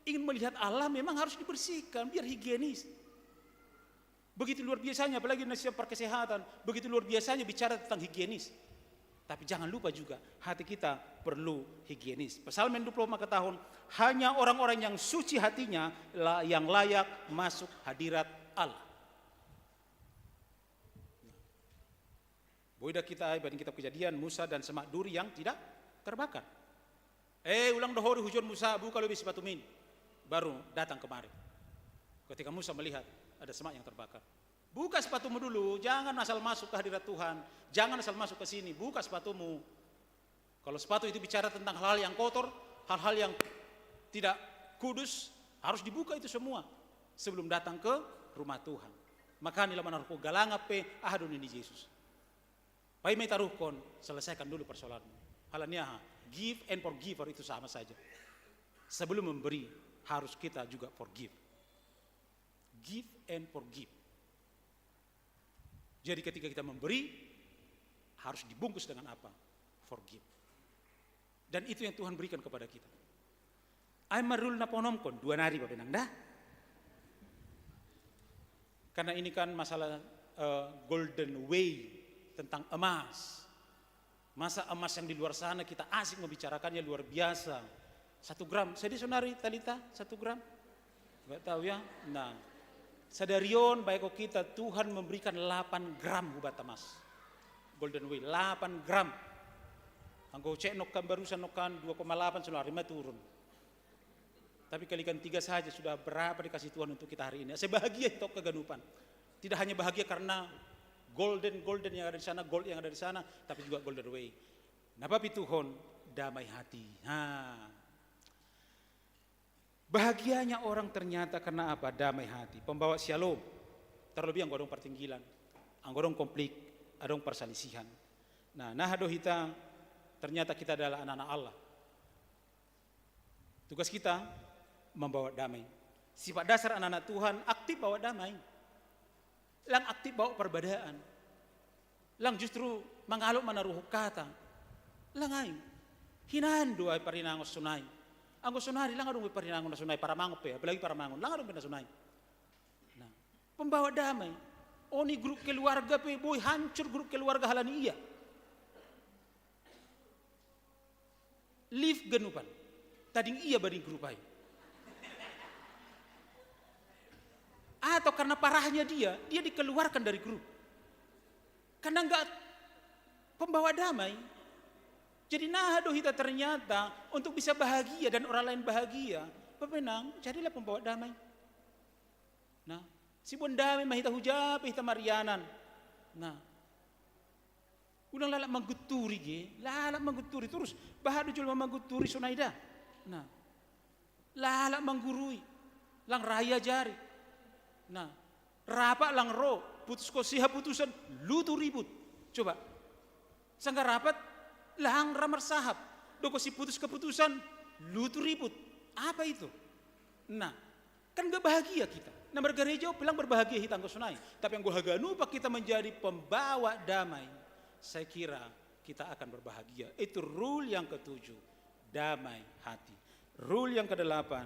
Ingin melihat Allah memang harus dibersihkan biar higienis. Begitu luar biasanya apalagi na siyam perkesehatan, begitu luar biasanya bicara tentang higienis. Tapi jangan lupa juga hati kita perlu higienis. Psalm 24 tahun, hanya orang-orang yang suci hatinya yang layak masuk hadirat Allah. Boyda kita banding kitab Kejadian Musa dan semak duri yang tidak terbakar. Ulang dohori hujan Musa buka lebih sepatu min. Baru datang kemari. Ketika Musa melihat ada semak yang terbakar. Buka sepatumu dulu, jangan asal masuk ke hadirat Tuhan. Jangan asal masuk ke sini, buka sepatumu. Kalau sepatu itu bicara tentang hal-hal yang kotor, hal-hal yang tidak kudus, harus dibuka itu semua sebelum datang ke rumah Tuhan. Maka nila manarko galanga pe ahadun ini Yesus. Pai may taruhkon, selesaikan dulu persoalanmu. Halanya give and forgive itu sama saja. Sebelum memberi, harus kita juga forgive. Give and forgive. Jadi ketika kita memberi, harus dibungkus dengan apa? Forgive. Dan itu yang Tuhan berikan kepada kita. Aimarul naponomkon, 2 nari Bapak Nang dah. Karena ini kan masalah golden way, tentang emas. Masa emas yang di luar sana kita asik membicarakannya luar biasa. 1 gram, saya sonari Talita 1 gram? Gak tahu ya. Nah, sadarion baik kita Tuhan memberikan 8 gram hubat emas. Golden way 8 gram. Anggo cek nokan barusan nokan 2,8 sudah harima turun. Tapi kalikan 3 saja sudah berapa dikasih Tuhan untuk kita hari ini. Saya bahagia itu kegenupan. Tidak hanya bahagia karena golden yang ada di sana, gold yang ada di sana, tapi juga golden way. Napa Tuhan damai hati. Bahagianya orang ternyata karena apa? Damai hati. Pembawa shalom. Terlebih yang godong pertinggilan, anggodong konflik, adong perselisihan. Nah dohita ternyata kita adalah anak-anak Allah. Tugas kita membawa damai. Sifat dasar anak-anak Tuhan aktif bawa damai. Lang aktif bawa perbedaan. Lang justru mengaluk menaruh kata. Lang ay hinaan doa parinangos sunay. Anggo sunari lang adong parinangon na sunay para mangop ya, apalagi para mangon. Lang adong pinasunay. Nah, pembawa damai. Oni grup keluarga pe boy hancur grup keluarga halani iya. Live genupan. Tading iya bading grup ay. Atau karena parahnya dia dikeluarkan dari grup. Karena enggak pembawa damai. Jadi dohita ternyata untuk bisa bahagia dan orang lain bahagia, pemenang jadilah pembawa damai. Nah, si bon damai mahita hujap, hita marianan. Nah, ulang lalak mengguturi terus bahadu jual mengguturi sunaida. Nah, lalak menggurui, lang raya jari. Nah, rapat lang ro, putus kosiha putusan, lutu ribut. Coba, sangka rapat, lang ramar sahab. Doko si putus keputusan, lutu ribut. Apa itu? Nah, kan gak bahagia kita. Nah, bergereja bilang berbahagia hitang sunai. Tapi yang gua pak kita menjadi pembawa damai. Saya kira kita akan berbahagia. Itu rule yang ke-7, damai hati. Rule yang ke-8,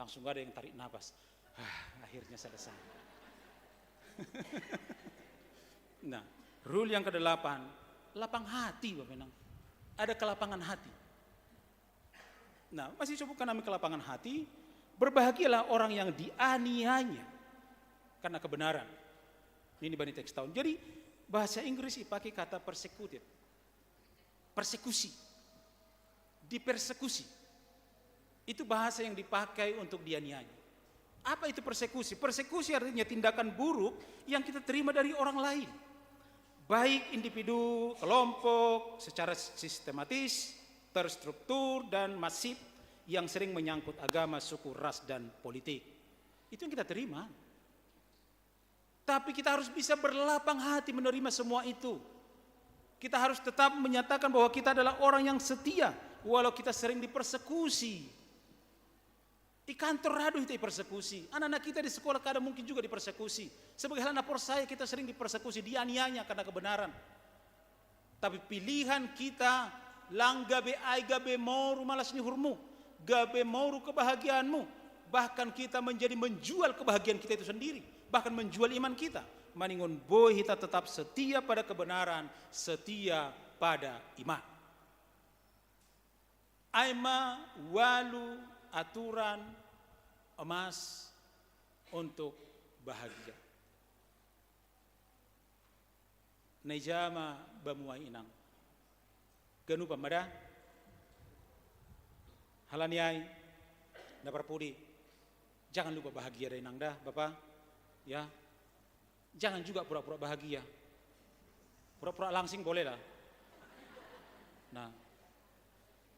langsung gak ada yang tarik nafas. Akhirnya selesai. Nah, rule yang ke-8, lapang hati Bapak Menang. Ada kelapangan hati. Nah, masih sebutkan kami kelapangan hati. Berbahagialah orang yang dianiaya karena kebenaran. Ini bani teks tahun. Jadi bahasa Inggris dipakai kata persecuted. Persekusi. Dipersekusi. Itu bahasa yang dipakai untuk dianiaya. Apa itu persekusi? Persekusi artinya tindakan buruk yang kita terima dari orang lain. Baik individu, kelompok, secara sistematis, terstruktur, dan masif yang sering menyangkut agama, suku, ras, dan politik. Itu yang kita terima. Tapi kita harus bisa berlapang hati menerima semua itu. Kita harus tetap menyatakan bahwa kita adalah orang yang setia, walau kita sering dipersekusi. Di kantor rado itu persekusi. Anak-anak kita di sekolah kadang mungkin juga dipersekusi. Sebagai hal napor saya kita sering dipersekusi, dianiaya karena kebenaran. Tapi pilihan kita lang gabe ai gabe moru malas ni hurmu, gabe moru kebahagiaanmu. Bahkan kita menjual kebahagiaan kita itu sendiri, bahkan menjual iman kita. Maningon boy kita tetap setia pada kebenaran, setia pada iman. Aima walu aturan emas untuk bahagia. Nejama bamuai inang. Ganu pamada. Halaniai dapar pudi. Jangan lupa bahagia dari inang dah, Bapak. Ya. Jangan juga pura-pura bahagia. Pura-pura langsing boleh lah. Nah.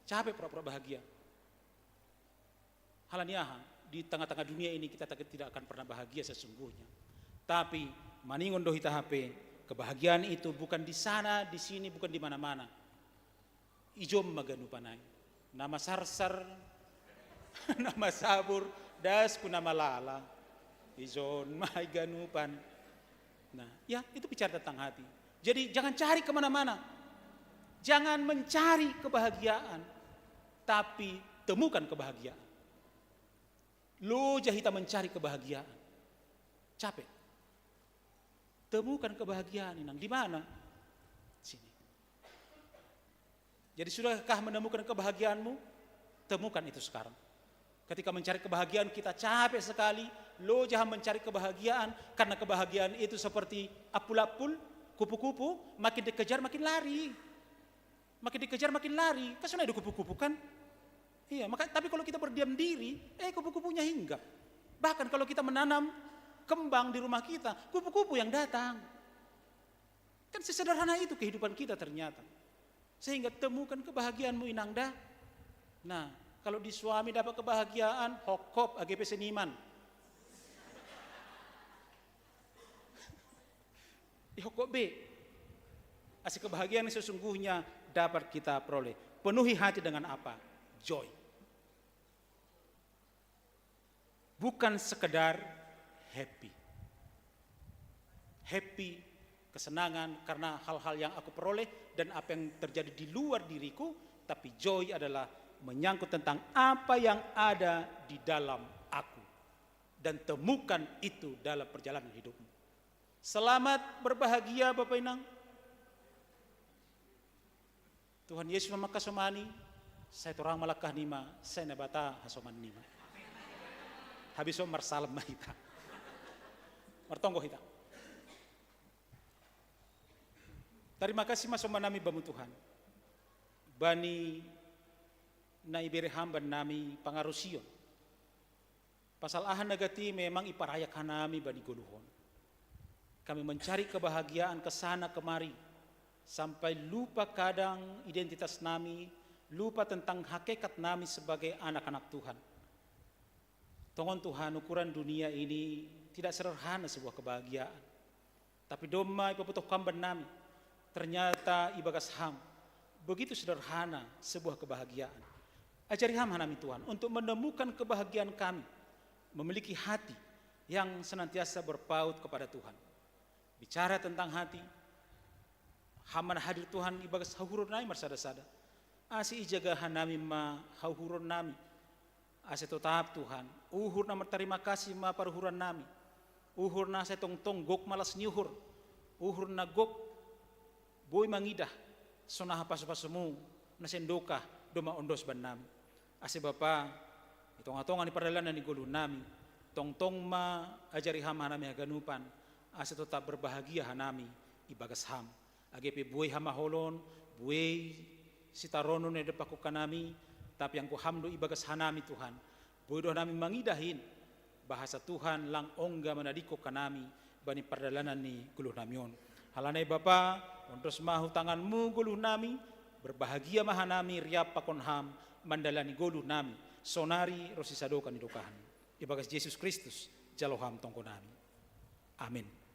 Capek pura-pura bahagia. Halaniaha, di tengah-tengah dunia ini kita tidak akan pernah bahagia sesungguhnya. Tapi maningon dohita HP, kebahagiaan itu bukan di sana, di sini, bukan di mana-mana. Ijom maganupanay. Nama sarsar, nama sabur, dasku nama lala. Ijom may ganupan. Nah, ya itu bicara tentang hati. Jadi jangan cari kemana-mana. Jangan mencari kebahagiaan, tapi temukan kebahagiaan. Lo jahita mencari kebahagiaan, capek. Temukan kebahagiaan inang di mana? Sini. Jadi sudahkah menemukan kebahagiaanmu? Temukan itu sekarang. Ketika mencari kebahagiaan kita capek sekali. Lo jangan mencari kebahagiaan karena kebahagiaan itu seperti apul-apul, kupu-kupu, makin dikejar makin lari. Makin dikejar makin lari. Kan sudah ada kupu-kupu kan? Iya, tapi kalau kita berdiam diri, kupu-kupunya hinggap. Bahkan kalau kita menanam kembang di rumah kita, kupu-kupu yang datang. Kan sesederhana itu kehidupan kita ternyata. Sehingga temukan kebahagiaanmu Inangda. Nah, kalau di suami dapat kebahagiaan, hokop AGP seniman. Hokop B. Asik kebahagiaan yang sesungguhnya dapat kita peroleh. Penuhi hati dengan apa? Joy. Bukan sekedar happy. Happy, kesenangan karena hal-hal yang aku peroleh dan apa yang terjadi di luar diriku, tapi joy adalah menyangkut tentang apa yang ada di dalam aku. Dan temukan itu dalam perjalanan hidupmu. Selamat berbahagia Bapak Inang. Tuhan Yesus memakasomani, saya torang malakah nima, saya nabata hasoman nima. Habis marsalam mahita. Martonggo hita. Terima kasih masoma nami bamu Tuhan. Bani na ibere hamba nami pangarusion. Pasal ahan nagati memang iparayak hanami bani goluhon. Kami mencari kebahagiaan kesana kemari. Sampai lupa kadang identitas nami, lupa tentang hakikat nami sebagai anak-anak Tuhan. Tongon Tuhan, ukuran dunia ini tidak sederhana sebuah kebahagiaan. Tapi doma ipaputok kamban nami, ternyata ibagas ham. Begitu sederhana sebuah kebahagiaan. Ajari ham hanami Tuhan untuk menemukan kebahagiaan kami, memiliki hati yang senantiasa berpaut kepada Tuhan. Bicara tentang hati, haman hadir Tuhan ibagas hauhurun nami marsada-sada. Asi ijaga hanami ma hauhurun nami. Asi tetap Tuhan. Uhur na terima kasih ma paruhuran nami. Uhur na saya tong gok malas nyuhur. Uhur na gok boy mangidah. Sonah pasu-pasumu na sendokah doma ondos ban nami. Asi Bapa itong-atongan ni perjalanan ni gulu nami. Tong-tong ma ajari ham hanami haganupan. Asi tetap berbahagia hanami ibagas ham. AGP buhay hamaholon, buhay sitarono na depaku kanami, tapi yang kuhamdo ibagas hanami Tuhan. Buhay doh nami mangidahin, bahasa Tuhan lang ongga manadiko kanami, bani perdalanan ni guluh namion. Halanay Bapa, ondos mahu tanganmu guluh nami, berbahagia mahanami riap pakonham, mandalani guluh nami, sonari rosisado kanidokahan. Ibagas Yesus Kristus, jaloham tongko nami. Amin.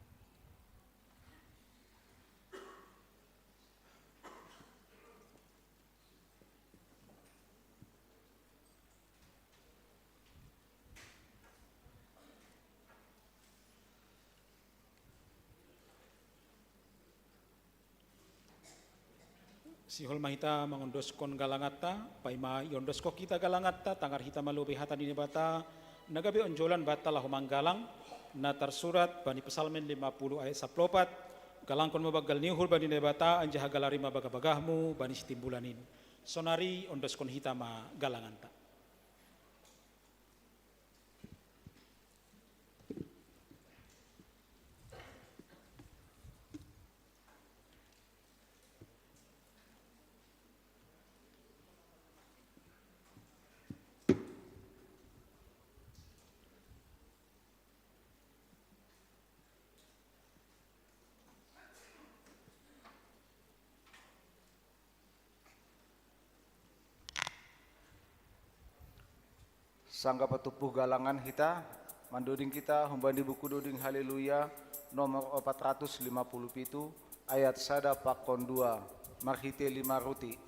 Sihol mahita mangondoskon galangata, paima yondosko kita galangata, tangar hita malubi hata dini bata, nagabi onjolan bata lahumang galang, na tersurat bani pesalmen 50 ayat 14, galangkon mabagal niuhul bani nebata, anjaha galari mabagabagahmu, bani sitimbulanin. Sonari ondoskon hita ma galanganta. Sangga petupuh galangan kita, mandoding kita, humbani buku doding haleluya, nomor 457, ayat sada pakon 2, marhite 5 ruti.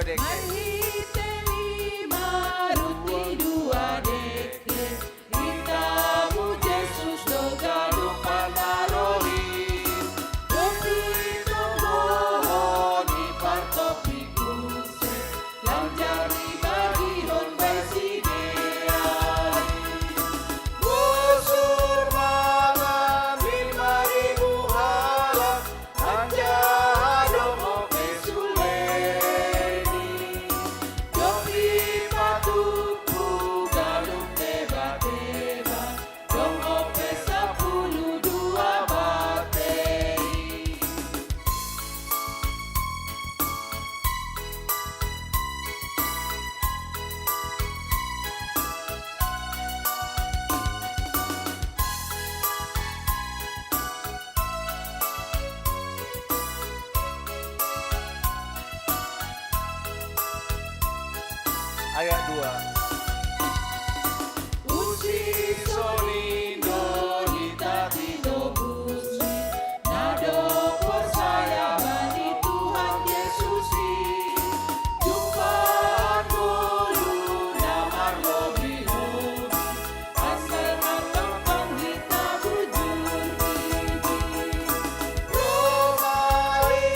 deke. Marhite lima ruti dua deke, itamu Yesus doganu panaroli, dopi tomoho di partopi kuse, lanjari bagi hon besideari. Busur mangan 5.000 hala, anja domo kesuleni. Dopi patuku galung teba-teba, dongo pe 10 bateri. Ayat 2. Usi solindo hitati dobusi, nado percaya bani Tuhan Yesusi, jumpaan dulu namar lobi-lobi, asal matang penghita bujur gigi. Romaita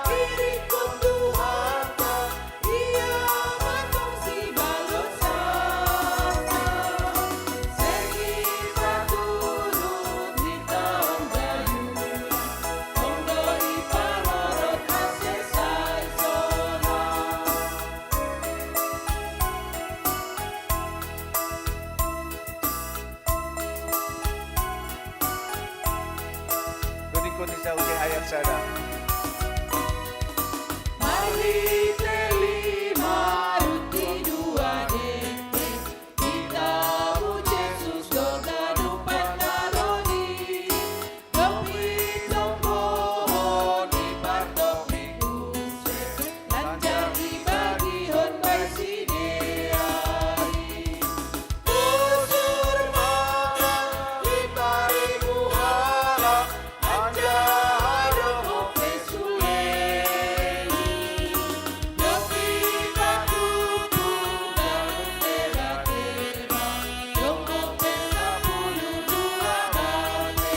Irikum Tuhan tak, ia matang si balon sana. Segi paturut di tahun gayulan, ondo iparorot asesai sona. Dodi kondisi uji ayat sada. Marhite lima ruti dua deke, itamu Yesus doganu panaroli, dopi tomoho di partopi kuse, lancar ibagi hon besideari. Busur mangan 5.000 hala, anja domo Kesuleni, dopi patuku galung teba-teba, dongo pe 10 bateri.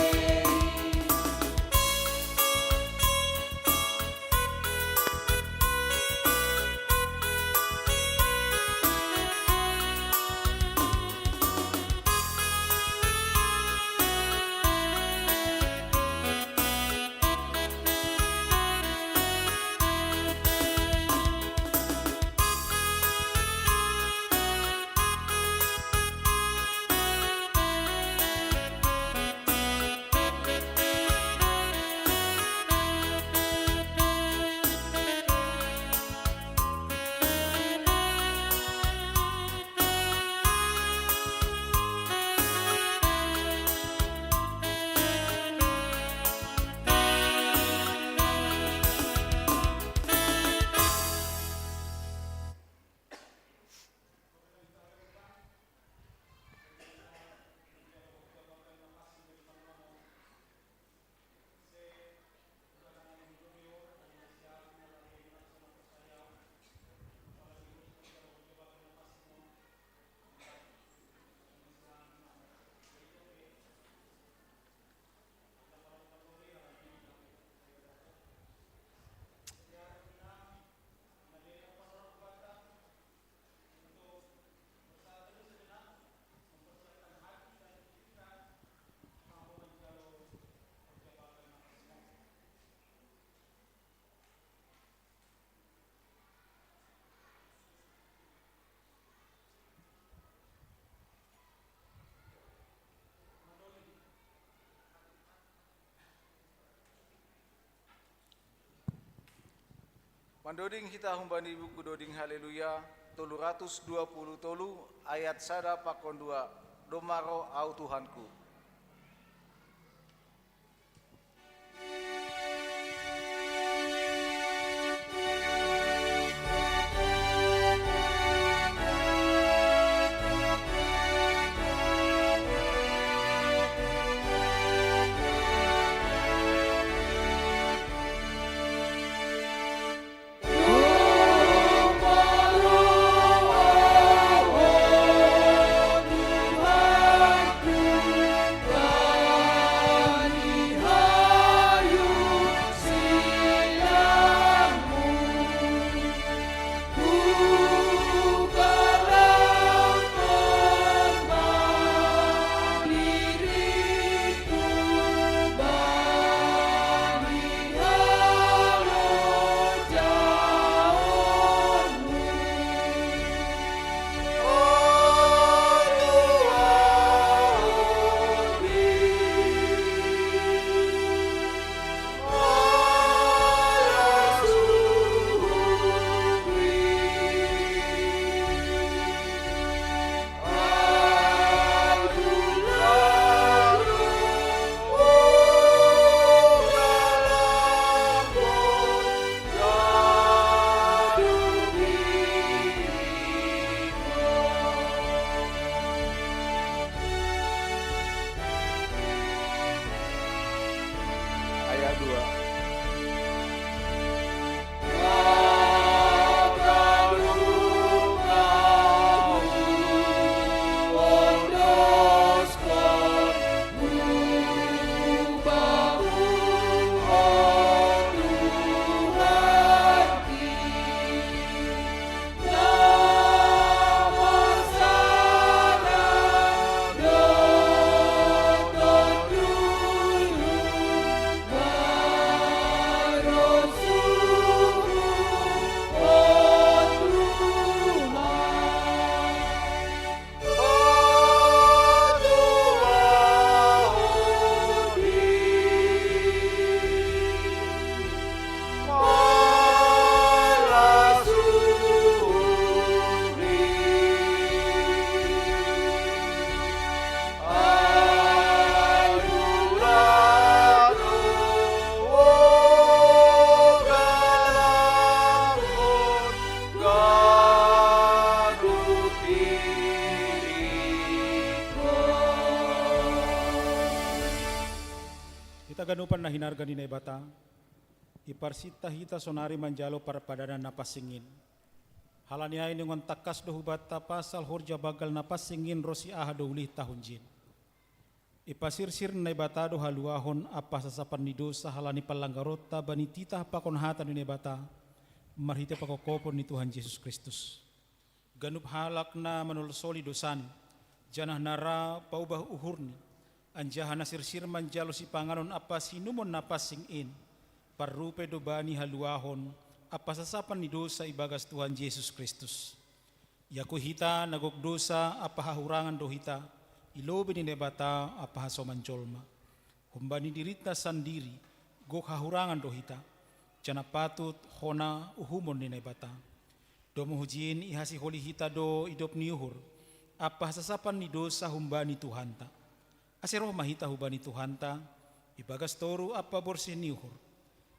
Mandoding kita humbani buku doding haleluya 320 tolu ayat sada pakon 2 domaro au Tuhanku. Oh ayat 2. Kita ganupan na hinarga ni Naibata, iparsita hita sonari manjalo para padanan napas singin. Halani ay ningon takas do hubata pasal horja bagal napas singin rosi aha do ulih tahun jin. Ipasirsir na Naibata do haluahon apa sasapan ni dosa halani palanggarota bani titah pakon hata ni Naibata, marhite pakokopon ni Tuhan Yesus Kristus. Ganup halak na manulsoli dosan, janah nara paubah uhurni, anjaha nasirsir manjalo si panganon apa sinumon napas singin, parrupe do bani haluahon, apa sasapan ni dosa ibagas Tuhan Yesus Kristus. Yaku hita nagok dosa apa hahurangan do hita, ilobe ni Naibata apa hasomancolma. Humbani dirita sandiri, gok hahurangan do hita, jana patut hona uhumon ni Naibata. Do muhujin ihasi holi hita do idop niuhur, apa sasapan ni dosa humbani Tuhanta. Asero mahita hubani Tuhanta, ibagas toru apa borsi niuhur.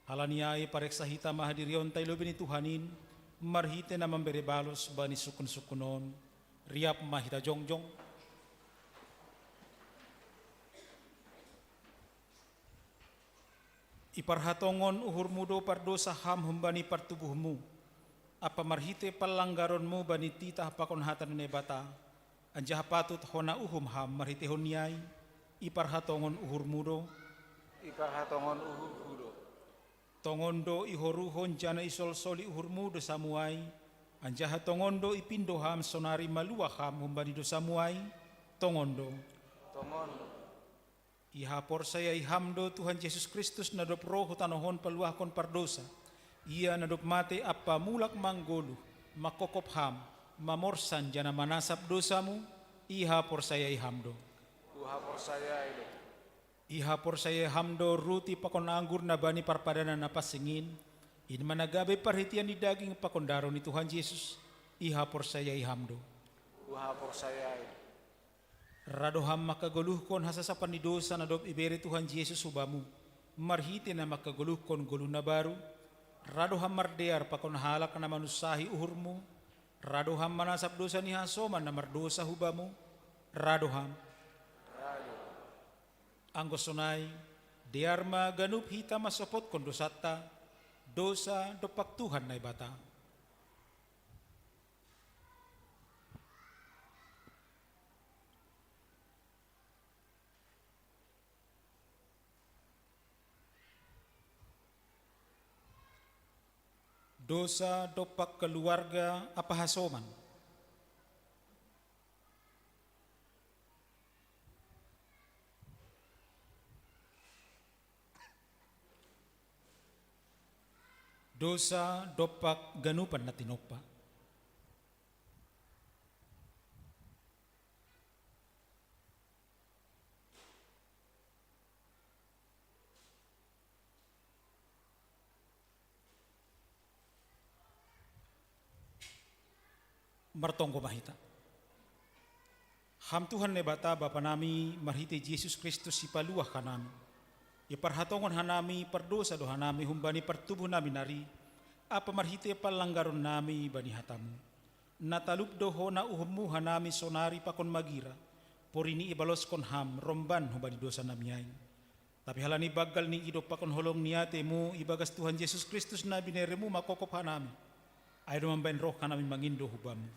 Halaniai pareksa hita mahadirion tayo bini Tuhanin, marhite na memberi balos bani sukun-sukunon, riap mahita jongjong. Iparhatongon uhur mudo pardosa ham humbani partubuhmu, apa marhite palanggaronmu bani titah pakon hatan ni Naibata, anjah patut hona uhum ham marhite honiai, iparhatongon uhur mudo, Iparhatongon uhur hudo. tongondo ihoruhon jana isol soli uhur mudo samuai, anjah tongondo ipindo ham sonari malua ham humbani do samuai, tongondo. Tongondo. Ihapor saya ihamdo Tuhan Yesus Kristus nadop roho tanohon paluahkon pardosa. Ia nadop mate apa mulak manggolu, makokop ham, mamorsan jana manasap dosamu, ihapor saya ihamdo. Uhapor saya itu. Ihapor saya ihamdo ruti pakon anggur na bani parpadanan napas singin, in managabe parhitian di daging pakondaro ni Tuhan Yesus, ihapor saya ihamdo. Uhapor saya itu. Radoham makaguluhkon hasasapan ni dosa na dop ibere Tuhan Yesus hubamu, marhite na makaguluhkon gulu na baru, radoham mardear pakon halak na manusahi uhurmu, radoham manasap dosa ni hasoman na mardosa hubamu, radoham. Anggosonai, dear maganup hita masopot kon dosata, dosa dopak Tuhan na ibata. Dosa dopak keluarga apa hasoman. Dosa dopak ganupan na tinopa. Martongko mahita. Ham Tuhan ne bata Bapa nami marhite Yesus Kristus si paluah kanami. Iparhatongon hanami perdosa do hanami humbani pertubuh nami nari. Apa marhite palanggaron nami bani hatamu. Natalub do hona uhummu hanami sonari pakon magira. Porini ibalos kon ham romban humbani dosa nami ay. Tapi halani bagal ni idop pakon holong niatemu ibagas Tuhan Yesus Kristus na bineremu makokop hanami. Ayo mambain roh kanami mangindo hubamu.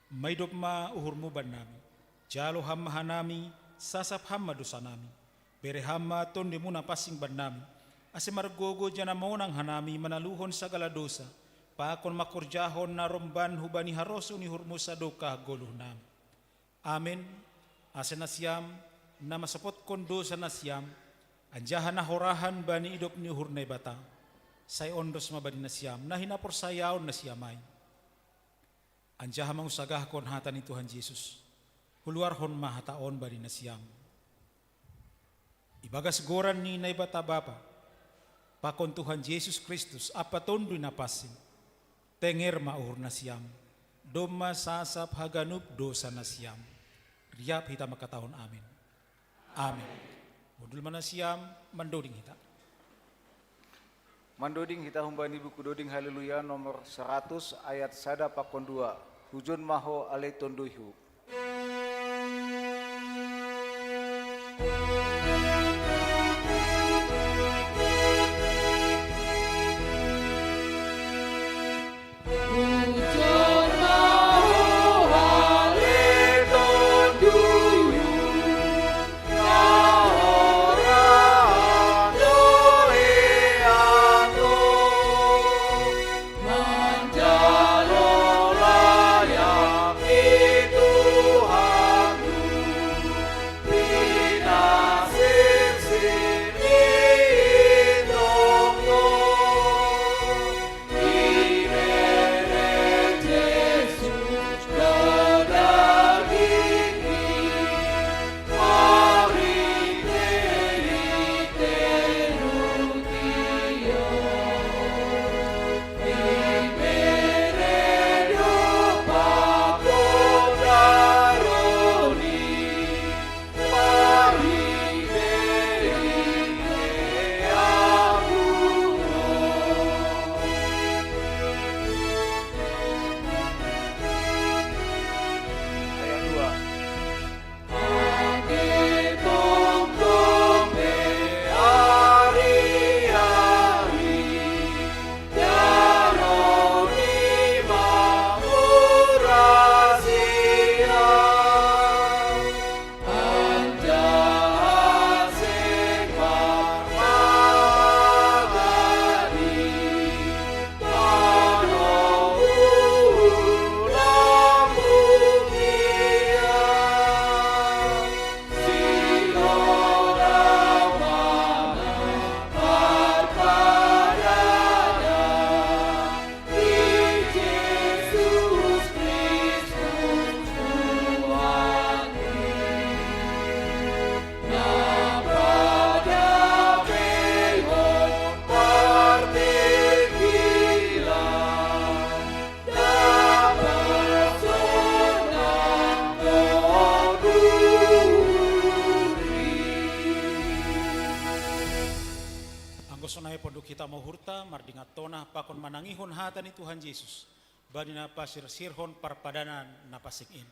Maidop ma uhurmu banami. Jalo hamma hanami sasap hamma dosa nami. Bere hamma tondemu na pasing banami. Ase margogo jana maunang hanami manaluhon sagala dosa. Pakon makurjahon na romban hubani haroso ni hurmu sadoka goluh nami. Amin. Ase nasyam na masapot kon dosa nasyam. Anjahan na horahan bani idop ni hurnay bata. Say ondos mabani na siyam, na hinapor sayaon na siyamay. Anjahan mangusagah kon hata ni Tuhan Yesus. Huluar hon mahataon bani na siyam. Ibagas goran ni nay bata bapa. Pakon Tuhan Yesus Kristus apaton doy napasin. Tenger mauhur na siyam. Doma sasap haganup dosa na siyam. Riyap hita makataon amin. Amin. Modul mana siam mandoding hita. Mandoding hita humbani buku doding haleluya nomor 100 ayat sada pakon 2. Hujun maho ale tonduihu. kita mau hurta mardingat tona pakon manangihon hata ni Tuhan Yesus bani na pasir-sirhon parpadanan na pasingin.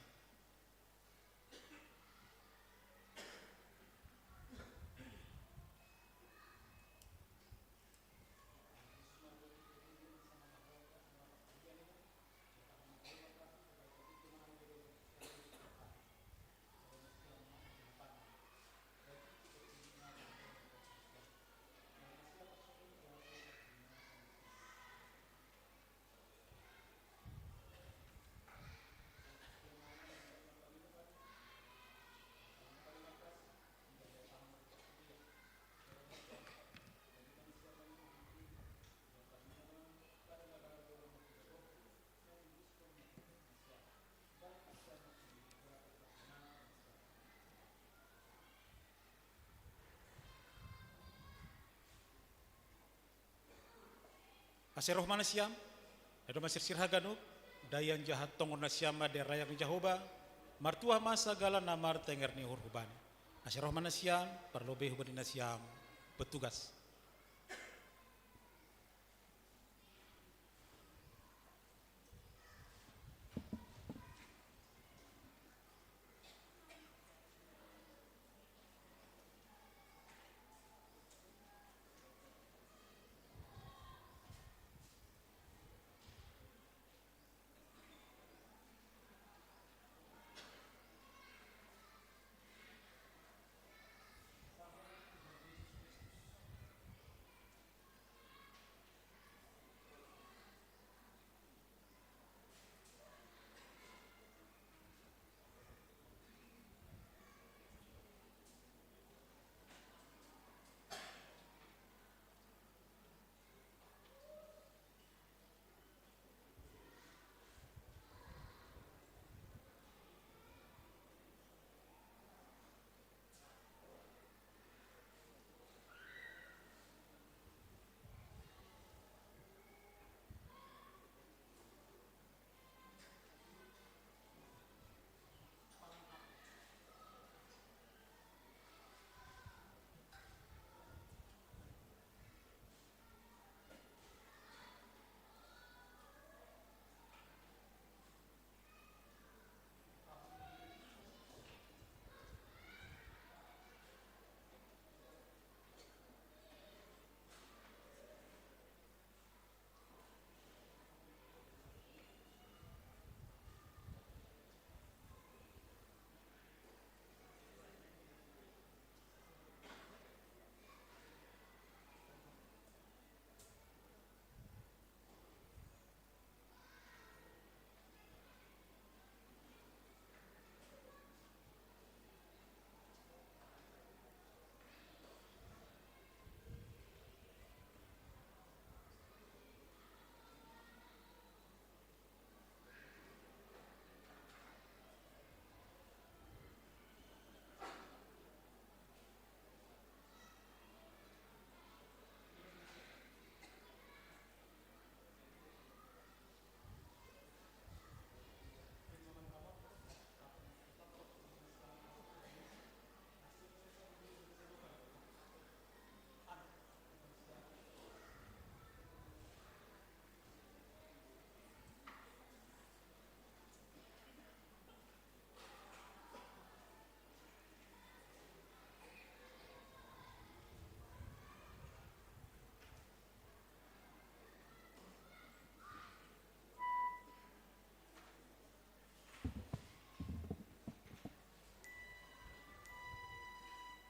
Aseroh mana siam, edo masir sirhaganu, dayan jahat tongon na siama de rayak ni Jahoba, martuah masa gala namar tenger ni hurhuban. Aseroh mana siam, perlobe huban na siam, petugas.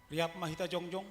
Riap Mahita Jongjong,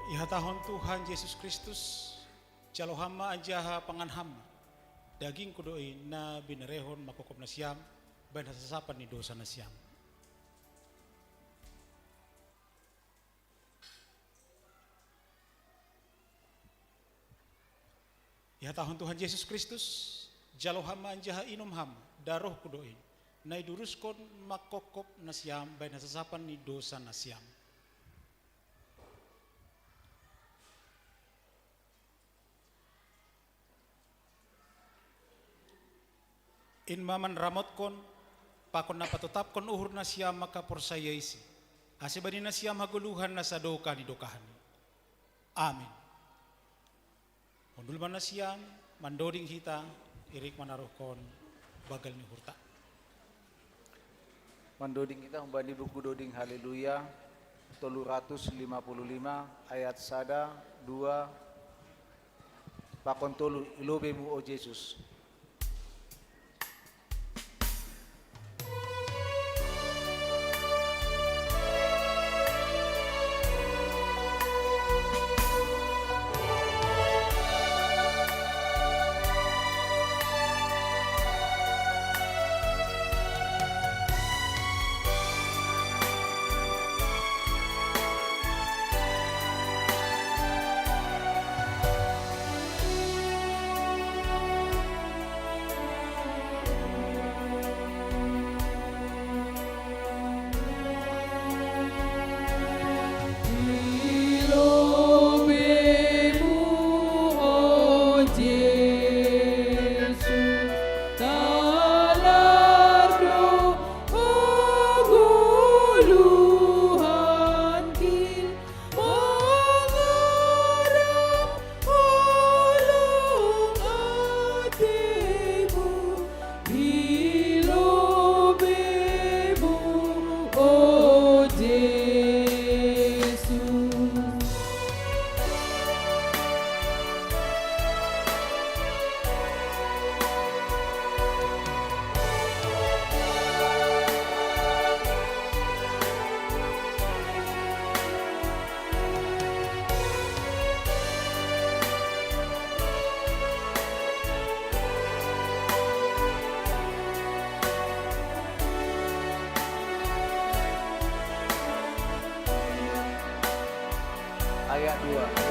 Iha tahun Tuhan Yesus Kristus, jalo hama anjaha pangan hama, daging kudoi na binerehon makokop na siyam, bayan sasapan ni dosa na siyam. Iha tahun Tuhan Yesus Kristus, jalo hama anjaha inum hama, daroh kudoi, na iduruskon makokop na siyam, bayan sasapan ni dosa na siyam. In maman ramotkon, pakon na patutapkon uhur na siyam maka porsayaisi. Asibani na siyam haguluhan na sa doka ni dokahan. Amin. Undulman na siyam, mandoding hita, irik manarohkon, bagal ni hurta. Mandoding kita membani buku doding haleluya 355 ayat sada 2 pakon tolu ilobemu o Yesus. Ayat 3.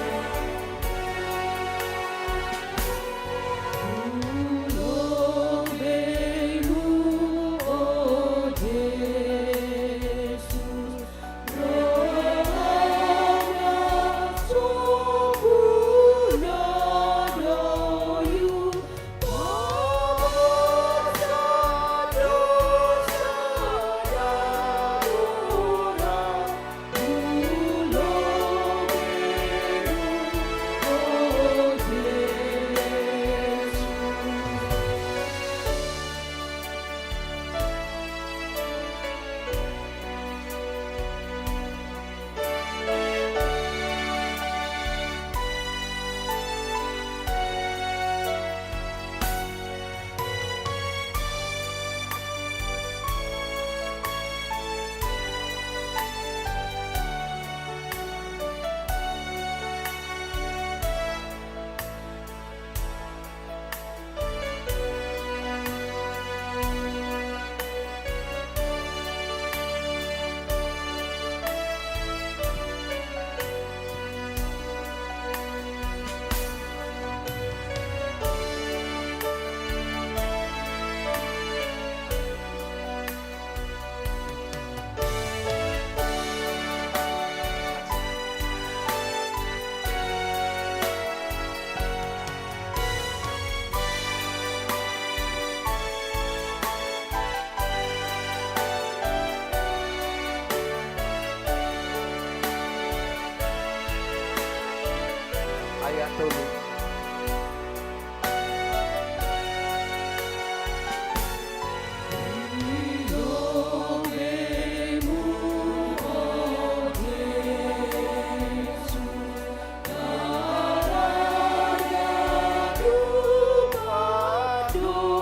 Dosa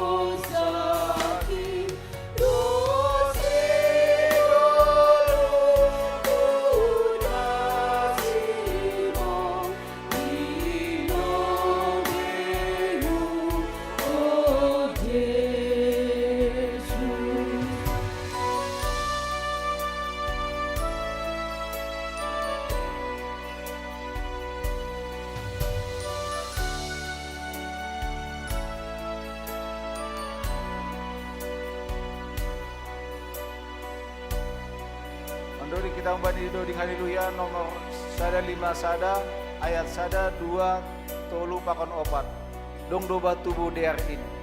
kita umbani doding haleluya nomor sada 5 sada ayat sada 2 tolu pakon opat dong doba tubuh dear ini.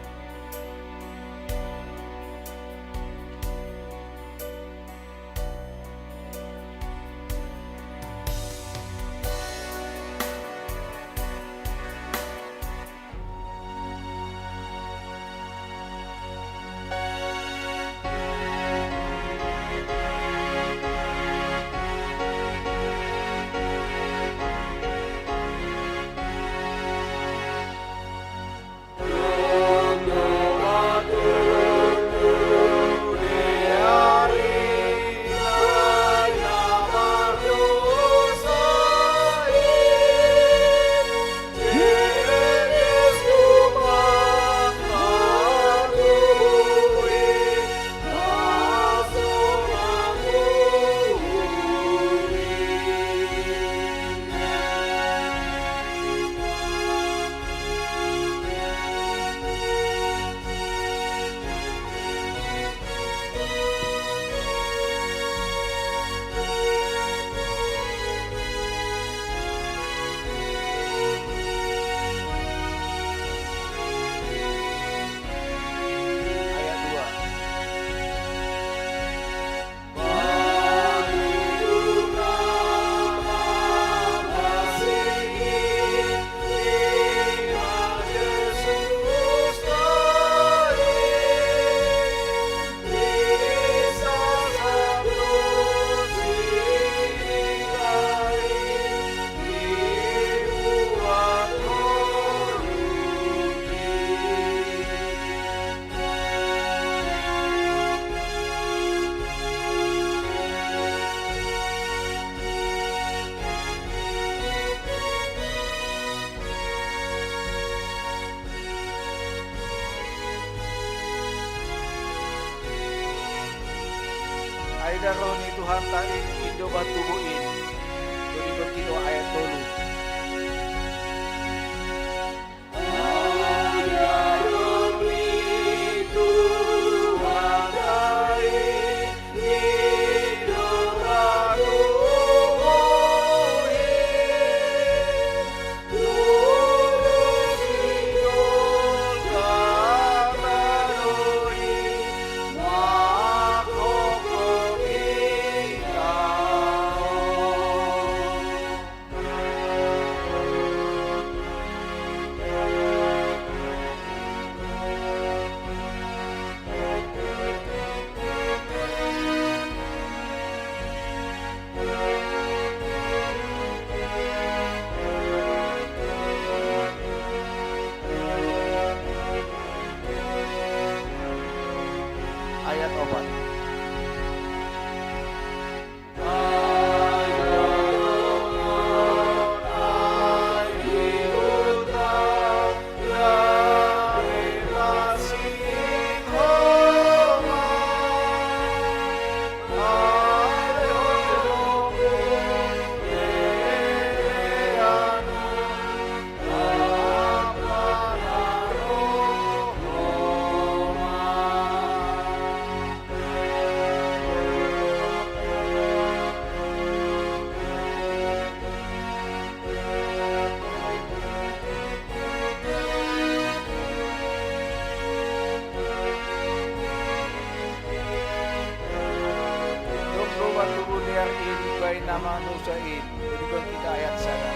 Aida rohani Tuhan tain indo batubuin. Dodi berkito ayat tolu. Ayat 4. Nama nusain, berikan kita ayat sana.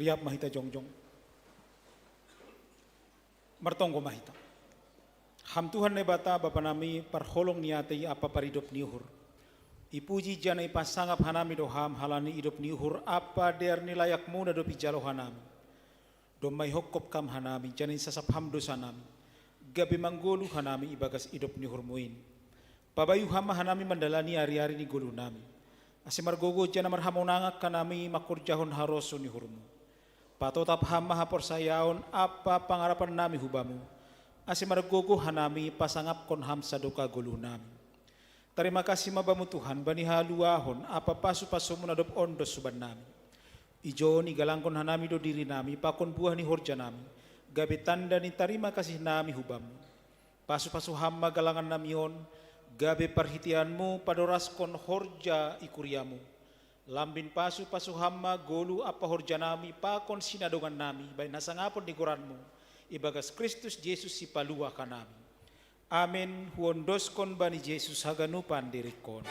riap mahita jongjong. Martonggo mahita. Ham Tuhan ne bata bapa nami parholong niatei apa paridop niuhur. Ipuji jana ipasangap hanami doham halani idop niuhur apa der nilayak muna dopi jalo hanami. Domai hokop kam hanami jana sasap ham dosa nami. Gabi manggolu hanami ibagas idop niuhur muin. Pabayu hama hanami mandalani hari-hari ni golu nami. Asimar gogo jana marhamonangak kanami makur jahon haroso niuhurmu. Patotap hama hapor sayaon apa pangarapan nami hubamu. Asimar gogo hanami pasangap kon ham sadoka golu nami. Terima kasih mabamu Tuhan bani haluahon apa pasu-pasu munadop ondos suban nami. Ijo ni galangkon hanami do diri nami pakon buah ni horja nami. Gabe tanda ni terima kasih nami hubamu. Pasu-pasu hama galangan namion gabe perhitianmu padoraskon horja ikuriamu. Lambin pasu-pasu hama golu apa horja nami pakon sinadongan nami baik nasangapon di Quranmu. Ibagas Kristus Yesus si palua kanami. Amin. Huondoskon bani Yesus haganupan dirikon.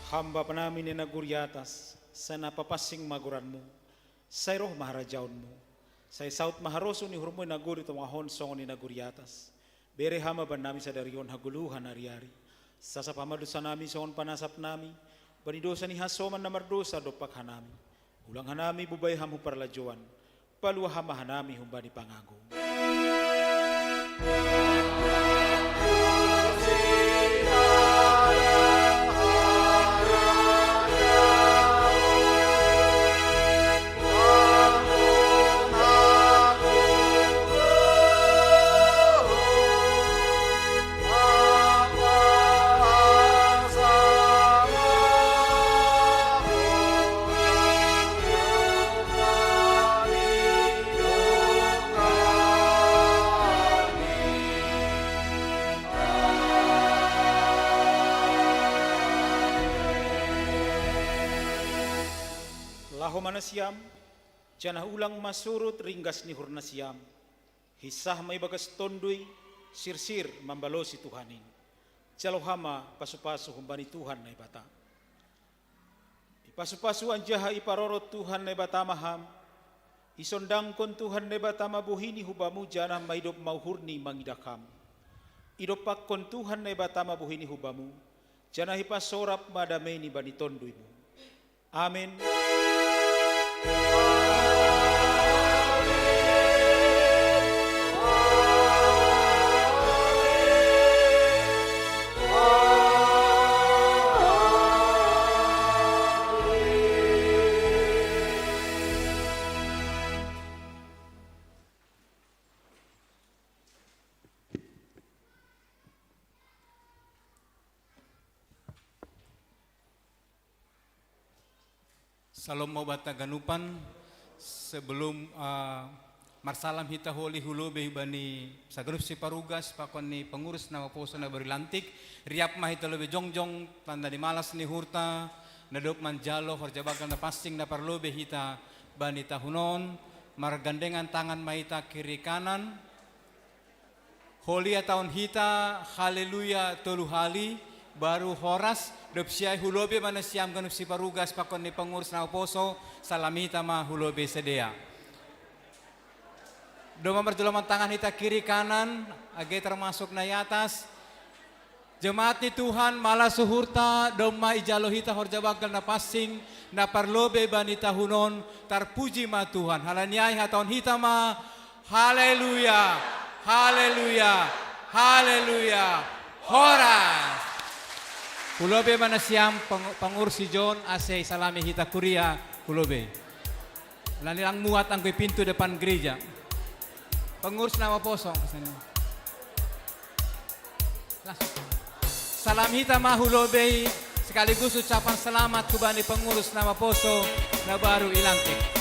Hamba penami ni naguri atas, sana papasing maguranmu, say roh maharajaunmu, say saut maharoso ni hurmoy naguri tumahon songon ni naguri atas. Bere hama banami sa darion haguluhan hari-hari, sasapama dosa nami songon panasap nami, banidosa ni hasoman na mardosa dopak hanami, ulang hanami bubay hamu parlajuan, palua hama hanami humbani pangago. Manasiam, janah ulang masurut ringgas ni hurnasiam, hisah may bagas tondoy, sirsir mambalosi Tuhanin, jalohama pasu-pasu humbani Tuhan na ibata. Ipasu-pasu anjaha iparorot Tuhan na ibata maham, isondangkon Tuhan na ibata mabuhini hubamu janah maidop mauhurni mangidakam. Idopak kon Tuhan na ibata mabuhini hubamu, janah ipasorap madamay ni bani tondoy mo. Amin. Salam mau bata ganupan sebelum marsalam hita holi hulu bani sagrup si parugas pakon ni pengurus nama poso na berilantik riap mah hita lobe jongjong tanda di malas ni hurta nadok manjalo horjabakan na pasing na parlobe hita bani tahunon margandengan tangan mahita kiri kanan holia tahun hita haleluya tolu hali baru horas dopsiai hulobe mana siam ganup si parugas pakon ni pengurus na poso salamita ma hulobe sedea. Doma berjulaman tangan hita kiri kanan, age termasuk na atas. Jemaat ni Tuhan malah suhurta doma ijalo hita horja bagal na passing na parlobe banita hunon tarpuji ma Tuhan. Halanyai haton hita ma. Haleluya. Haleluya. Haleluya. Horas. Kulobe mana siam pangursi John ase salami hita kuria kulobe. Lanilang muat ang pintu depan gereja. Pengurus nama posong kesana. Salam hita mahulobe sekaligus ucapan selamat kubani pengurus nama poso na baru ilantik.